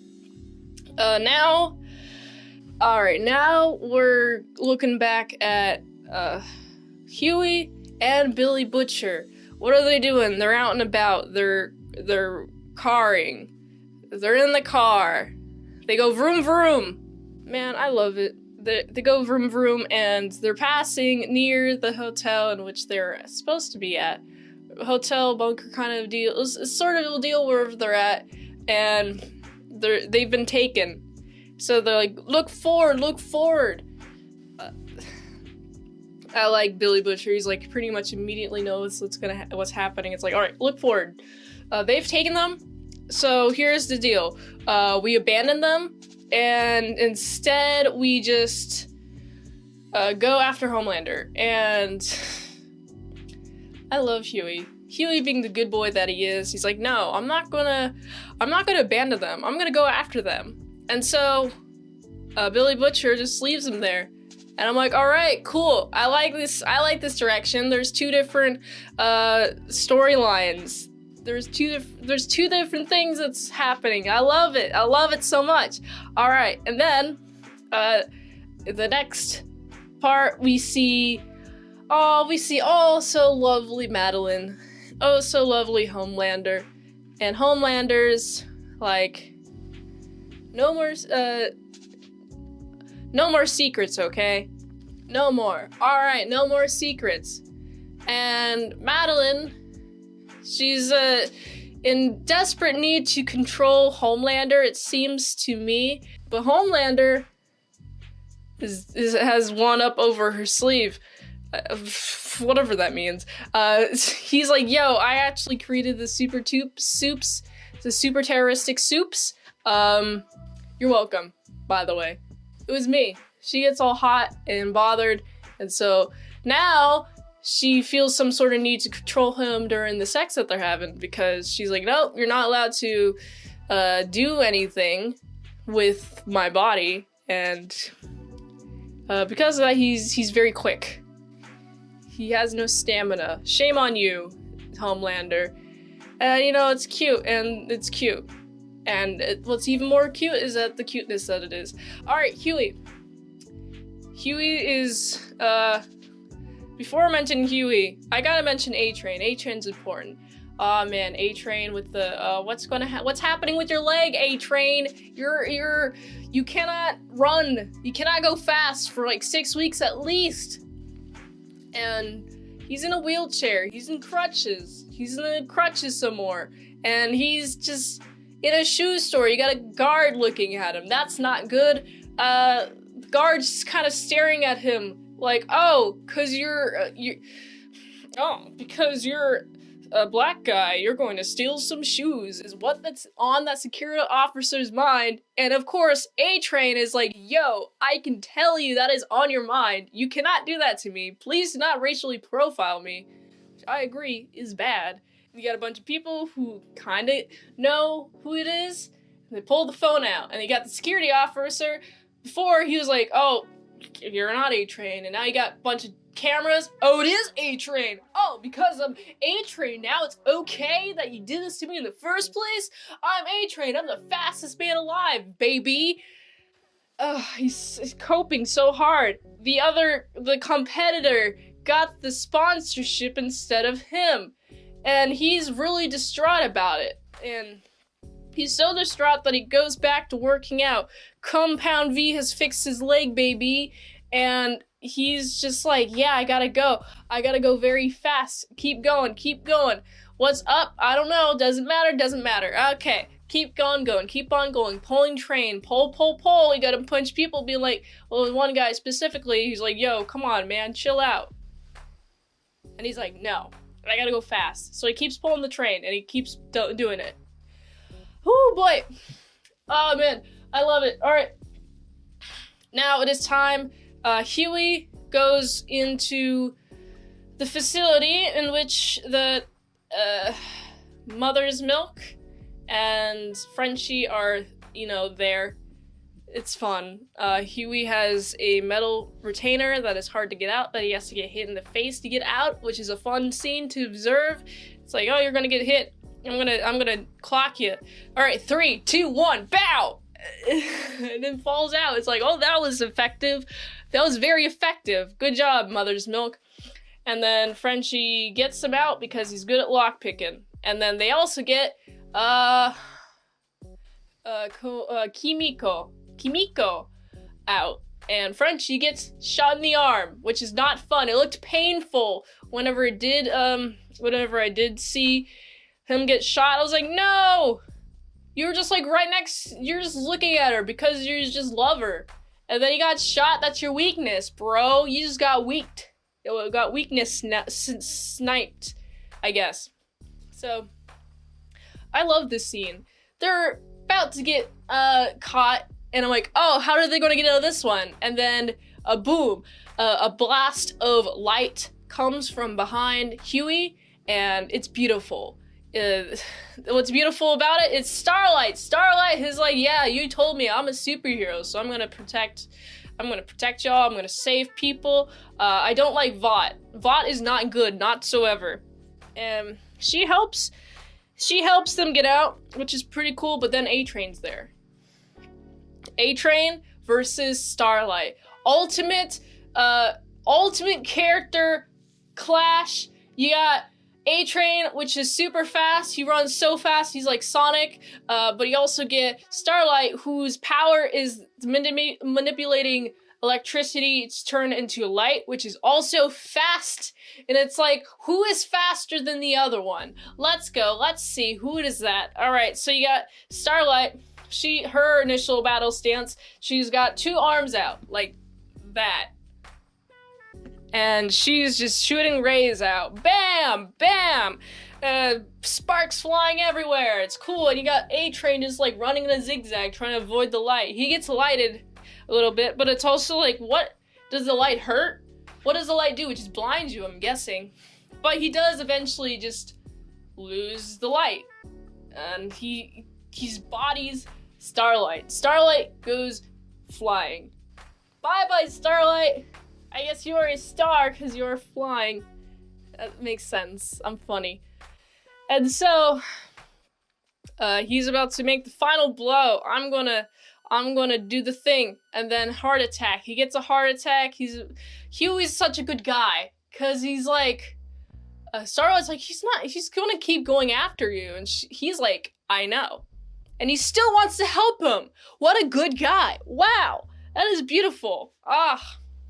now we're looking back at Huey and Billy Butcher. What are they doing? They're out and about. They're carring. They're in the car. They go vroom vroom. Man, I love it. They go vroom vroom, and they're passing near the hotel in which they're supposed to be at. Hotel bunker kind of deal. It's sort of a deal wherever they're at, and they've been taken. So they're like, look forward. I like Billy Butcher. He's like pretty much immediately knows what's happening. It's like, all right, look forward. They've taken them. So here's the deal. We abandon them. And instead, we just go after Homelander. And I love Huey. Huey being the good boy that he is, he's like, no, I'm not gonna abandon them. I'm gonna go after them. And so Billy Butcher just leaves him there. And I'm like, all right, cool. I like this direction. There's two different storylines. There's two different things that's happening. I love it. I love it so much. All right, and then the next part we see so lovely Madeline, oh so lovely Homelander, and Homelander's like no more secrets, okay? No more. All right, no more secrets. And Madeline, she's in desperate need to control Homelander, it seems to me. But Homelander has one up over her sleeve. Whatever that means. He's like, yo, I actually created the super terroristic soups. You're welcome, by the way. It was me. She gets all hot and bothered, and so now she feels some sort of need to control him during the sex that they're having, because she's like, no, you're not allowed to do anything with my body, and because of that, he's very quick. He has no stamina. Shame on you, Homelander. It's cute, and it's cute. And what's even more cute is that the cuteness that it is. Alright, Huey. Huey is, before I mention Huey, I gotta mention A-Train. A-Train's important. Aw, man, A-Train with the, what's happening with your leg, A-Train? You cannot run. You cannot go fast for like 6 weeks at least. And he's in a wheelchair. He's in crutches. He's in the crutches some more. And he's just in a shoe store. You got a guard looking at him. That's not good. Guard's just kind of staring at him like, oh, because you're a black guy, you're going to steal some shoes, is what that's on that security officer's mind. And of course, A-Train is like, yo, I can tell you that is on your mind. You cannot do that to me. Please do not racially profile me. Which I agree is bad. You got a bunch of people who kind of know who it is. And they pull the phone out, and you got the security officer. Before, he was like, oh, you're not A-Train. And now you got a bunch of cameras. Oh, it is A-Train. Oh, because I'm A-Train now, it's okay that you did this to me in the first place? I'm A-Train. I'm the fastest man alive, baby. He's coping so hard. The competitor got the sponsorship instead of him. And he's really distraught about it. And he's so distraught that he goes back to working out. Compound V has fixed his leg, baby. And he's just like, yeah, I gotta go. I gotta go very fast. Keep going. What's up? I don't know. Doesn't matter. Okay. Keep on going. Pulling train. Pull. You gotta punch people, being like, well, one guy specifically, he's like, yo, come on, man, chill out. And he's like, no, I gotta go fast. So he keeps pulling the train, and he keeps doing it. Oh boy. Oh man, I love it. All right. Now it is time. Huey goes into the facility in which the mother's milk and Frenchie are, there. It's fun. Huey has a metal retainer that is hard to get out, that he has to get hit in the face to get out, which is a fun scene to observe. It's like, oh, you're gonna get hit. I'm gonna clock you. All right, 3, 2, 1, bow! And then falls out. It's like, oh, that was effective. That was very effective. Good job, Mother's Milk. And then Frenchie gets him out because he's good at lockpicking. And then they also get, Kimiko out. And Frenchie gets shot in the arm, which is not fun. It looked painful whenever I did see him get shot. I was like, no! You were just like you're just looking at her because you just love her. And then you got shot, that's your weakness, bro. You just got weaked. It got weakness sniped, I guess. So, I love this scene. They're about to get caught, and I'm like, oh, how are they going to get out of this one? And then, boom, a blast of light comes from behind Huey, and it's beautiful. What's beautiful about it? It's Starlight. Starlight is like, yeah, you told me I'm a superhero, so I'm gonna protect y'all. I'm gonna save people. I don't like Vought. Vought is not good, not so ever. And she helps them get out, which is pretty cool. But then A-Train's there. A-Train versus Starlight. Ultimate character clash. You got A-Train, which is super fast. He runs so fast, he's like Sonic. But you also get Starlight, whose power is manipulating electricity to turn into light, which is also fast. And it's like, who is faster than the other one? Let's go. Let's see. Who is that? All right, so you got Starlight. Her initial battle stance, she's got 2 arms out, like that. And she's just shooting rays out. Bam! Bam! Sparks flying everywhere. It's cool. And you got A-Train just like running in a zigzag trying to avoid the light. He gets lighted a little bit, but it's also like, what? Does the light hurt? What does the light do? It just blinds you, I'm guessing. But he does eventually just lose the light. And he's bodies Starlight. Starlight goes flying. Bye-bye, Starlight! I guess you are a star because you're flying. That makes sense. I'm funny. And so, he's about to make the final blow. I'm gonna do the thing. And then heart attack. He gets a heart attack. Huey's such a good guy. Cause he's like, Starlight's like, he's gonna keep going after you. And he's like, I know. And he still wants to help him. What a good guy. Wow. That is beautiful.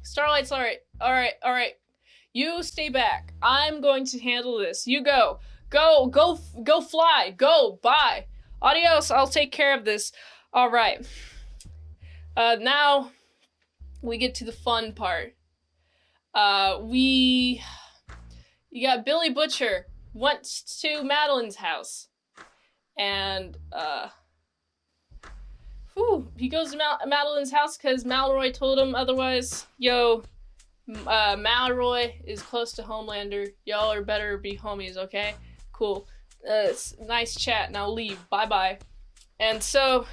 Starlight's alright. You stay back. I'm going to handle this. You go. Go fly. Go. Bye. Adios. I'll take care of this. Alright. Now we get to the fun part. You got Billy Butcher went to Madeline's house. And, he goes to Madeline's house because Malroy told him otherwise. Yo, Malroy is close to Homelander. Y'all are better be homies, okay? Cool. It's nice chat. Now leave. Bye-bye. And so,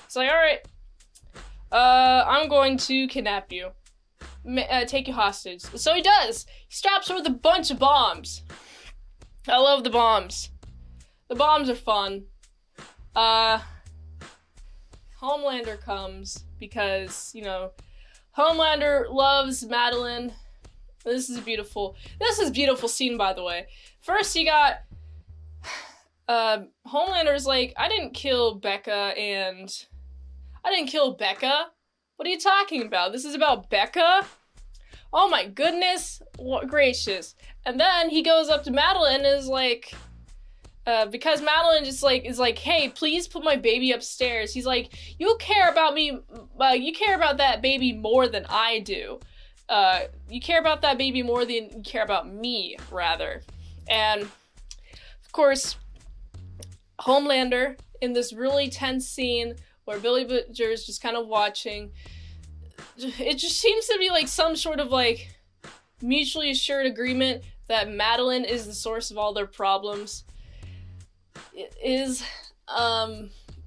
it's like, alright. I'm going to kidnap you. Take you hostage. So he does. He straps her with a bunch of bombs. I love the bombs. The bombs are fun. Homelander comes because, Homelander loves Madeline. This is a beautiful scene, by the way. First, you got, Homelander's like, I didn't kill Becca. What are you talking about? This is about Becca? Oh my goodness. What gracious. And then he goes up to Madeline and is like, because Madeline just is like, hey, please put my baby upstairs. He's like, you care about me, you care about that baby more than I do. You care about that baby more than you care about me, rather. And, of course, Homelander, in this really tense scene where Billy Butcher is just kind of watching, it just seems to be like some sort of like mutually assured agreement that Madeline is the source of all their problems. It is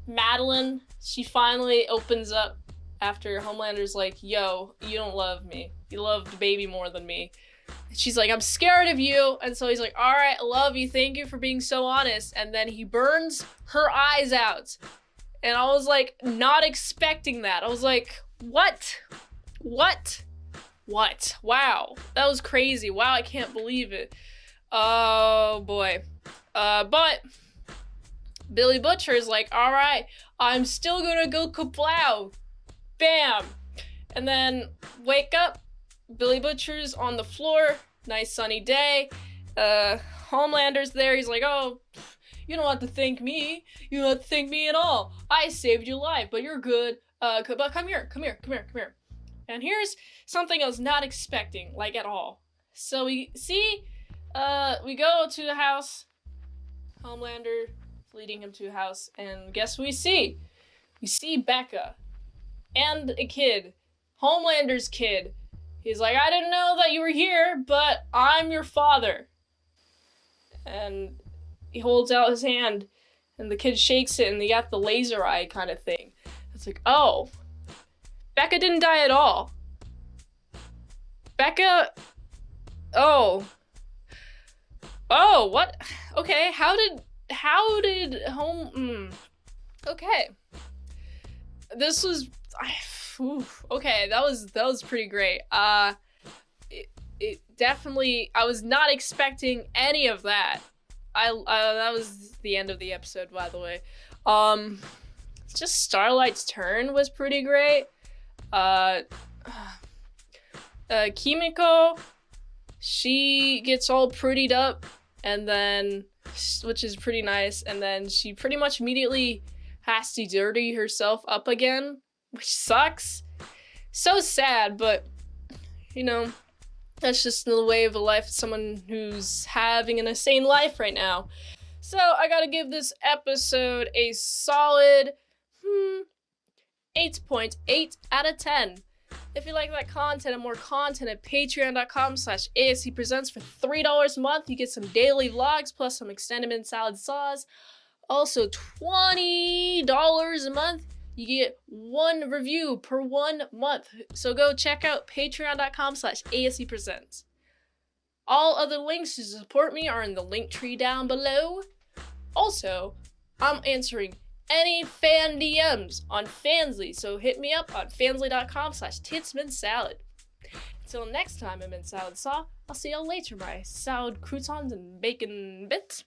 Madeline, she finally opens up after Homelander's like, yo, you don't love me. You love the baby more than me. And she's like, I'm scared of you. And so he's like, all right, I love you. Thank you for being so honest. And then he burns her eyes out. And I was like, not expecting that. I was like, what? Wow. That was crazy. Wow, I can't believe it. Oh, boy. But Billy Butcher is like, all right, I'm still gonna go kaplow. Bam! And then wake up, Billy Butcher's on the floor, nice sunny day. Homelander's there, he's like, oh, you don't have to thank me. You don't have to thank me at all. I saved your life, but you're good. But come here. And here's something I was not expecting, like at all. So we go to the house. Homelander leading him to a house, and guess what we see? We see Becca and a kid, Homelander's kid. He's like, I didn't know that you were here, but I'm your father. And he holds out his hand, and the kid shakes it, and they got the laser eye kind of thing. It's like, oh, Becca didn't die at all. Becca, oh, what? Okay, how did okay. This was, okay, that was pretty great. It definitely, I was not expecting any of that. That was the end of the episode, by the way. Just Starlight's turn was pretty great. Kimiko, she gets all prettied up, and then, which is pretty nice, and then she pretty much immediately has to dirty herself up again, which sucks. So sad, but, you know, that's just the way of a life of someone who's having an insane life right now. So I gotta give this episode a solid 8.8 out of 10. If you like that content and more content at patreon.com/ASEpresents for $3 a month, you get some daily vlogs plus some extended mint salad saws. Also $20 a month, you get one review per 1 month. So go check out patreon.com/ASEpresents. All other links to support me are in the link tree down below. Also, I'm answering any fan DMs on Fansly, so hit me up on fansly.com/itsmintsalad. Until next time, I'm Mint Salad Saw. I'll see y'all later, my salad croutons and bacon bits.